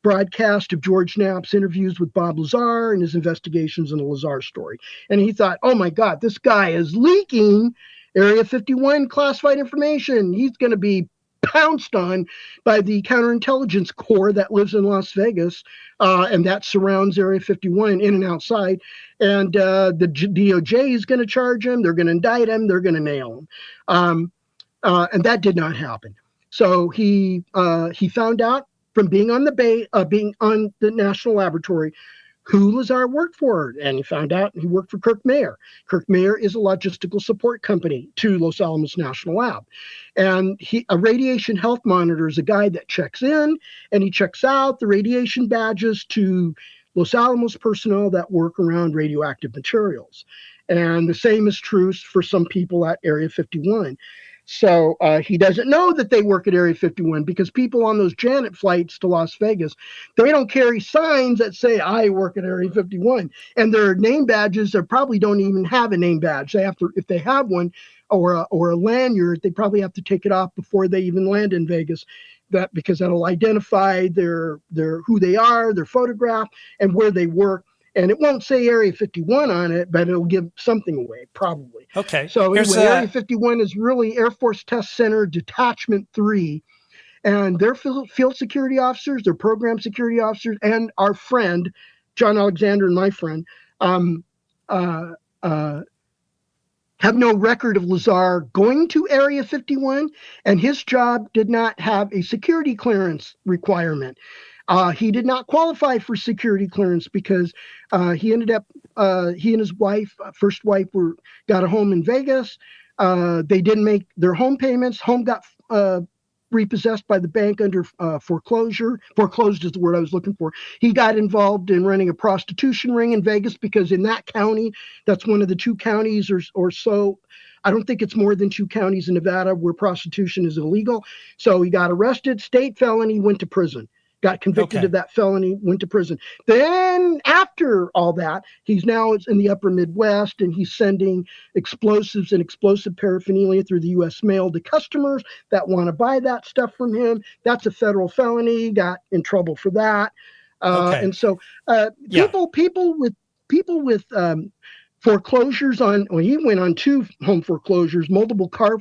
broadcast of George Knapp's interviews with Bob Lazar and his investigations in the Lazar story. And he thought, oh my God, this guy is leaking Area 51 classified information. He's going to be pounced on by the counterintelligence corps that lives in Las Vegas, and that surrounds Area 51 in and outside. And the DOJ is going to charge him. They're going to indict him. They're going to nail him. And that did not happen. So he found out from being on the National Laboratory who Lazar worked for, and he found out he worked for Kirk Mayer. Kirk Mayer is a logistical support company to Los Alamos National Lab. And a radiation health monitor is a guy that checks in and he checks out the radiation badges to Los Alamos personnel that work around radioactive materials. And the same is true for some people at Area 51. So he doesn't know that they work at Area 51 because people on those Janet flights to Las Vegas, they don't carry signs that say, I work at Area 51. And their name badges, they probably don't even have a name badge. They have to, if they have one or a lanyard, they probably have to take it off before they even land in Vegas. Because that'll identify their who they are, their photograph, and where they work. And it won't say Area 51 on it, but it'll give something away, probably. Okay. So anyway, Area 51 is really Air Force Test Center Detachment 3. And their field security officers, their program security officers, and our friend, John Alexander and my friend, have no record of Lazar going to Area 51. And his job did not have a security clearance requirement. He did not qualify for security clearance because he ended up, he and his wife, first wife, got a home in Vegas. They didn't make their home payments. Home got repossessed by the bank under foreclosure. Foreclosed is the word I was looking for. He got involved in running a prostitution ring in Vegas because in that county, that's one of the two counties or so. I don't think it's more than two counties in Nevada where prostitution is illegal. So he got arrested, state felony, went to prison. got convicted of that felony, went to prison. Then after all that, he's now in the upper Midwest, and he's sending explosives and explosive paraphernalia through the U.S. mail to customers that want to buy that stuff from him. That's a federal felony. Got in trouble for that. And so people with foreclosures on, well, he went on 2 home foreclosures, multiple car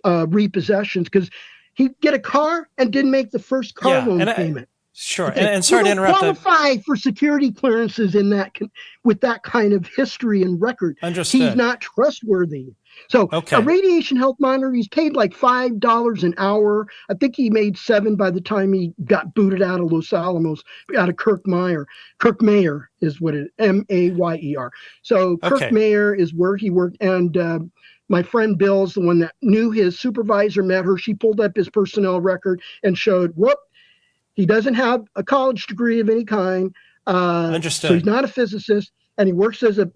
repossessions, because he'd get a car and didn't make the first car loan payment. Sure. Okay. And sorry to interrupt. Qualify for security clearances in that with that kind of history and record. Understood. He's not trustworthy. So a radiation health monitor, he's paid like $5 an hour. I think he made $7 by the time he got booted out of Los Alamos, out of Kirk Mayer. Kirk Mayer is what it is, M-A-Y-E-R. So Kirk Mayer is where he worked. And my friend Bill's the one that knew his supervisor, met her. She pulled up his personnel record and showed, he doesn't have a college degree of any kind. Understood. So he's not a physicist, and he works as a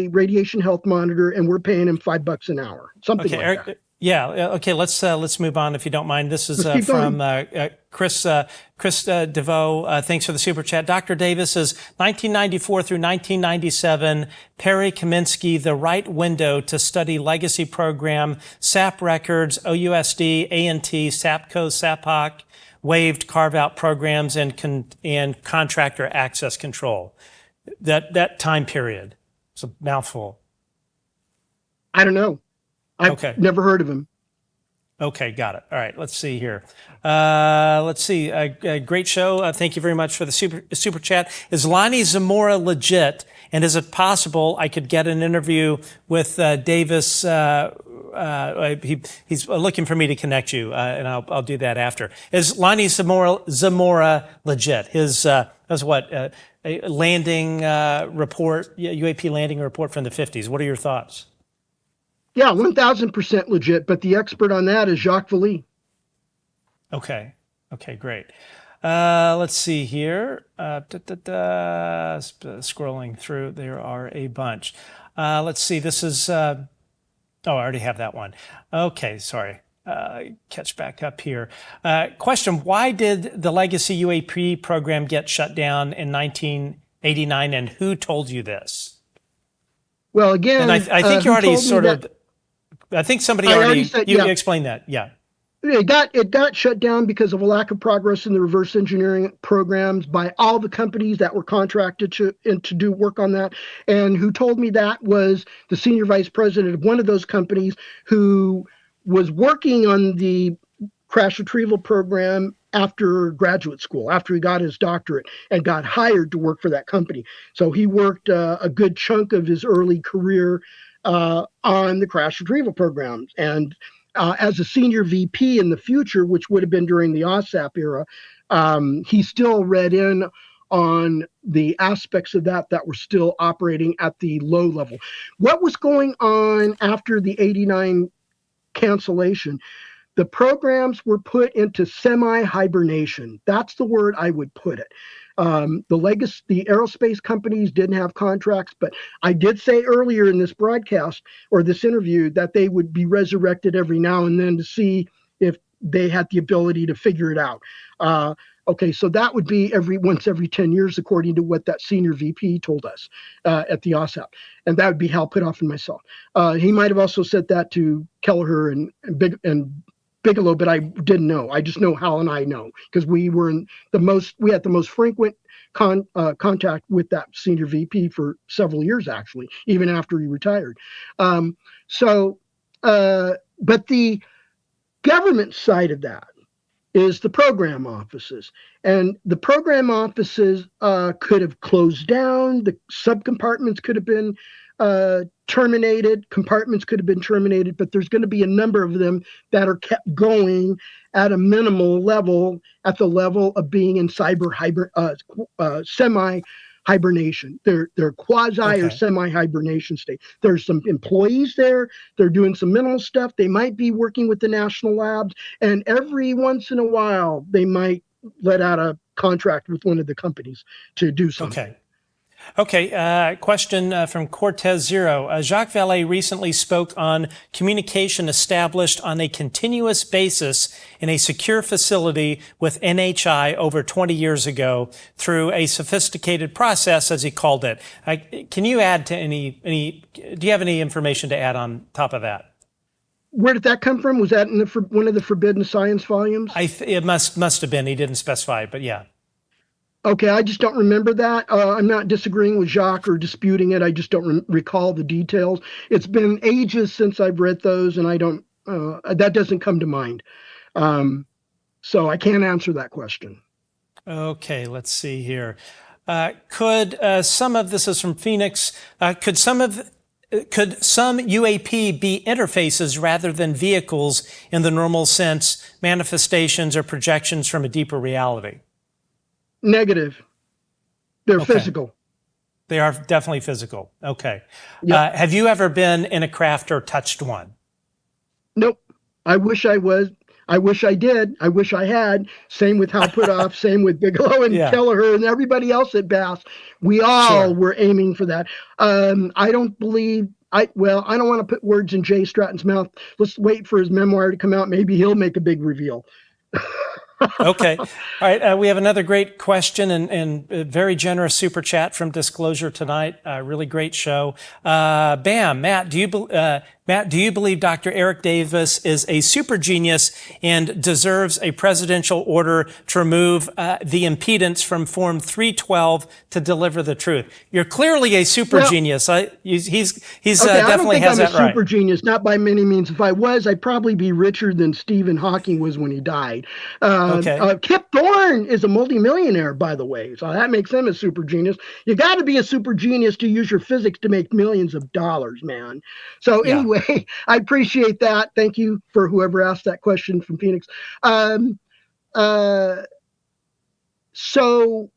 radiation health monitor, and we're paying him $5 an hour, something like Eric, that. Yeah. Okay. Let's move on if you don't mind. This is from Chris DeVoe. Thanks for the super chat. Dr. Davis says 1994 through 1997, Perry Kaminsky, The Right Window to Study Legacy Program, SAP Records, OUSD, A&T, SAPCO, SAPOC, waived carve-out programs and contractor access control. That time period. It's a mouthful. I don't know. I've never heard of him. Okay, got it. All right, let's see here. Let's see. Great show. Thank you very much for the super chat. Is Lonnie Zamora legit? And is it possible I could get an interview with Davis? He's looking for me to connect you, and I'll do that after. Is Lonnie Zamora legit? His was what a landing report, UAP landing report from the 50s. What are your thoughts? Yeah, 1,000% legit, but the expert on that is Jacques Vallée. Okay, great. Let's see here. Scrolling through, there are a bunch. Let's see, this is, I already have that one. Okay, sorry. Catch back up here. Question, why did the Legacy UAP program get shut down in 1989, and who told you this? Well, again, and I think you already sort of, I think somebody already said, you explained that, yeah. It got shut down because of a lack of progress in the reverse engineering programs by all the companies that were contracted to do work on that. And who told me that was the senior vice president of one of those companies who was working on the crash retrieval program after graduate school, after he got his doctorate and got hired to work for that company. So he worked a good chunk of his early career on the crash retrieval programs. And as a senior VP in the future, which would have been during the AAWSAP era, he still read in on the aspects of that were still operating at the low level. What was going on after the 89 cancellation? The programs were put into semi-hibernation. That's the word I would put it. The aerospace companies didn't have contracts, but I did say earlier in this broadcast or this interview that they would be resurrected every now and then to see if they had the ability to figure it out. Okay, so that would be once every 10 years, according to what that senior VP told us at the AAWSAP. And that would be Hal Pitoff and myself. He might have also said that to Kelleher and Bigelow, but I didn't know. I just know Hal and I know because we had the most frequent contact with that senior VP for several years, actually, even after he retired. But the government side of that is the program offices, and the program offices could have closed down. The subcompartments could have been terminated, compartments could have been terminated, but there's going to be a number of them that are kept going at a minimal level, at the level of being in semi-hibernation. They're quasi or semi-hibernation state. There's some employees there. They're doing some minimal stuff. They might be working with the national labs, and every once in a while, they might let out a contract with one of the companies to do something. Okay. Okay, question from Cortez Zero. Jacques Vallée recently spoke on communication established on a continuous basis in a secure facility with NHI over 20 years ago through a sophisticated process, as he called it. Can you add to do you have any information to add on top of that? Where did that come from? Was that in one of the Forbidden Science volumes? It must have been. He didn't specify, but yeah. Okay, I just don't remember that. I'm not disagreeing with Jacques or disputing it. I just don't recall the details. It's been ages since I've read those, and I don't. That doesn't come to mind. So I can't answer that question. Okay, let's see here. Could some of this is from Phoenix? Could some UAP be interfaces rather than vehicles in the normal sense, manifestations or projections from a deeper reality? Negative. They're physical. They are definitely physical. Okay. Yep. Have you ever been in a craft or touched one? Nope. I wish I was. I wish I did. I wish I had. Same with Hal Puthoff. Same with Bigelow and Kelleher and everybody else at Bass. We all were aiming for that. I don't believe. I don't want to put words in Jay Stratton's mouth. Let's wait for his memoir to come out. Maybe he'll make a big reveal. Okay. All right. We have another great question and a very generous super chat from Disclosure tonight. Really great show. Bam, Matt, do you believe Dr. Eric Davis is a super genius and deserves a presidential order to remove the impedance from Form 312 to deliver the truth? You're clearly a super genius. He's definitely has that right. I don't think I'm a super genius, not by many means. If I was, I'd probably be richer than Stephen Hawking was when he died. Kip Thorne is a multimillionaire, by the way, so that makes him a super genius. You got to be a super genius to use your physics to make millions of dollars, man. So anyway, I appreciate that. Thank you for whoever asked that question from Phoenix. So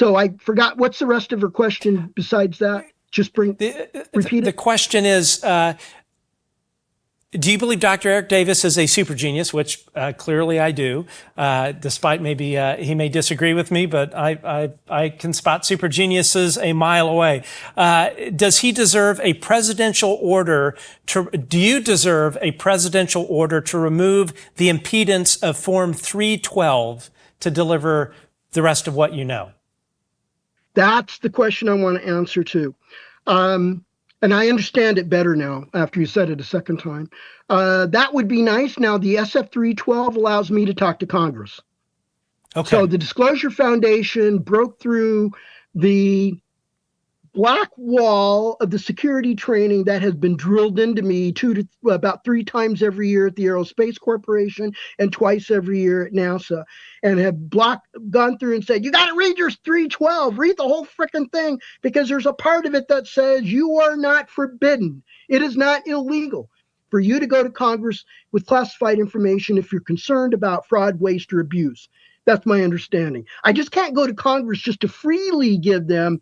I forgot, what's the rest of her question besides that? Just repeat it. The question is, do you believe Dr. Eric Davis is a super genius, which clearly I do, despite maybe he may disagree with me, but I can spot super geniuses a mile away. Does he deserve a presidential order do you deserve a presidential order to remove the impedance of Form 312 to deliver the rest of what you know? That's the question I want to answer too. And I understand it better now after you said it a second time. That would be nice. Now, the SF-312 allows me to talk to Congress. Okay. So the Disclosure Foundation broke through the black wall of the security training that has been drilled into me about 3 times every year at the Aerospace Corporation and twice every year at NASA, and have gone through and said, you got to read your 312, read the whole freaking thing, because there's a part of it that says you are not forbidden. It is not illegal for you to go to Congress with classified information if you're concerned about fraud, waste, or abuse. That's my understanding. I just can't go to Congress just to freely give them,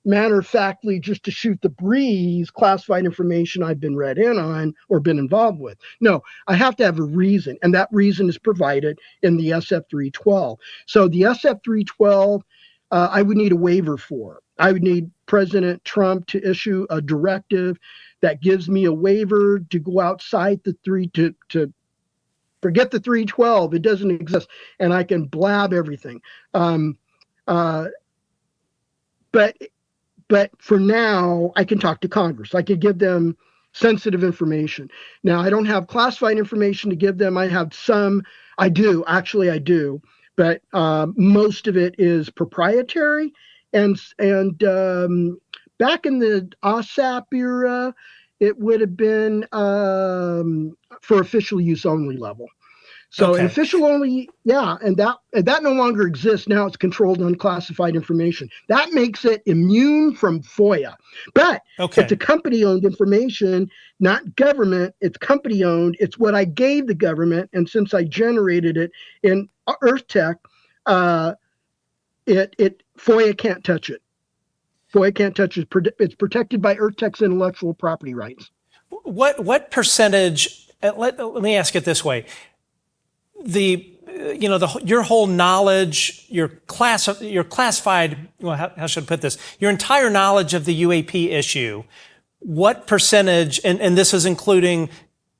matter-of-factly, just to shoot the breeze, classified information I've been read in on or been involved with. No, I have to have a reason, and that reason is provided in the SF-312. So the SF-312, I would need a waiver for. I would need President Trump to issue a directive that gives me a waiver to go outside the to forget the 312. It doesn't exist, and I can blab everything. But for now, I can talk to Congress. I could give them sensitive information. Now, I don't have classified information to give them. I have some. I do. Actually, I do. But most of it is proprietary. And back in the AAWSAP era, it would have been for official use only level. So an official only, and that no longer exists. Now it's controlled unclassified information. That makes it immune from FOIA. But it's a company-owned information, not government. It's company-owned. It's what I gave the government, and since I generated it in EarthTech, FOIA can't touch it. FOIA can't touch it. It's protected by EarthTech's intellectual property rights. What percentage? Let me ask it this way. your whole knowledge, your classified, well, how should I put this? Your entire knowledge of the UAP issue, what percentage, and this is including,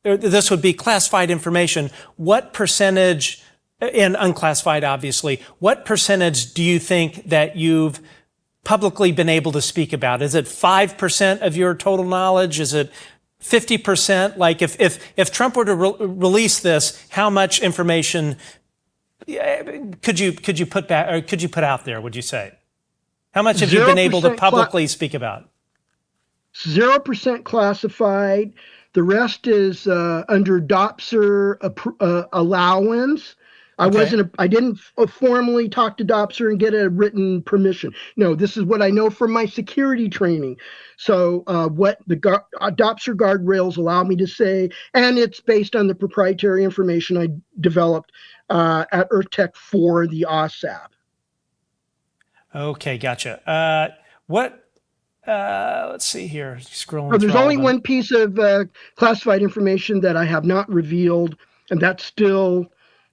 this would be classified information, what percentage, and unclassified obviously, what percentage do you think that you've publicly been able to speak about? Is it 5% of your total knowledge? Is it 50%? Like if Trump were to release this, how much information could you put back, or could you put out there, would you say? How much have you been able to publicly speak about? 0% classified. The rest is under DOPSR allowance. I didn't formally talk to DOPSR and get a written permission. No, this is what I know from my security training. So what the DOPSR guardrails allow me to say, and it's based on the proprietary information I developed at EarthTech for the AAWSAP. Okay, gotcha. Let's see here. Scrolling. There's only one piece of classified information that I have not revealed, and that's still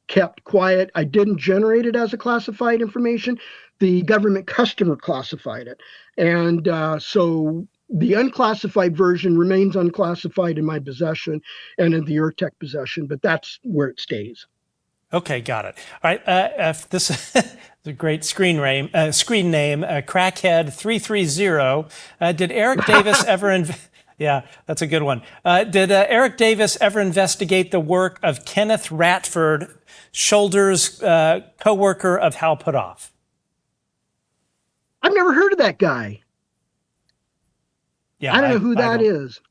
kept quiet. I didn't generate it as a classified information. The government customer classified it. And so the unclassified version remains unclassified in my possession and in the EarthTech possession, but that's where it stays. Okay, got it. All right, this is a great screen name, Crackhead 330. Did Eric Davis ever... Yeah, that's a good one. Did Eric Davis ever investigate the work of Kenneth Ratford, Shoulder's co-worker of Hal Puthoff? I've never heard of that guy. Yeah, I don't know who that is.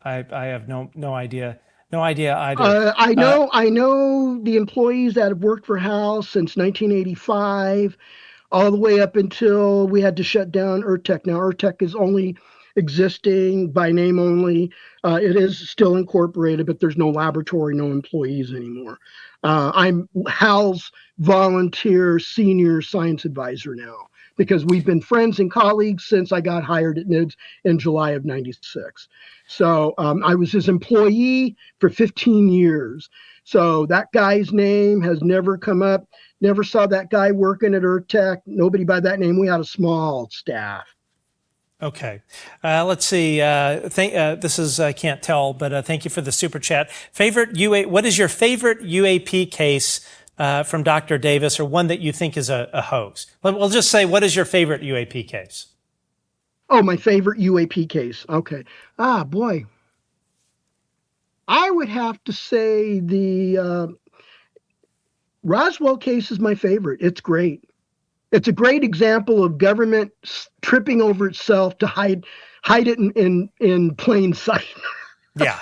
I have no idea. No idea either. I know the employees that have worked for Hal since 1985, all the way up until we had to shut down EarthTech. Now, EarthTech is only existing by name only. It is still incorporated, but there's no laboratory, no employees anymore. I'm Hal's volunteer senior science advisor now, because we've been friends and colleagues since I got hired at NIDS in July of '96. So I was his employee for 15 years. So that guy's name has never come up. Never saw that guy working at EarthTech. Nobody by that name. We had a small staff. Okay. Let's see. This is, I can't tell, but thank you for the super chat. What is your favorite UAP case from Dr. Davis, or one that you think is a hoax? We'll just say, what is your favorite UAP case? Oh, my favorite UAP case. Okay. Boy. I would have to say the Roswell case is my favorite. It's great. It's a great example of government tripping over itself to hide it in plain sight. Yeah.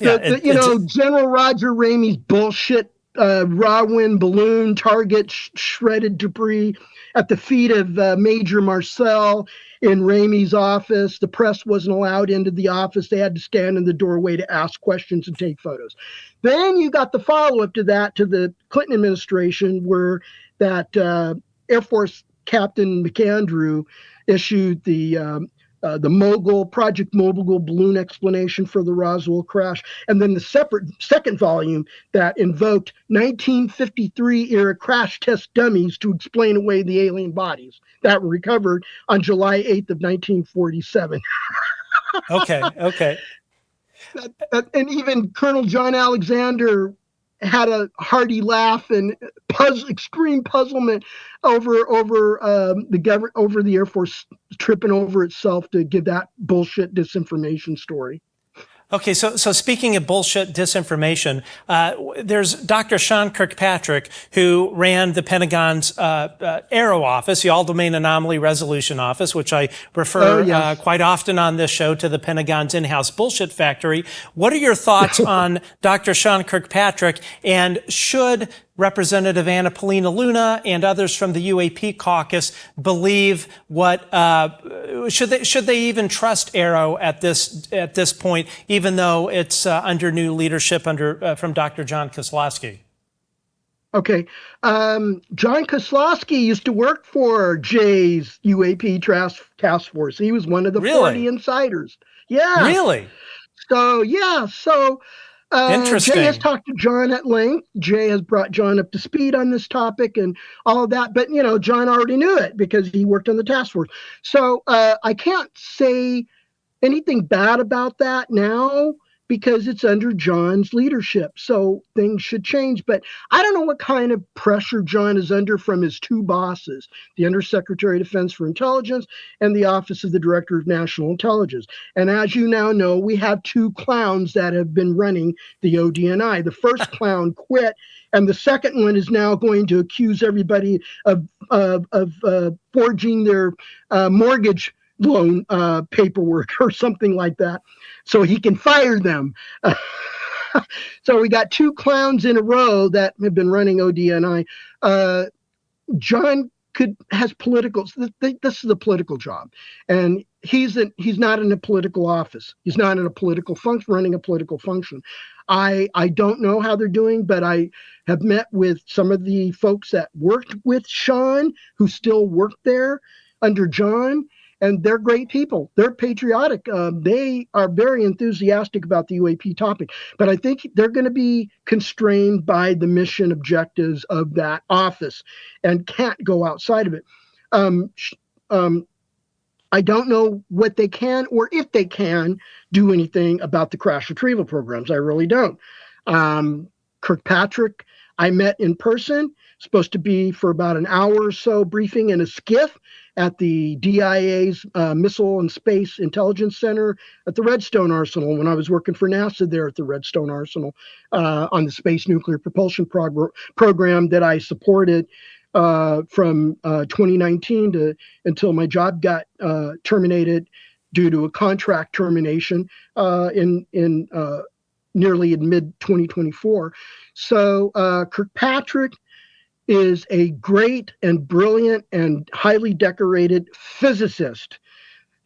General Roger Ramey's bullshit raw wind balloon target shredded debris at the feet of Major Marcel in Ramey's office. The press wasn't allowed into the office. They had to stand in the doorway to ask questions and take photos. Then you got the follow-up to that, to the Clinton administration, where that Air Force Captain McAndrew issued the Project Mogul balloon explanation for the Roswell crash, and then the second volume that invoked 1953 era crash test dummies to explain away the alien bodies that were recovered on July 8th of 1947. Okay. And even Colonel John Alexander had a hearty laugh and extreme puzzlement over the Air Force tripping over itself to give that bullshit disinformation story. Okay, so speaking of bullshit disinformation, there's Dr. Sean Kirkpatrick, who ran the Pentagon's AARO office, the All-Domain Anomaly Resolution Office, which I refer quite often on this show to the Pentagon's in-house bullshit factory. What are your thoughts on Dr. Sean Kirkpatrick, and should Representative Anna Paulina Luna and others from the UAP caucus believe what should they even trust AARO at this point, even though it's under new leadership from Dr. John Kozlowski? Okay, John Kozlowski used to work for Jay's UAP task force. He was one of the 40 insiders. Yeah, really. So Interesting. Jay has talked to John at length. Jay has brought John up to speed on this topic and all of that. But, John already knew it because he worked on the task force. So I can't say anything bad about that now because it's under John's leadership. So things should change. But I don't know what kind of pressure John is under from his two bosses, the Undersecretary of Defense for Intelligence and the Office of the Director of National Intelligence. And as you now know, we have two clowns that have been running the ODNI. The first clown quit, and the second one is now going to accuse everybody of forging their mortgage loan paperwork or something like that, so he can fire them. So we got two clowns in a row that have been running ODNI. John has political. This is a political job, and he's not in a political office. He's not in a political function, running a political function. I don't know how they're doing, but I have met with some of the folks that worked with Sean who still work there under John. And they're great people. They're patriotic. They are very enthusiastic about the UAP topic. But I think they're going to be constrained by the mission objectives of that office and can't go outside of it. I don't know what they can or if they can do anything about the crash retrieval programs. I really don't. Kirkpatrick, I met in person, supposed to be for about an hour or so briefing in a skiff at the DIA's Missile and Space Intelligence Center at the Redstone Arsenal when I was working for NASA there at the Redstone Arsenal on the Space Nuclear Propulsion program that I supported from 2019 to until my job got terminated due to a contract termination in nearly in mid-2024. So Kirkpatrick is a great and brilliant and highly decorated physicist.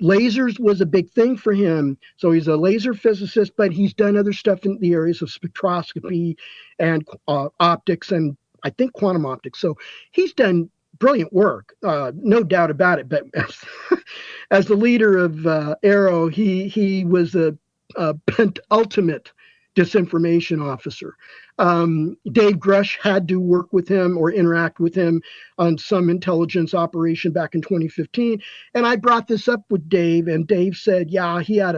Lasers was a big thing for him. So he's a laser physicist, but he's done other stuff in the areas of spectroscopy and optics and I think quantum optics. So he's done brilliant work, no doubt about it. But as the leader of Aero, he was a penultimate disinformation officer. Dave Grush had to work with him or interact with him on some intelligence operation back in 2015. And I brought this up with Dave, and Dave said, yeah, he had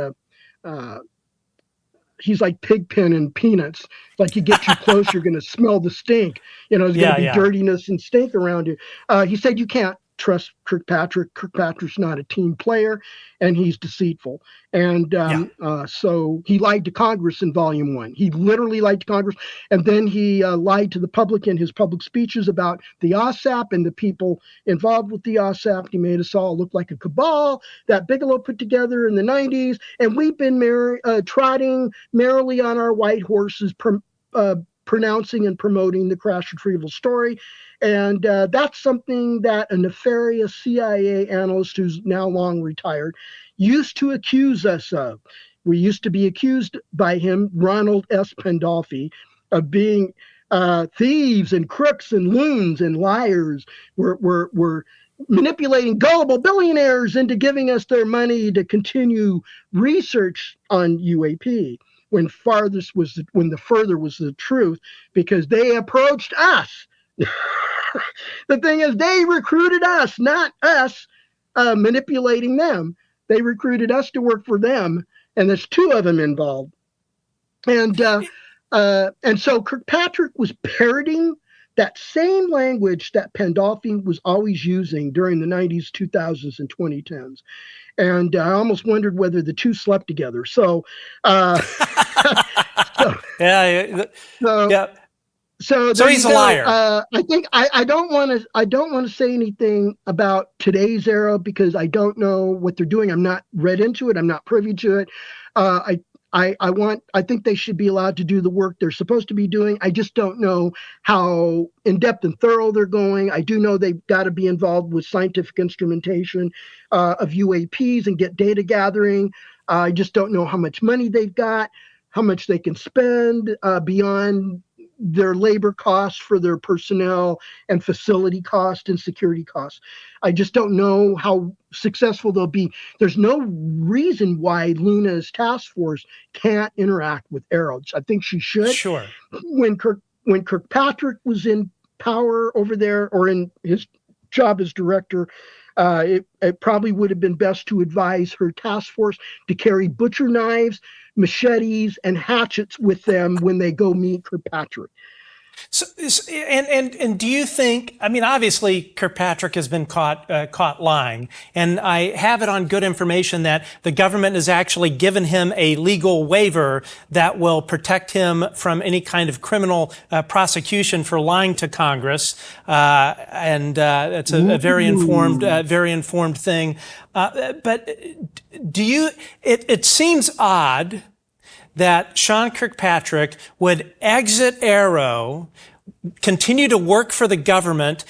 he's like Pigpen and Peanuts. Like you get too close, you're going to smell the stink. There's going to be dirtiness and stink around you. He said, you can't trust Kirkpatrick. Kirkpatrick's not a team player, and he's deceitful. And so he lied to Congress in Volume 1. He literally lied to Congress. And then he lied to the public in his public speeches about the AAWSAP and the people involved with the AAWSAP. He made us all look like a cabal that Bigelow put together in the 90s. And we've been trotting merrily on our white horses, pronouncing and promoting the crash retrieval story. And that's something that a nefarious CIA analyst who's now long retired used to accuse us of. We used to be accused by him, Ronald S. Pandolfi, of being thieves and crooks and loons and liars. We're manipulating gullible billionaires into giving us their money to continue research on UAP. When the further was the truth, because they approached us. The thing is, they recruited us, not us manipulating them. They recruited us to work for them, and there's two of them involved. And so Kirkpatrick was parroting that same language that Pandolfi was always using during the 90s, 2000s, and 2010s. And I almost wondered whether the two slept together. So, So he's a liar. I think I don't want to say anything about today's era because I don't know what they're doing. I'm not read into it. I'm not privy to it. I think they should be allowed to do the work they're supposed to be doing. I just don't know how in-depth and thorough they're going. I do know they've got to be involved with scientific instrumentation of UAPs and get data gathering. I just don't know how much money they've got, how much they can spend beyond their labor costs for their personnel and facility cost and security costs. I just don't know how successful they'll be. There's no reason why Luna's task force can't interact with Aero. I think she should. Sure. When Kirkpatrick was in power over there, or in his job as director, it probably would have been best to advise her task force to carry butcher knives, machetes, and hatchets with them when they go meet Kirkpatrick. So, and do you think, I mean, obviously Kirkpatrick has been caught lying, and I have it on good information that the government has actually given him a legal waiver that will protect him from any kind of criminal prosecution for lying to Congress, and it's a very informed thing. But do you? It seems odd that Sean Kirkpatrick would exit Aero, continue to work for the government,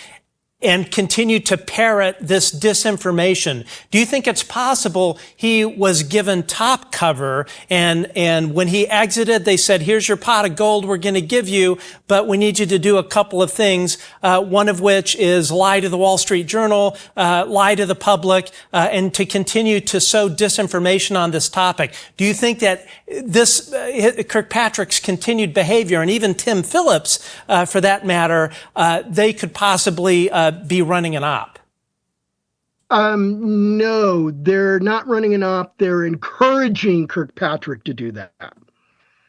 and continue to parrot this disinformation. Do you think it's possible he was given top cover, and when he exited, they said, here's your pot of gold we're going to give you, but we need you to do a couple of things, one of which is lie to the Wall Street Journal, lie to the public, and to continue to sow disinformation on this topic. Do you think that this Kirkpatrick's continued behavior, and even Tim Phillips, for that matter, they could possibly be running an op? No, they're not running an op. They're encouraging Kirkpatrick to do that.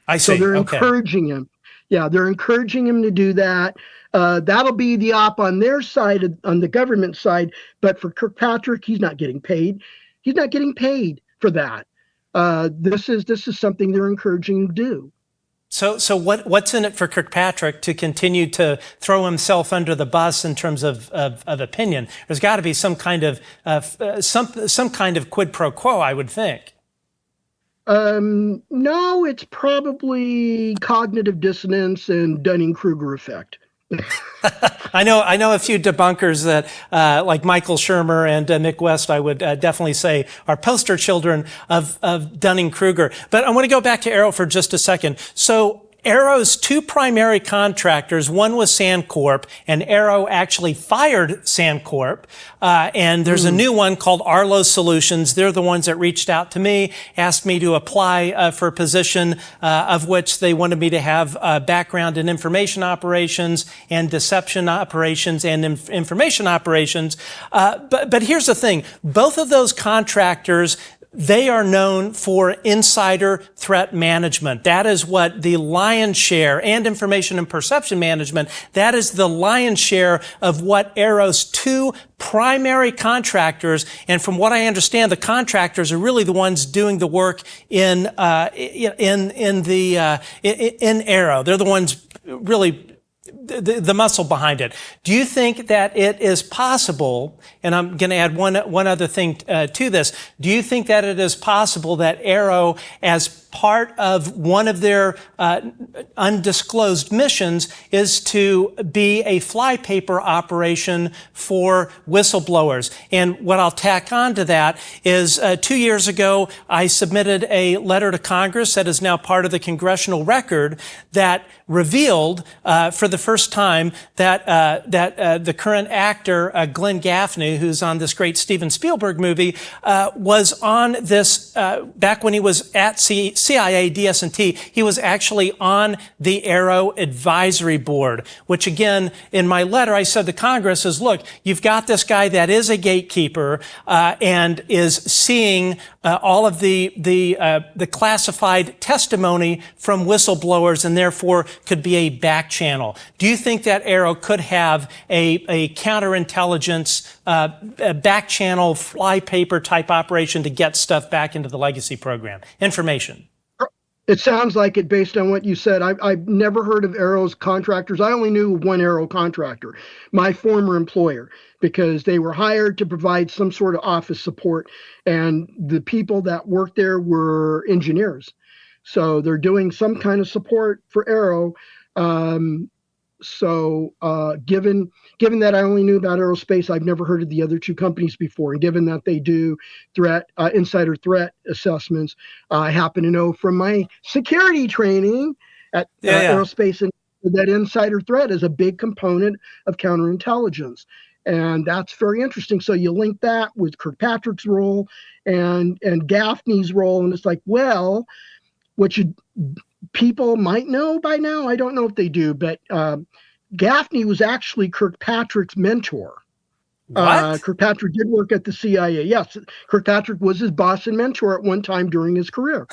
I see. So they're encouraging him. Yeah, they're encouraging him to do that. That'll be the op on their side, on the government side. But for Kirkpatrick, he's not getting paid. He's not getting paid for that. This is something they're encouraging him to do. So what's in it for Kirkpatrick to continue to throw himself under the bus in terms of opinion? There's got to be some kind of some kind of quid pro quo, I would think. No, it's probably cognitive dissonance and Dunning-Kruger effect. I know a few debunkers that, like Michael Shermer and Nick West, I would definitely say are poster children of Dunning-Kruger. But I want to go back to Aero for just a second. So Aero's two primary contractors, one was Sandcorp, and Aero actually fired Sandcorp. And there's a new one called Arlo Solutions. They're the ones that reached out to me, asked me to apply for a position of which they wanted me to have background in information operations and deception operations and information operations. But here's the thing. Both of those contractors, they are known for insider threat management. That is what the lion's share, and information and perception management, that is the lion's share of what Aero's two primary contractors, and from what I understand, the contractors are really the ones doing the work in Aero. They're the ones really the muscle behind it. Do you think that it is possible, and I'm going to add one other thing to this, do you think that it is possible that Aero, as part of one of their undisclosed missions, is to be a flypaper operation for whistleblowers? And what I'll tack on to that is 2 years ago, I submitted a letter to Congress that is now part of the congressional record that revealed for the first time that the current actor, Glenn Gaffney, who's on this great Steven Spielberg movie, was on this, back when he was at CIA DS&T, he was actually on the Aero Advisory Board, which again, in my letter, I said to Congress is, look, you've got this guy that is a gatekeeper, and is seeing all of the classified testimony from whistleblowers, and therefore could be a back channel. Do you think that Aero could have a counterintelligence back channel flypaper type operation to get stuff back into the legacy program? Information. It sounds like it based on what you said. I've never heard of Aero's contractors. I only knew one Aero contractor, my former employer, because they were hired to provide some sort of office support, and the people that worked there were engineers. So they're doing some kind of support for Aero. Given that I only knew about aerospace, I've never heard of the other two companies before. And given that they do insider threat assessments, I happen to know from my security training at Aerospace that insider threat is a big component of counterintelligence. And that's very interesting. So you link that with Kirkpatrick's role and Gaffney's role. And it's like, well, people might know by now. I don't know if they do, but Gaffney was actually Kirkpatrick's mentor. What? Kirkpatrick did work at the CIA. Yes, Kirkpatrick was his boss and mentor at one time during his career.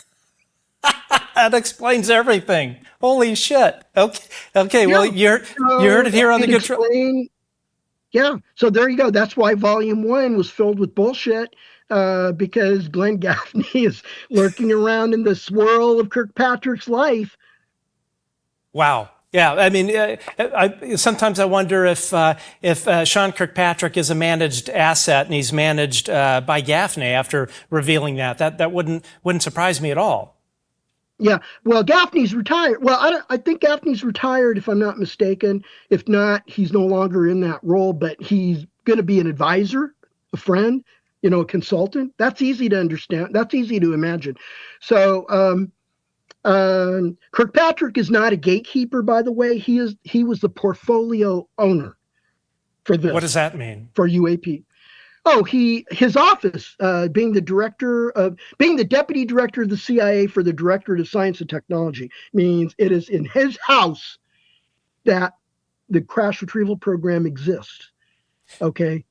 That explains everything. Holy shit. Okay. Well, you heard it here on the Good. Yeah. So there you go. That's why Volume 1 was filled with bullshit, because Glenn Gaffney is lurking around in the swirl of Kirkpatrick's life. Wow. Yeah. I mean, sometimes I wonder if Sean Kirkpatrick is a managed asset and he's managed by Gaffney after revealing that. That wouldn't surprise me at all. Yeah, well, Gaffney's retired. Well, I think Gaffney's retired, if I'm not mistaken. If not, he's no longer in that role, but he's going to be an advisor, a friend, a consultant. That's easy to understand. That's easy to imagine. So Kirkpatrick is not a gatekeeper, by the way. He was the portfolio owner for this. What does that mean? For UAP. Oh, his office, being the deputy director of the CIA for the Directorate of Science and Technology, means it is in his house that the crash retrieval program exists. Okay,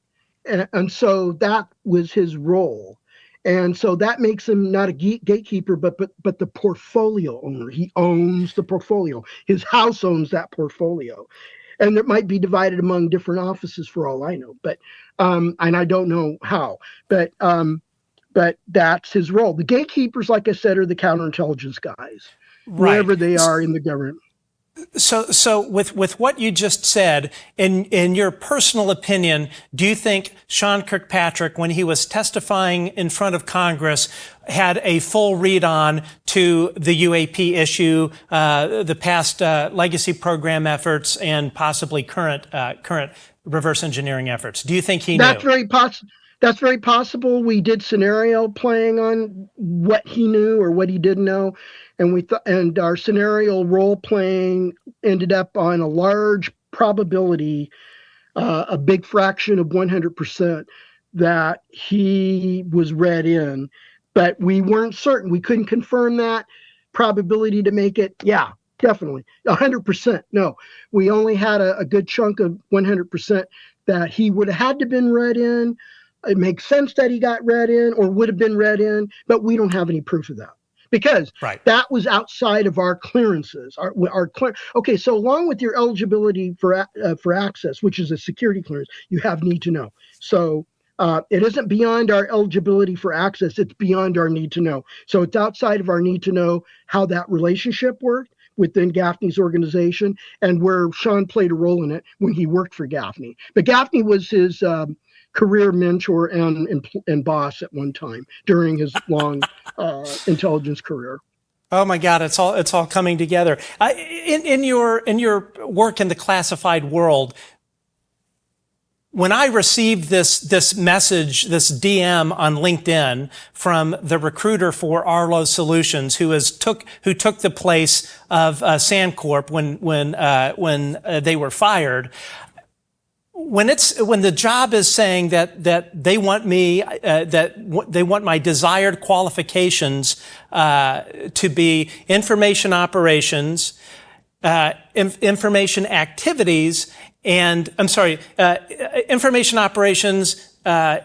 and so that was his role, and so that makes him not a gatekeeper, but the portfolio owner. He owns the portfolio. His house owns that portfolio. And it might be divided among different offices for all I know, but and I don't know how, but that's his role. The gatekeepers, like I said, are the counterintelligence guys, wherever they are in the government. So with what you just said, in your personal opinion, do you think Sean Kirkpatrick, when he was testifying in front of Congress, had a full read on to the UAP issue, the past legacy program efforts, and possibly current reverse engineering efforts? Do you think he knew? That's very possible. We did scenario playing on what he knew or what he didn't know. And our scenario role playing ended up on a large probability, a big fraction of 100%, that he was read in, but we weren't certain. We couldn't confirm that probability to make it. Yeah, definitely 100%. No, we only had a good chunk of 100% that he would have had to been read in. It makes sense that he got read in or would have been read in, but we don't have any proof of that. Because that was outside of our clearances. Okay, so along with your eligibility for access, which is a security clearance, you have need to know. So it isn't beyond our eligibility for access, it's beyond our need to know. So it's outside of our need to know how that relationship worked within Gaffney's organization and where Sean played a role in it when he worked for Gaffney. But Gaffney was his career mentor and boss at one time during his long intelligence career. Oh my God, it's all coming together. In your work in the classified world, when I received this message, this DM on LinkedIn from the recruiter for Arlo Solutions, who took the place of Sandcorp when they were fired. When the job is saying that they want me, they want my desired qualifications to be information operations, information activities, information operations,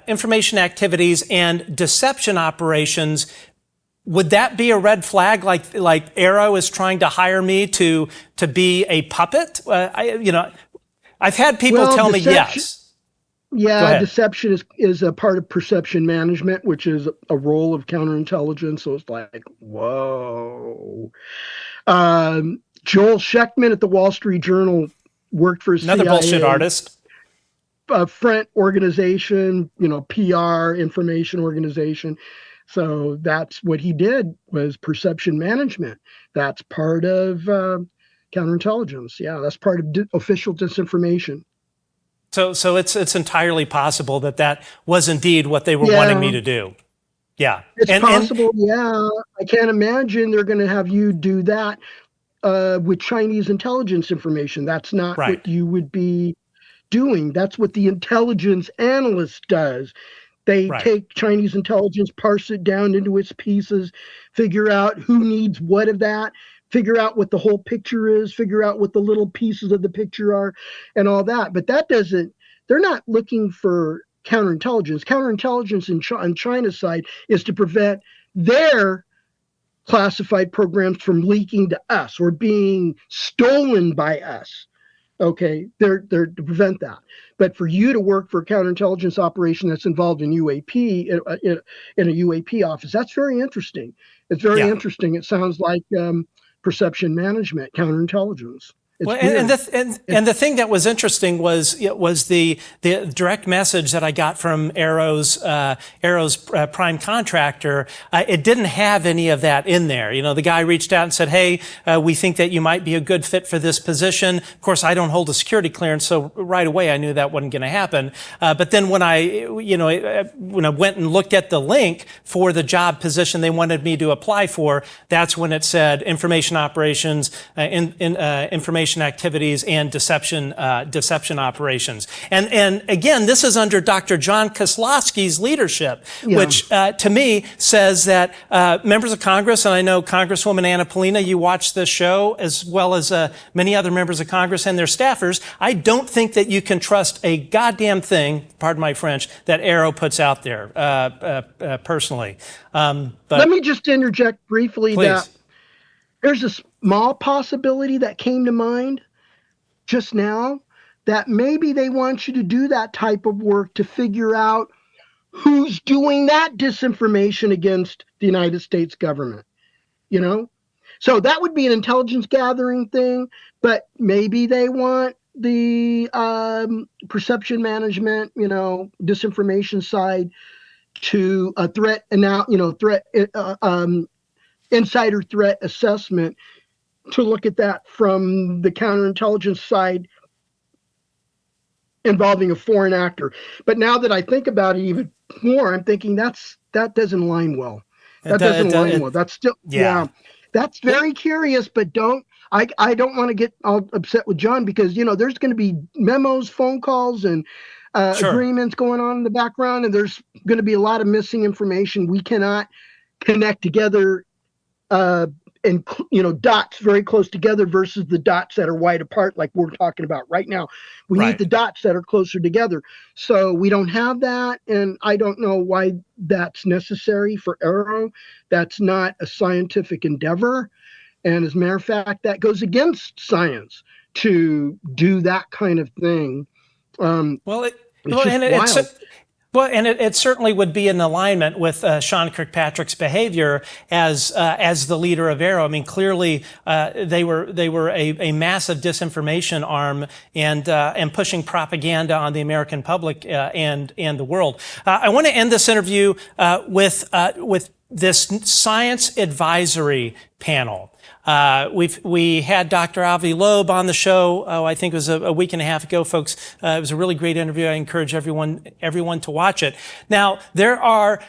information activities, and deception operations. Would that be a red flag? Like Aero is trying to hire me to be a puppet? I've had people tell me yes. Yeah, deception is a part of perception management, which is a role of counterintelligence. So it's like, whoa. Joel Sheckman at the Wall Street Journal worked for another CIA, bullshit artist. A front organization, PR information organization. So that's what he did, was perception management. That's part of counterintelligence. Yeah, that's part of official disinformation. So it's entirely possible that was indeed what they were wanting me to do. Yeah. It's possible. Yeah. I can't imagine they're going to have you do that with Chinese intelligence information. That's not Right. what you would be doing. That's what the intelligence analyst does. They Right. take Chinese intelligence, parse it down into its pieces, figure out who needs what of that, figure out what the whole picture is, figure out what the little pieces of the picture are, and all that. But that doesn't, they're not looking for counterintelligence. Counterintelligence on China's side is to prevent their classified programs from leaking to us or being stolen by us. Okay, they're to prevent that. But for you to work for a counterintelligence operation that's involved in UAP in a UAP office, that's very interesting. It's very interesting. It sounds like perception management, counterintelligence. Well, and the thing that was interesting was the direct message that I got from Aero's prime contractor. It didn't have any of that in there. You know, the guy reached out and said, "Hey, we think that you might be a good fit for this position." Of course, I don't hold a security clearance, so right away I knew that wasn't going to happen. But then when I went and looked at the link for the job position they wanted me to apply for, that's when it said information operations, information activities, and deception operations. And again, this is under Dr. John Kozlowski's leadership, which to me says that members of Congress, and I know Congresswoman Anna Polina, you watch this show, as well as many other members of Congress and their staffers, I don't think that you can trust a goddamn thing, pardon my French, that Aero puts out there, personally. But let me just interject briefly. Please. That there's a small possibility that came to mind just now, that maybe they want you to do that type of work to figure out who's doing that disinformation against the United States government, you know? So that would be an intelligence gathering thing, but maybe they want the perception management, disinformation side to a threat, insider threat assessment, to look at that from the counterintelligence side involving a foreign actor. But now that I think about it even more, I'm thinking that doesn't align well. That doesn't align well. That's still, that's very curious, but I don't want to get all upset with John, because, there's going to be memos, phone calls, and agreements going on in the background, and there's going to be a lot of missing information. We cannot connect together and dots very close together versus the dots that are wide apart, like we're talking about right now. We need the dots that are closer together. So we don't have that, and I don't know why that's necessary for Aero. That's not a scientific endeavor, and as a matter of fact, that goes against science to do that kind of thing. It certainly would be in alignment with Sean Kirkpatrick's behavior as the leader of Aero. I mean, clearly they were a massive disinformation arm and pushing propaganda on the American public and the world. I want to end this interview with this science advisory panel. We had Dr. Avi Loeb on the show. I think it was a week and a half ago, folks. It was a really great interview. I encourage everyone to watch it. Now, there are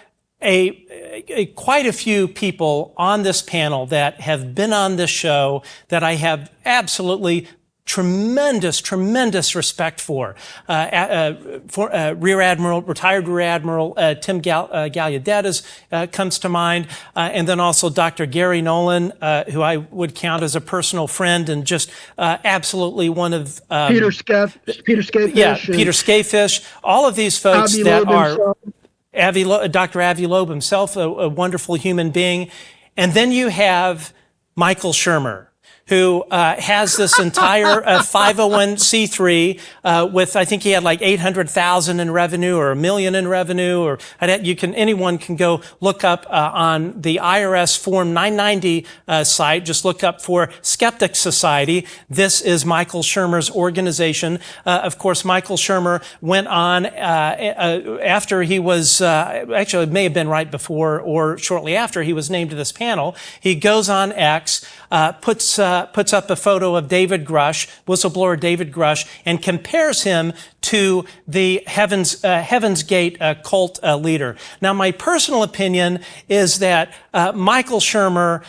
quite a few people on this panel that have been on this show that I have absolutely tremendous respect for. Retired Rear Admiral Tim Gallaudet comes to mind, and then also Dr. Gary Nolan, who I would count as a personal friend, and just absolutely one of Peter Skafish. Yeah, Peter Skafish. All of these folks Avi that Loeb are Dr. Avi Loeb himself, a wonderful human being, and then you have Michael Shermer, who has this entire 501c3 with, I think he had like 800,000 in revenue or $1 million in revenue, or anyone can go look up on the IRS Form 990 site. Just look up for Skeptic Society. This is Michael Shermer's organization. Of course, Michael Shermer went on after he was actually, it may have been right before or shortly after he was named to this panel. He goes on X, puts up a photo of David Grush, whistleblower David Grush, and compares him to the Heaven's Gate cult leader. Now, my personal opinion is that Michael Shermer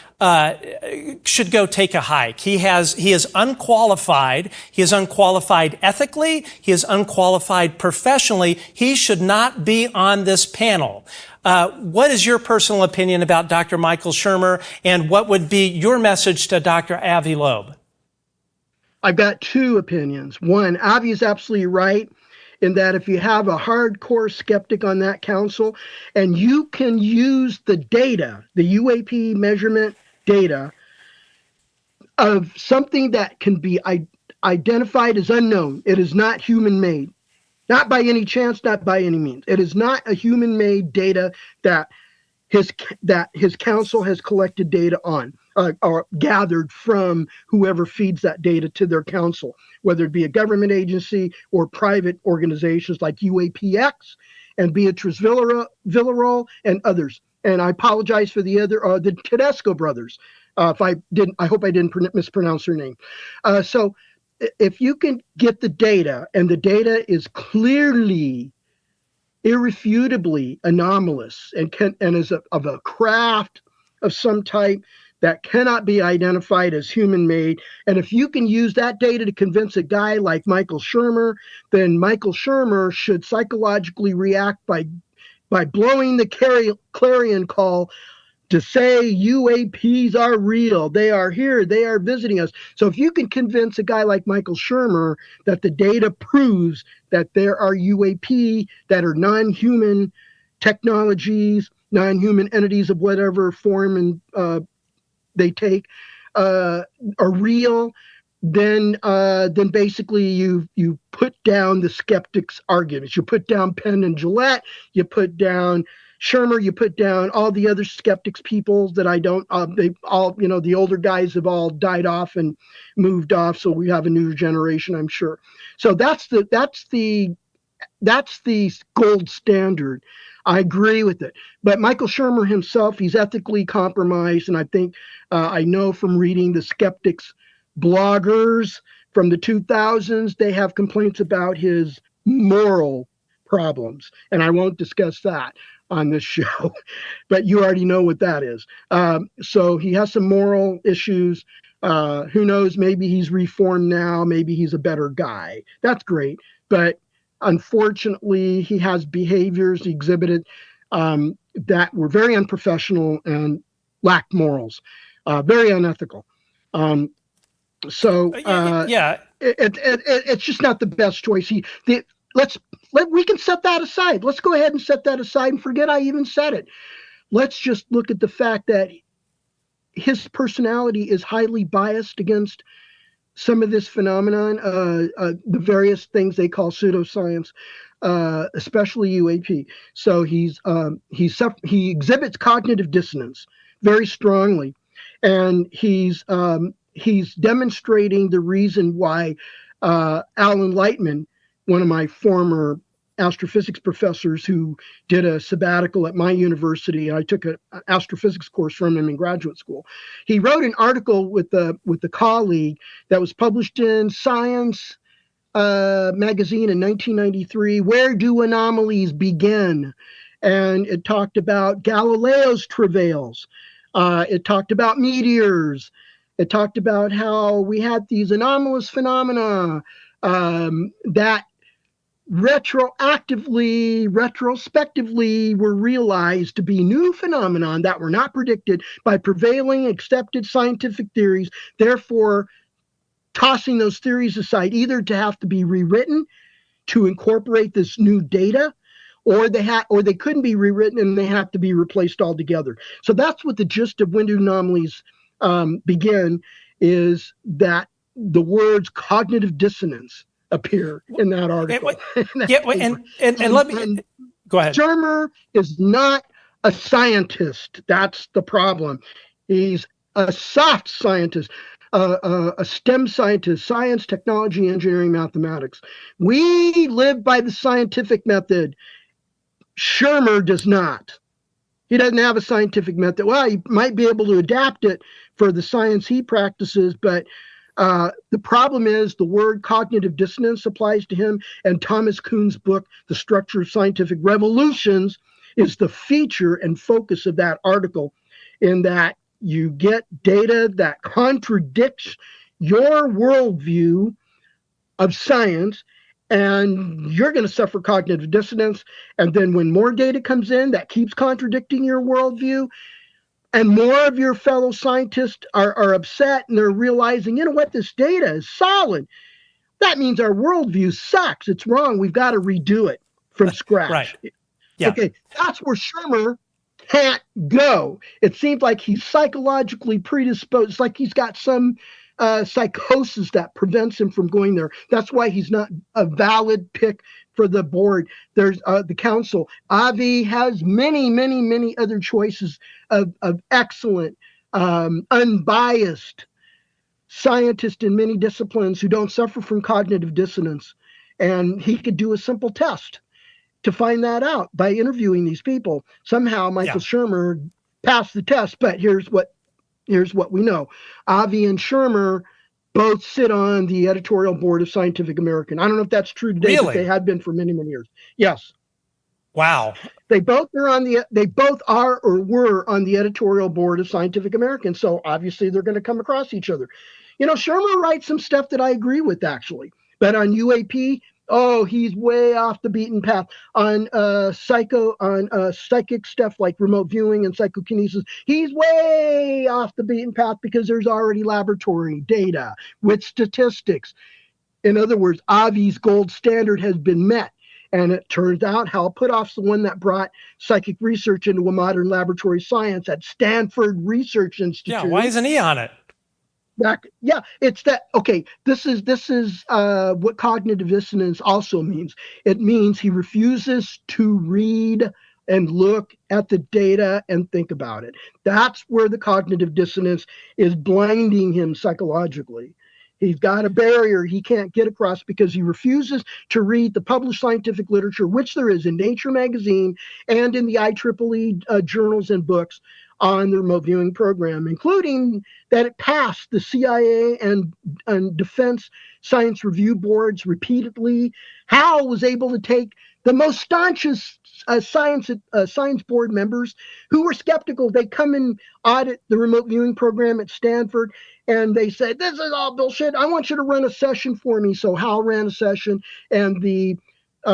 should go take a hike. He is unqualified. He is unqualified ethically. He is unqualified professionally. He should not be on this panel. What is your personal opinion about Dr. Michael Shermer, and what would be your message to Dr. Avi Loeb? I've got two opinions. One, Avi is absolutely right in that if you have a hardcore skeptic on that council and you can use the data, the UAP measurement data of something that can be identified as unknown, it is not human-made. Not by any chance, not by any means. It is not a human-made data that his council has collected data on or gathered from whoever feeds that data to their council, whether it be a government agency or private organizations like UAPX and Beatrice Villarreal and others. And I apologize for the other, the Tedesco brothers. If I didn't, I hope I didn't mispronounce their name. So if you can get the data, and the data is clearly, irrefutably anomalous and is of a craft of some type that cannot be identified as human-made, and if you can use that data to convince a guy like Michael Shermer, then Michael Shermer should psychologically react by blowing the clarion call to say UAPs are real. They are here. They are visiting us. So if you can convince a guy like Michael Shermer that the data proves that there are UAP that are non-human technologies, non-human entities of whatever form and they take are real, then basically you put down the skeptics' arguments. You put down Penn and Gillette. You put down Shermer, you put down all the other skeptics people that they all, the older guys have all died off and moved off. So we have a new generation, I'm sure. So that's the gold standard. I agree with it. But Michael Shermer himself, he's ethically compromised. And I think I know from reading the skeptics bloggers from the 2000s, they have complaints about his moral problems. And I won't discuss that on this show, but you already know what that is. So he has some moral issues. Who knows? Maybe he's reformed now. Maybe he's a better guy. That's great. But unfortunately, he has behaviors he exhibited that were very unprofessional and lacked morals, very unethical. It's just not the best choice. We can set that aside. Let's go ahead and set that aside and forget I even said it. Let's just look at the fact that his personality is highly biased against some of this phenomenon, the various things they call pseudoscience, especially UAP. So he exhibits cognitive dissonance very strongly, and he's demonstrating the reason why Alan Lightman, one of my former astrophysics professors who did a sabbatical at my university, I took an astrophysics course from him in graduate school. He wrote an article with a colleague that was published in Science magazine in 1993, Where Do Anomalies Begin? And it talked about Galileo's travails. It talked about meteors. It talked about how we had these anomalous phenomena that retrospectively were realized to be new phenomenon that were not predicted by prevailing accepted scientific theories, therefore tossing those theories aside, either to have to be rewritten to incorporate this new data, or they couldn't be rewritten and they have to be replaced altogether. So that's what the gist of When Do Anomalies Begin, is that the words cognitive dissonance appear in that article. And let me go ahead. Shermer is not a scientist. That's the problem. He's a soft scientist, a STEM scientist, science, technology, engineering, mathematics. We live by the scientific method. Shermer does not. He doesn't have a scientific method. Well, he might be able to adapt it for the science he practices, but the problem is the word cognitive dissonance applies to him, and Thomas Kuhn's book, The Structure of Scientific Revolutions, is the feature and focus of that article, in that you get data that contradicts your worldview of science, and you're going to suffer cognitive dissonance. And then when more data comes in that keeps contradicting your worldview, and more of your fellow scientists are upset and they're realizing, you know what, this data is solid. That means our worldview sucks. It's wrong. We've got to redo it from scratch. Right. Yeah. Okay, that's where Shermer can't go. It seems like he's psychologically predisposed. It's like he's got some psychosis that prevents him from going there. That's why he's not a valid pick for the board. There's the council. Avi has many other choices of excellent, unbiased scientists in many disciplines who don't suffer from cognitive dissonance. And he could do a simple test to find that out by interviewing these people. Somehow Michael Shermer passed the test, but here's what we know. Avi and Shermer both sit on the editorial board of Scientific American. I don't know if that's true today, but they had been for many years. Yes. Wow. They both are or were on the editorial board of Scientific American. So obviously they're going to come across each other. You know, Shermer writes some stuff that I agree with, actually. But on UAP, he's way off the beaten path. On psychic stuff like remote viewing and psychokinesis, he's way off the beaten path because there's already laboratory data with statistics. In other words, Avi's gold standard has been met. And it turns out Hal Puthoff's the one that brought psychic research into a modern laboratory science at Stanford Research Institute. Yeah, why isn't he on it? It's that. Okay, this is what cognitive dissonance also means. It means he refuses to read and look at the data and think about it. That's where the cognitive dissonance is blinding him psychologically. He's got a barrier he can't get across because he refuses to read the published scientific literature, which there is in Nature magazine and in the IEEE journals and books on the remote viewing program, including that it passed the CIA and Defense Science Review Boards repeatedly. Hal was able to take the most staunchest science board members who were skeptical. They come and audit the remote viewing program at Stanford, and they said, "This is all bullshit. I want you to run a session for me." So Hal ran a session, and the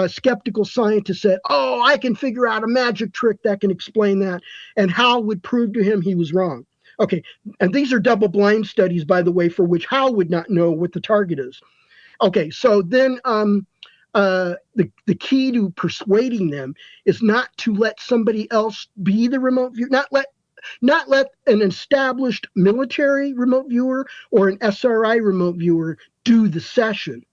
skeptical scientist said, "Oh, I can figure out a magic trick that can explain that." And Hal would prove to him he was wrong. Okay, and these are double-blind studies, by the way, for which Hal would not know what the target is. Okay, so then the key to persuading them is not to let somebody else be the remote viewer, not let an established military remote viewer or an SRI remote viewer do the session.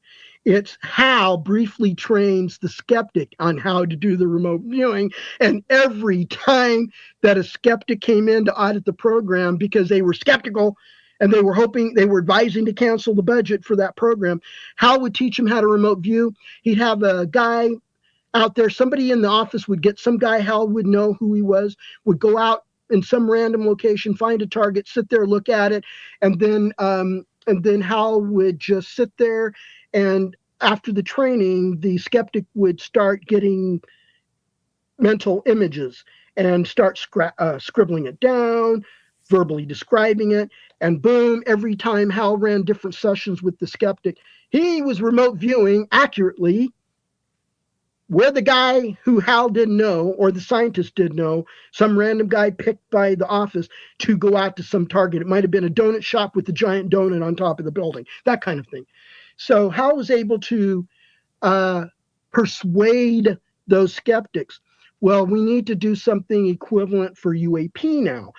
It's Hal briefly trains the skeptic on how to do the remote viewing. And every time that a skeptic came in to audit the program because they were skeptical and they were advising to cancel the budget for that program, Hal would teach them how to remote view. He'd have a guy out there, somebody in the office would get some guy Hal would know who he was, would go out in some random location, find a target, sit there, look at it, and then Hal would just sit there, and after the training, the skeptic would start getting mental images and start scribbling it down, verbally describing it, and boom, every time Hal ran different sessions with the skeptic, he was remote viewing accurately where the guy who Hal didn't know, or the scientist didn't know, some random guy picked by the office to go out to some target. It might have been a donut shop with a giant donut on top of the building, that kind of thing. So Hal was able to persuade those skeptics. Well, we need to do something equivalent for UAP now.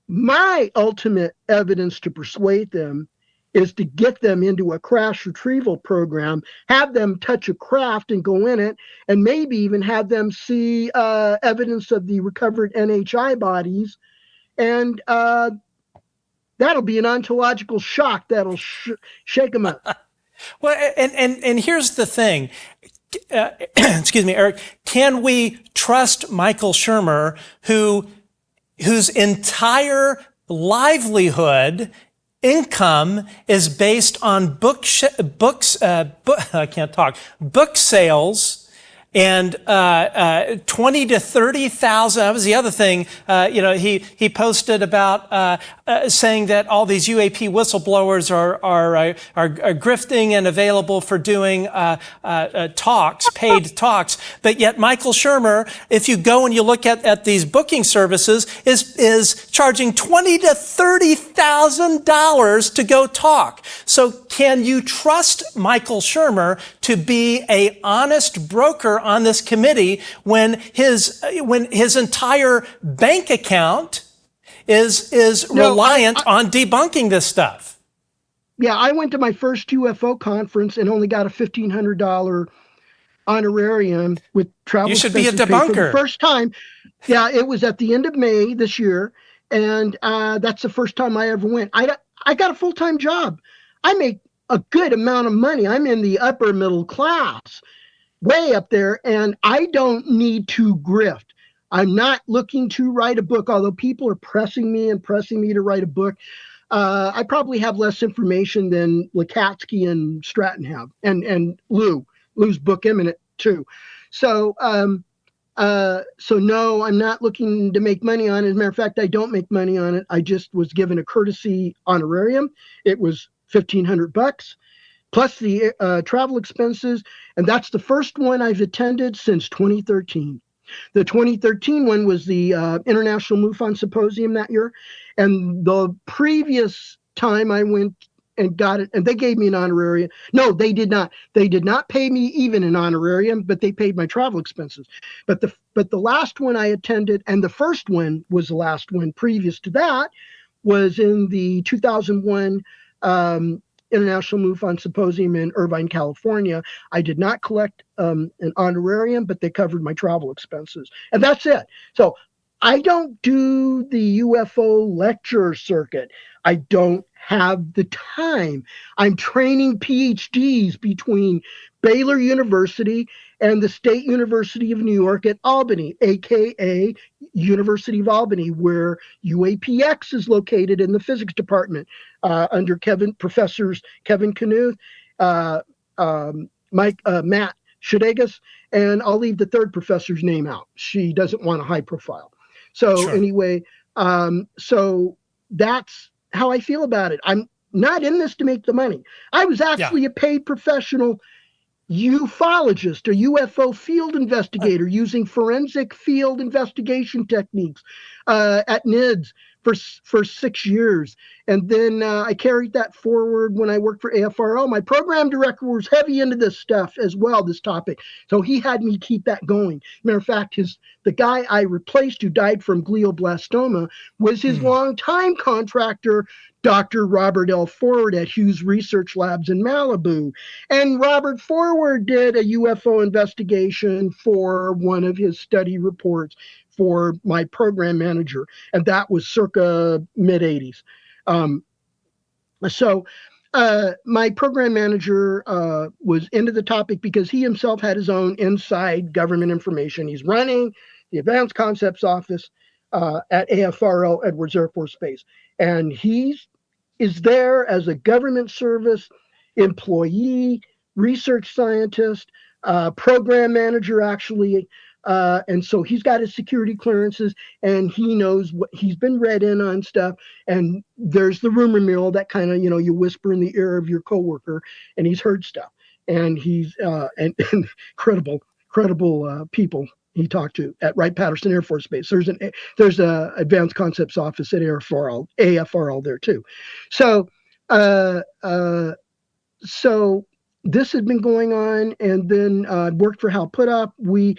My ultimate evidence to persuade them is to get them into a crash retrieval program, have them touch a craft and go in it, and maybe even have them see evidence of the recovered NHI bodies. And that'll be an ontological shock that'll shake them up. Well, and here's the thing. Excuse me, Eric. Can we trust Michael Shermer, whose entire livelihood, income is based on book sales And 20 to 30,000. That was the other thing. He posted about saying that all these UAP whistleblowers are grifting and available for doing talks, paid talks. But yet Michael Shermer, if you go and you look at these booking services, is charging $20,000 to $30,000 to go talk. So can you trust Michael Shermer to be an honest broker on this committee when his entire bank account is reliant on debunking this stuff? Yeah, I went to my first UFO conference and only got a $1,500 honorarium with travel. You should be a debunker. For the first time. Yeah, it was at the end of May this year, and that's the first time I ever went. I got a full-time job. I make a good amount of money. I'm in the upper middle class, way up there, and I don't need to grift. I'm not looking to write a book, although people are pressing me to write a book. I probably have less information than Lukatsky and Stratton have, and Lou's book imminent too. So no, I'm not looking to make money on it. As a matter of fact, I don't make money on it. I just was given a courtesy honorarium. It was $1,500 plus the travel expenses, and that's the first one I've attended since 2013. The 2013 one was the International MUFON Symposium that year, and the previous time I went and got it, and they gave me an honorarium. No, they did not. They did not pay me even an honorarium, but they paid my travel expenses. But the last one I attended, and the first one was the last one previous to that, was in the 2001 International MUFON Symposium in Irvine, California. I did not collect an honorarium, but they covered my travel expenses. And that's it. So I don't do the UFO lecture circuit. I don't have the time. I'm training PhDs between Baylor University and the State University of New York at Albany, aka University of Albany, where UAPX is located in the physics department under Professors Kevin Knuth, Matt Shadegas, and I'll leave the third professor's name out. She doesn't want a high profile. So sure. Anyway, so that's how I feel about it. I'm not in this to make the money. I was actually a paid professional ufologist, a UFO field investigator using forensic field investigation techniques at NIDS for 6 years. And then I carried that forward when I worked for AFRL. My program director was heavy into this stuff as well, this topic. So he had me keep that going. Matter of fact, the guy I replaced who died from glioblastoma was his longtime contractor, Dr. Robert L. Forward at Hughes Research Labs in Malibu. And Robert Forward did a UFO investigation for one of his study reports for my program manager, and that was circa mid-'80s. So my program manager was into the topic because he himself had his own inside government information. He's running the Advanced Concepts Office at AFRL, Edwards Air Force Base, and he is there as a government service employee, research scientist, program manager, actually. And so he's got his security clearances, and he knows what he's been read in on stuff. And there's the rumor mill that kind of, you whisper in the ear of your coworker, and he's heard stuff. And he's and credible people he talked to at Wright-Patterson Air Force Base. There's a Advanced Concepts Office at AFRL there too. So so this had been going on, and then worked for Hal Puthoff. We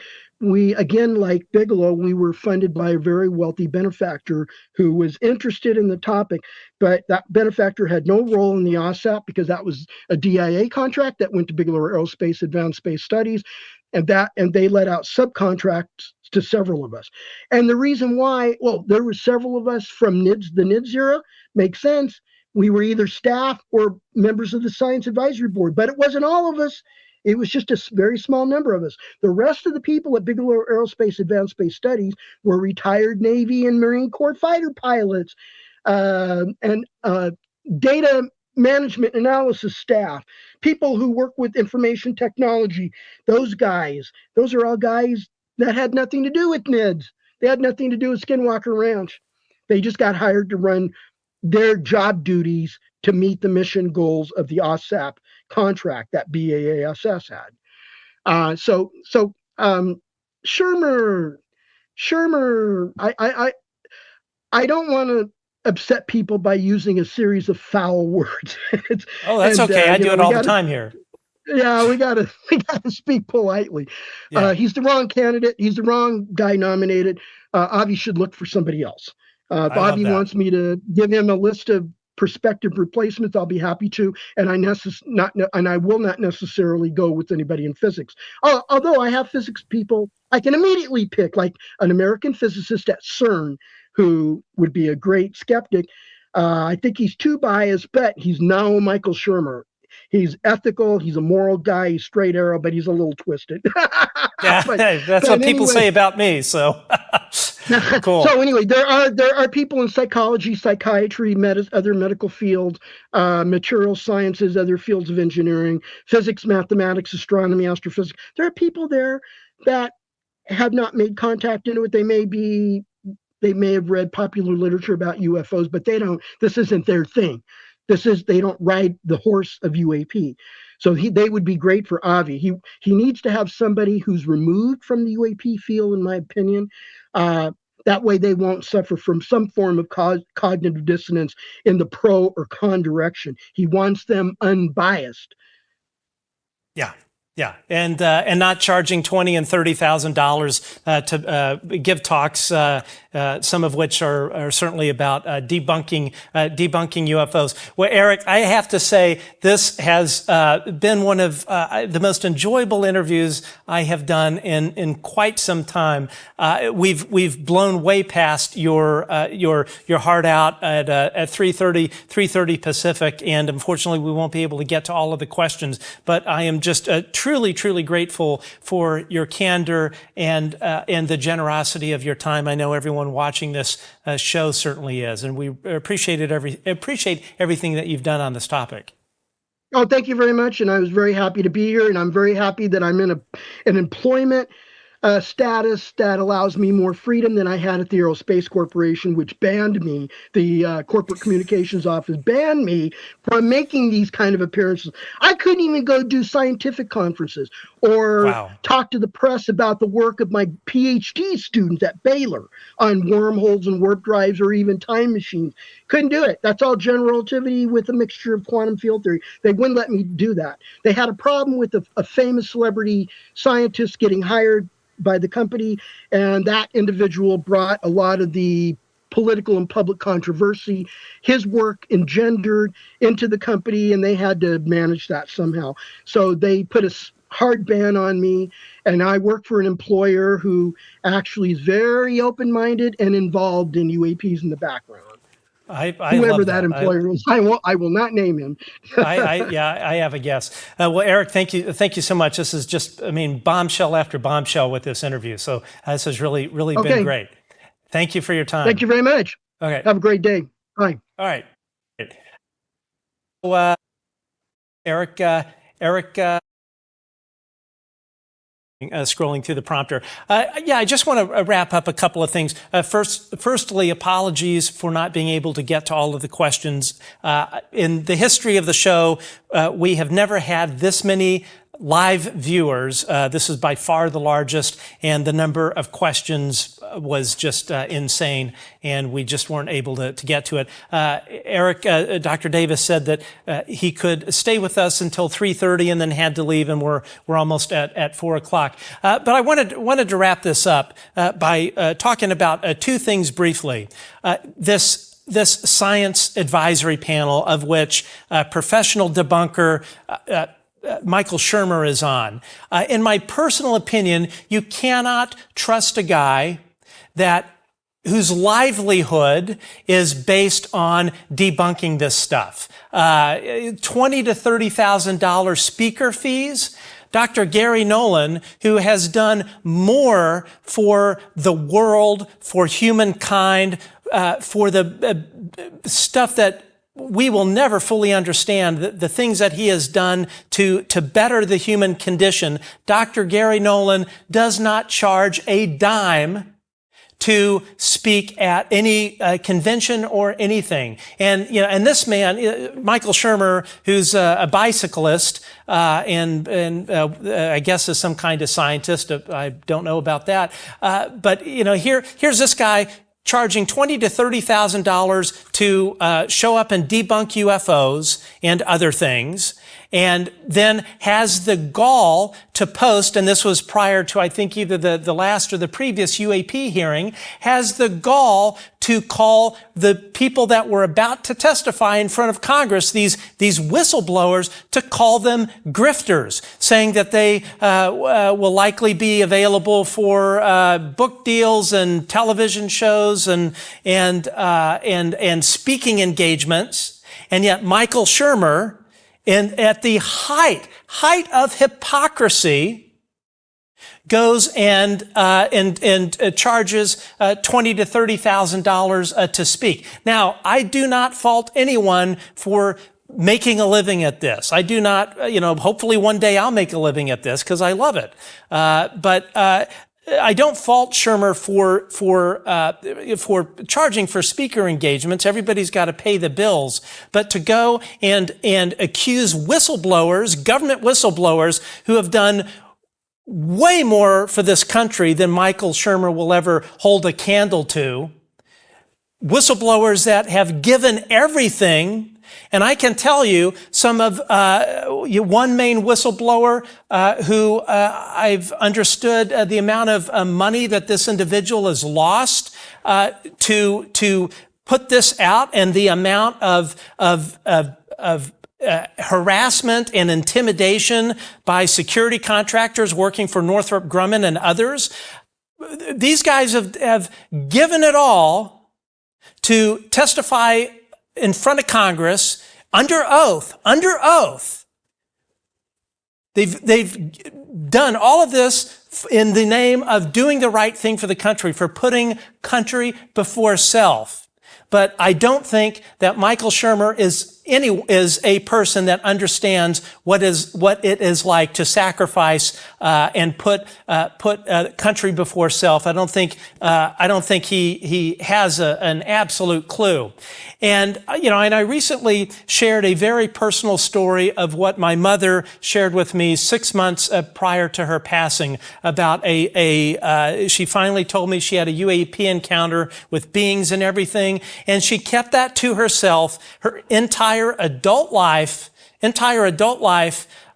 again, like Bigelow, we were funded by a very wealthy benefactor who was interested in the topic, but that benefactor had no role in the AAWSAP because that was a DIA contract that went to Bigelow Aerospace Advanced Space Studies, and they let out subcontracts to several of us. And the reason why, well, there were several of us from the NIDS era, makes sense. We were either staff or members of the Science Advisory Board, but it wasn't all of us. It was just a very small number of us. The rest of the people at Bigelow Aerospace Advanced Space Studies were retired Navy and Marine Corps fighter pilots and data management analysis staff, people who work with information technology, those guys, those are all guys that had nothing to do with NIDS. They had nothing to do with Skinwalker Ranch. They just got hired to run their job duties to meet the mission goals of the AAWSAP contract that BAASS had. So Shermer, I don't want to upset people by using a series of foul words. Oh, that's okay. I do it all the time here. Yeah, we gotta speak politely. Yeah. He's the wrong candidate. He's the wrong guy nominated. Avi should look for somebody else. If Avi wants me to give him a list of prospective replacements, I'll be happy to. And I will not necessarily go with anybody in physics. Although I have physics people I can immediately pick, like an American physicist at CERN who would be a great skeptic. I think he's too biased, but he's now Michael Shermer. He's ethical. He's a moral guy. He's straight arrow, but he's a little twisted. Yeah, that's what people say about me. So cool. So anyway, there are people in psychology, psychiatry, other medical fields, material sciences, other fields of engineering, physics, mathematics, astronomy, astrophysics. There are people there that have not made contact into it. They may have read popular literature about UFOs, but they don't. This isn't their thing. They don't ride the horse of UAP. So they would be great for Avi. He needs to have somebody who's removed from the UAP field, in my opinion. That way they won't suffer from some form of cognitive dissonance in the pro or con direction. He wants them unbiased. Yeah. Yeah, and not charging $20,000 and $30,000 to give talks, some of which are certainly about debunking UFOs. Well, Eric, I have to say this has been one of the most enjoyable interviews I have done in quite some time. We've blown way past your heart out at 3:30 Pacific, and unfortunately we won't be able to get to all of the questions. But I am just truly grateful for your candor and the generosity of your time. I know everyone watching this show certainly is, and we appreciate everything that you've done on this topic. Oh, thank you very much, and I was very happy to be here, and I'm very happy that I'm in an employment status that allows me more freedom than I had at the Aerospace Corporation, which banned me. The corporate communications office banned me from making these kind of appearances. I couldn't even go do scientific conferences or talk to the press about the work of my PhD students at Baylor on wormholes and warp drives or even time machines. Couldn't do it. That's all general relativity with a mixture of quantum field theory. They wouldn't let me do that. They had a problem with a famous celebrity scientist getting hired by the company, and that individual brought a lot of the political and public controversy his work engendered into the company, and they had to manage that somehow. So they put a hard ban on me, and I work for an employer who actually is very open-minded and involved in UAPs in the background. Whoever that employer is, I will not name him. I have a guess. Well, Eric, thank you so much. This is just, bombshell after bombshell with this interview. So this has really been great. Thank you for your time. Thank you very much. Okay. Have a great day. Bye. All right. So, Eric. Scrolling through the prompter. I just want to wrap up a couple of things. Firstly, apologies for not being able to get to all of the questions. In the history of the show, we have never had this many live viewers. This is by far the largest, and the number of questions was just insane, and we just weren't able to get to it. Eric, Dr. Davis said that he could stay with us until 3:30 and then had to leave, and we're almost at 4 o'clock. But I wanted to wrap this up by talking about two things briefly. This science advisory panel, of which professional debunker Michael Shermer is on. In my personal opinion, you cannot trust a guy whose livelihood is based on debunking this stuff. $20,000 to $30,000 speaker fees. Dr. Gary Nolan, who has done more for the world, for humankind, for the stuff that we will never fully understand the things that he has done to better the human condition. Dr. Gary Nolan does not charge a dime to speak at any convention or anything. And, and this man, Michael Shermer, who's a bicyclist, and I guess is some kind of scientist. I don't know about that. But, here's this guy charging $20,000 to $30,000 to show up and debunk UFOs and other things, and then has the gall to post, and this was prior to, I think, either the last or the previous UAP hearing, has the gall to call the people that were about to testify in front of Congress, these whistleblowers, to call them grifters, saying that they will likely be available for book deals and television shows and speaking engagements. And yet Michael Shermer, at the height of hypocrisy, goes and charges $20,000 to $30,000 to speak. Now, I do not fault anyone for making a living at this. I do not, hopefully one day I'll make a living at this because I love it. But I don't fault Shermer for charging for speaker engagements. Everybody's got to pay the bills. But to go and accuse whistleblowers, government whistleblowers, who have done way more for this country than Michael Shermer will ever hold a candle to, whistleblowers that have given everything. And I can tell you some of one main whistleblower who I've understood the amount of money that this individual has lost to put this out, and the amount of harassment and intimidation by security contractors working for Northrop Grumman and others. These guys have given it all to testify in front of Congress under oath. They've done all of this in the name of doing the right thing for the country, for putting country before self. But I don't think that Michael Shermer is a person that understands what it is like to sacrifice and put country before self. I don't think he has an absolute clue. And I recently shared a very personal story of what my mother shared with me 6 months prior to her passing about she finally told me she had a UAP encounter with beings and everything, and she kept that to herself her entire adult life,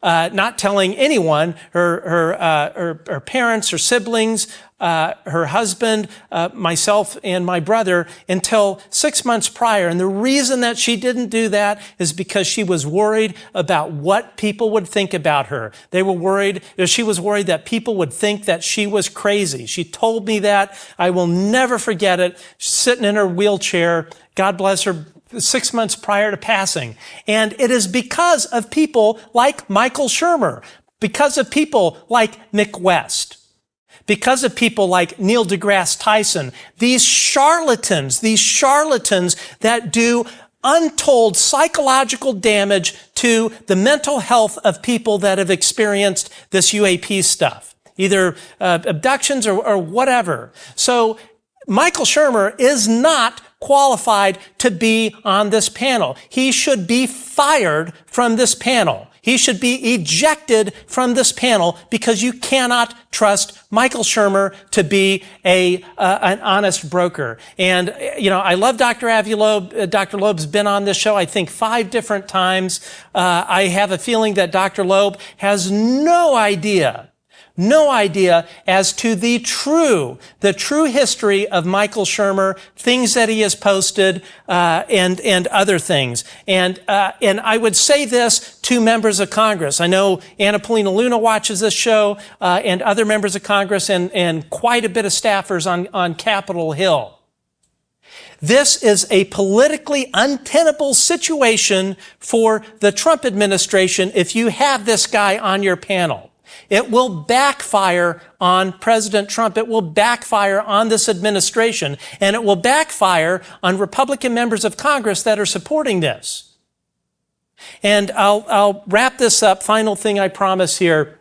not telling anyone, her parents, her siblings, her husband, myself, and my brother, until 6 months prior. And the reason that she didn't do that is because she was worried about what people would think about her. She was worried that people would think that she was crazy. She told me that. I will never forget it. She's sitting in her wheelchair, God bless her, 6 months prior to passing. And it is because of people like Michael Shermer, because of people like Mick West, because of people like Neil deGrasse Tyson, these charlatans that do untold psychological damage to the mental health of people that have experienced this UAP stuff, either abductions or whatever. So Michael Shermer is not qualified to be on this panel. He should be fired from this panel. He should be ejected from this panel, because you cannot trust Michael Shermer to be an honest broker. And, I love Dr. Avi Loeb. Dr. Loeb's been on this show, I think, 5 different times. I have a feeling that Dr. Loeb has no idea as to the true history of Michael Shermer, things that he has posted, and other things. And I would say this to members of Congress. I know Anna Polina Luna watches this show, and other members of Congress, and quite a bit of staffers on Capitol Hill. This is a politically untenable situation for the Trump administration if you have this guy on your panel. It will backfire on President Trump. It will backfire on this administration, and it will backfire on Republican members of Congress that are supporting this. And I'll wrap this up. Final thing I promise here.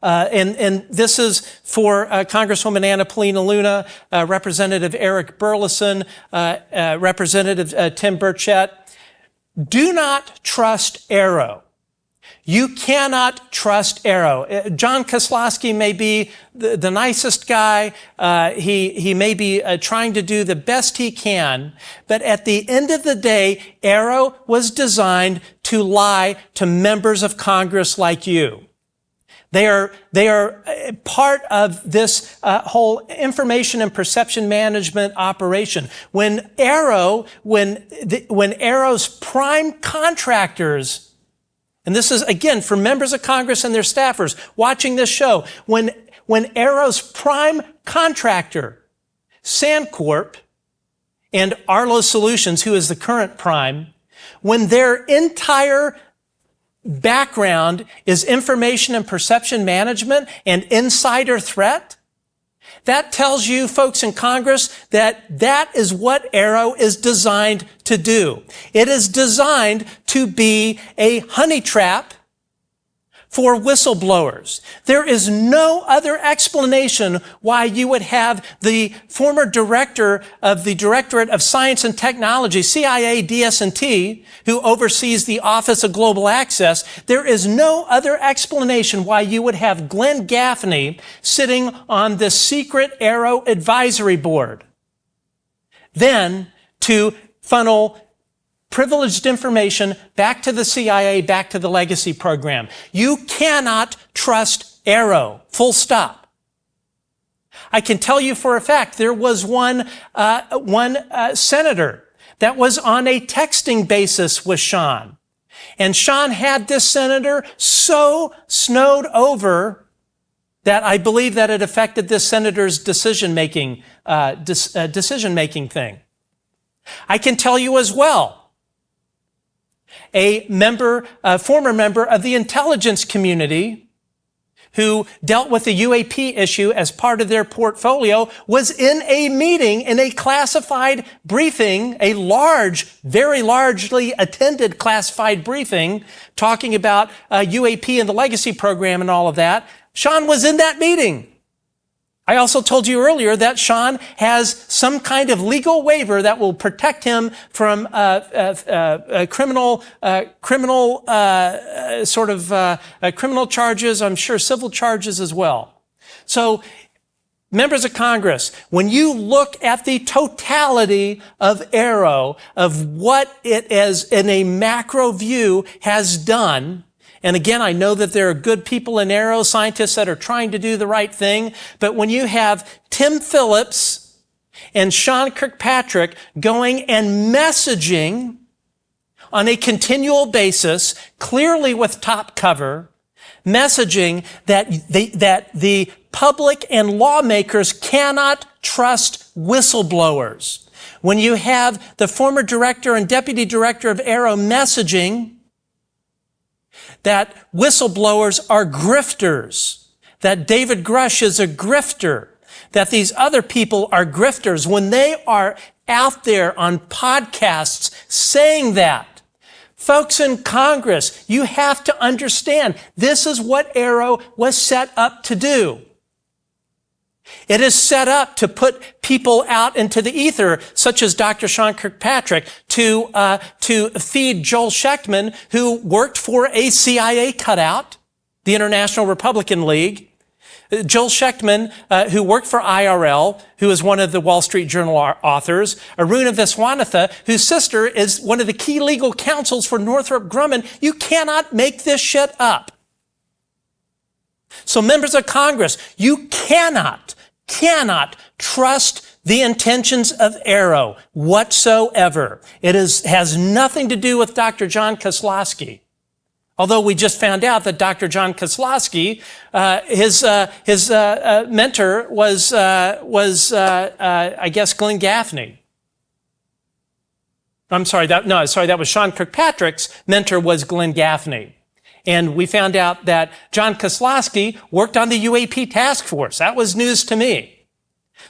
And this is for Congresswoman Anna Paulina Luna, Representative Eric Burleson, Representative Tim Burchett. Do not trust Arrow. You cannot trust Arrow. John Kozlowski may be the nicest guy. He may be trying to do the best he can. But at the end of the day, Arrow was designed to lie to members of Congress like you. They are part of this whole information and perception management operation. When Arrow's prime contractors, and this is, again, for members of Congress and their staffers watching this show, when Arrow's prime contractor, Sandcorp, and Arlo Solutions, who is the current prime, when their entire background is information and perception management and insider threat, that tells you, folks in Congress, that that is what Arrow is designed to do. It is designed to be a honey trap for whistleblowers. There is no other explanation why you would have the former director of the Directorate of Science and Technology, CIA DS&T, who oversees the Office of Global Access. There is no other explanation why you would have Glenn Gaffney sitting on the secret Arrow advisory board than to funnel privileged information back to the CIA, back to the legacy program. You cannot trust Arrow, full stop. I can tell you for a fact, there was one senator that was on a texting basis with Sean. And Sean had this senator so snowed over that I believe that it affected this senator's decision-making thing. I can tell you as well, a former member of the intelligence community who dealt with the UAP issue as part of their portfolio was in a meeting, in a classified briefing, a very largely attended classified briefing, talking about UAP and the legacy program and all of that. Sean was in that meeting. I also told you earlier that Sean has some kind of legal waiver that will protect him from criminal charges. I'm sure civil charges as well. So, members of Congress, when you look at the totality of Arrow, of what it as in a macro view has done. And again, I know that there are good people in Arrow, scientists that are trying to do the right thing. But when you have Tim Phillips and Sean Kirkpatrick going and messaging on a continual basis, clearly with top cover, messaging that the public and lawmakers cannot trust whistleblowers. When you have the former director and deputy director of Arrow messaging that whistleblowers are grifters, that David Grush is a grifter, that these other people are grifters, when they are out there on podcasts saying that, folks in Congress, you have to understand this is what Arrow was set up to do. It is set up to put people out into the ether, such as Dr. Sean Kirkpatrick, to feed Joel Schechtman, who worked for a CIA cutout, the International Republican League. Joel Schechtman, who worked for IRL, who is one of the Wall Street Journal authors. Aruna Viswanathan, whose sister is one of the key legal counsels for Northrop Grumman. You cannot make this shit up. So members of Congress, you cannot trust the intentions of Arrow whatsoever. It has nothing to do with Dr. John Kozlowski. Although we just found out that Dr. John Kozlowski, his mentor was I guess Glenn Gaffney. That was Sean Kirkpatrick's mentor was Glenn Gaffney. And we found out that John Kozlowski worked on the UAP task force. That was news to me.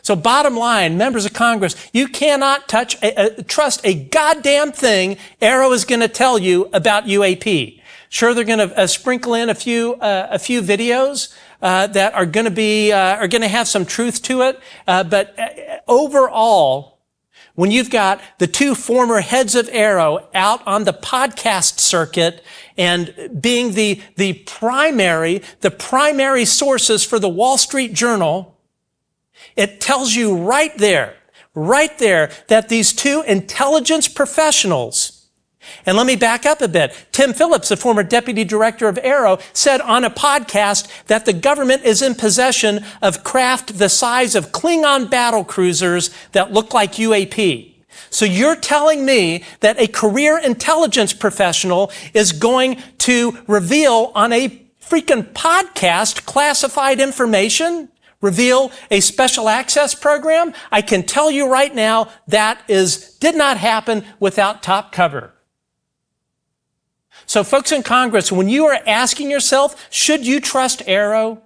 So bottom line, members of Congress, you cannot trust a goddamn thing Aero is going to tell you about UAP. Sure, they're going to sprinkle in a few videos that are going to have some truth to it. But overall, when you've got the two former heads of Aero out on the podcast circuit and being the primary sources for the Wall Street Journal, it tells you right there that these two intelligence professionals. And let me back up a bit. Tim Phillips, the former deputy director of Aero, said on a podcast that the government is in possession of craft the size of Klingon battle cruisers that look like UAP. So you're telling me that a career intelligence professional is going to reveal on a freaking podcast classified information? Reveal a special access program? I can tell you right now that did not happen without top cover. So folks in Congress, when you are asking yourself, should you trust Aero?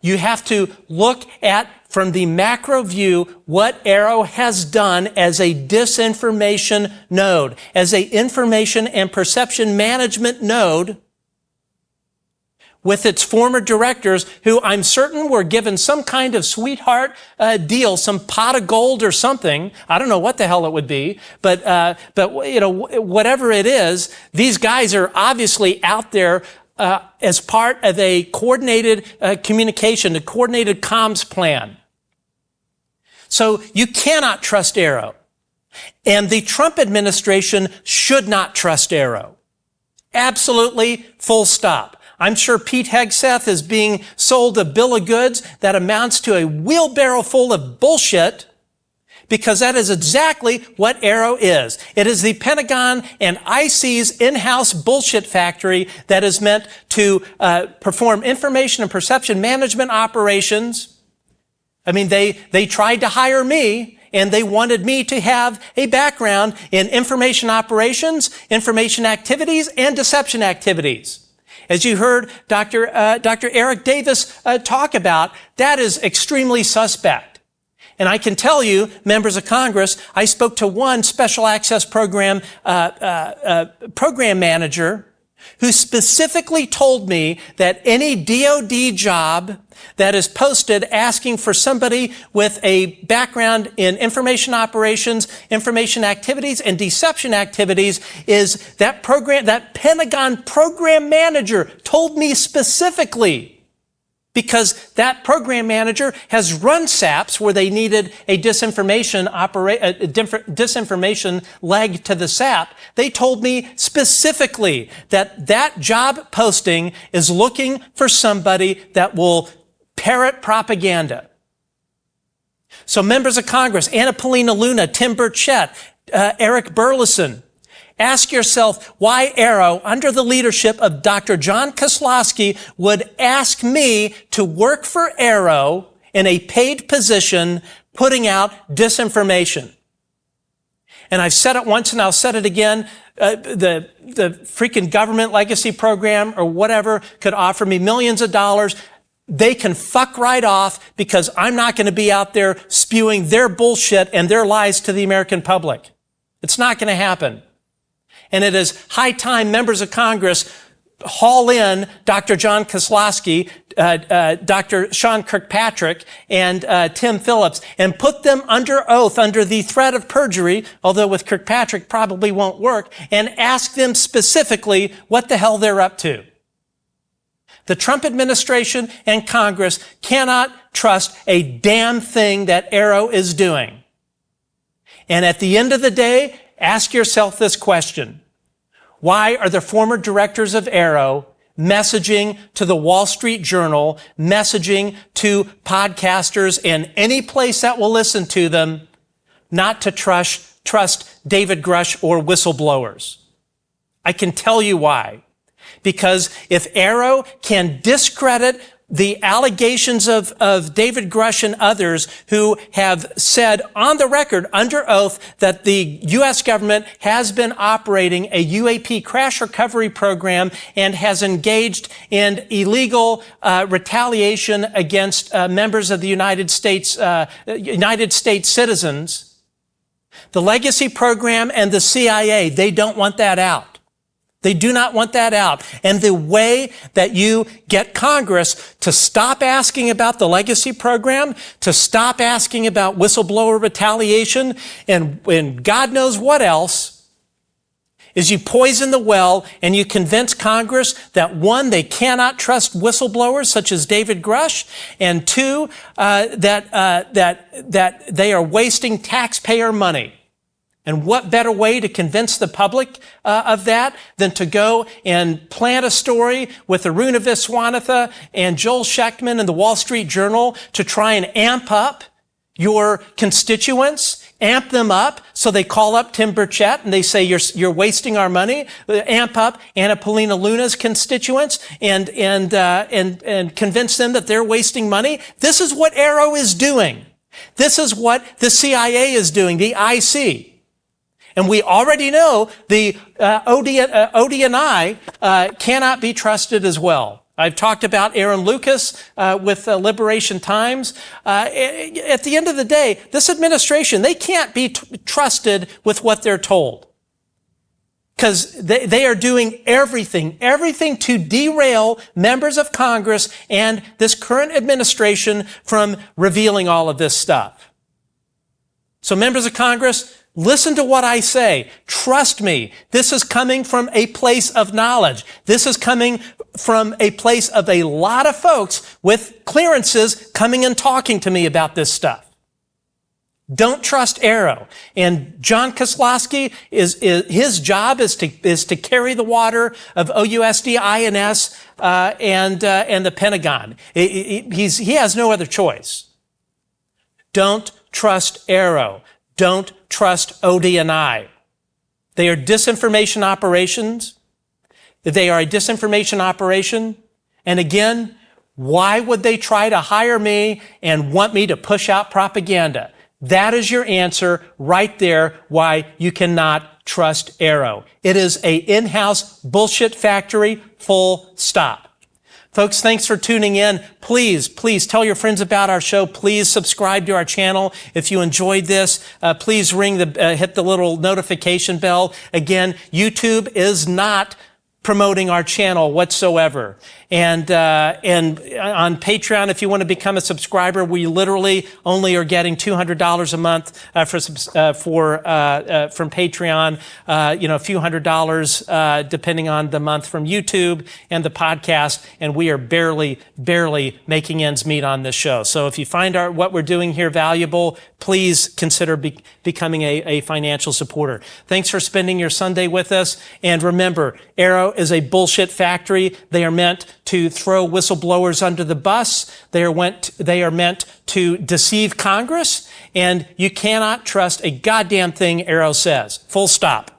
You have to look at, from the macro view, what Aero has done as a disinformation node, as a information and perception management node, with its former directors, who I'm certain were given some kind of sweetheart deal, some pot of gold or something. I don't know what the hell it would be, but you know, whatever it is, these guys are obviously out there as part of a coordinated communication, a coordinated comms plan. So you cannot trust Aero, and the Trump administration should not trust Aero. Absolutely, full stop. I'm sure Pete Hegseth is being sold a bill of goods that amounts to a wheelbarrow full of bullshit, because that is exactly what Aero is. It is the Pentagon and IC's in-house bullshit factory that is meant to perform information and perception management operations. I mean, they tried to hire me, and they wanted me to have a background in information operations, information activities, and deception activities. As you heard Dr. Eric Davis talk about, that is extremely suspect. And I can tell you, members of Congress, I spoke to one special access program manager who specifically told me that any DoD job that is posted asking for somebody with a background in information operations, information activities, and deception activities is that Pentagon program manager told me specifically, because that program manager has run SAPs where they needed a disinformation leg to the SAP. They told me specifically that job posting is looking for somebody that will parrot propaganda. So members of Congress, Anna Paulina Luna, Tim Burchett, Eric Burleson, ask yourself why Aero, under the leadership of Dr. John Kozlowski, would ask me to work for Aero in a paid position putting out disinformation. And I've said it once and I'll say it again. The freaking government legacy program or whatever could offer me millions of dollars. They can fuck right off, because I'm not going to be out there spewing their bullshit and their lies to the American public. It's not going to happen. And it is high time members of Congress haul in Dr. John Kozlowski, Dr. Sean Kirkpatrick, and Tim Phillips, and put them under oath under the threat of perjury, although with Kirkpatrick probably won't work, and ask them specifically what the hell they're up to. The Trump administration and Congress cannot trust a damn thing that Aero is doing. And at the end of the day, ask yourself this question. Why are the former directors of Aero messaging to the Wall Street Journal, messaging to podcasters and any place that will listen to them, not to trust David Grush or whistleblowers? I can tell you why. Because if Aero can discredit the allegations of David Grush and others who have said on the record under oath that the U.S. government has been operating a UAP crash recovery program and has engaged in illegal retaliation against members of the United States citizens. The Legacy program and the CIA, they don't want that out. They do not want that out. And the way that you get Congress to stop asking about the Legacy program, to stop asking about whistleblower retaliation, and God knows what else, is you poison the well and you convince Congress that, one, they cannot trust whistleblowers such as David Grush, and two, that they are wasting taxpayer money. And what better way to convince the public of that than to go and plant a story with Aruna Viswanathan and Joel Schechtman in the Wall Street Journal to try and amp up your constituents, amp them up so they call up Tim Burchett and they say you're wasting our money, amp up Anna Paulina Luna's constituents and convince them that they're wasting money. This is what Aero is doing. This is what the CIA is doing, the IC. And we already know the ODNI cannot be trusted as well. I've talked about Aaron Lucas with Liberation Times. At the end of the day, this administration, they can't be trusted with what they're told. Because they are doing everything to derail members of Congress and this current administration from revealing all of this stuff. So members of Congress, listen to what I say. Trust me. This is coming from a place of knowledge. This is coming from a place of a lot of folks with clearances coming and talking to me about this stuff. Don't trust Aero. And John Kozlowski his job is to carry the water of OUSD, INS, and the Pentagon. He has no other choice. Don't trust Aero. Don't trust ODNI. They are disinformation operations. They are a disinformation operation. And again, why would they try to hire me and want me to push out propaganda? That is your answer right there why you cannot trust Aero. It is a in-house bullshit factory, full stop. Folks, thanks for tuning in. Please tell your friends about our show. Please subscribe to our channel. If you enjoyed this, please hit the little notification bell. Again, YouTube is not promoting our channel whatsoever. And on Patreon, if you want to become a subscriber, we literally only are getting $200 a month from Patreon. A few $100 depending on the month from YouTube and the podcast, and we are barely making ends meet on this show. So if you find what we're doing here valuable, please consider becoming a financial supporter. Thanks for spending your Sunday with us, and remember, Aero is a bullshit factory. They are meant to throw whistleblowers under the bus. They are meant to deceive Congress, and you cannot trust a goddamn thing Aero says. Full stop.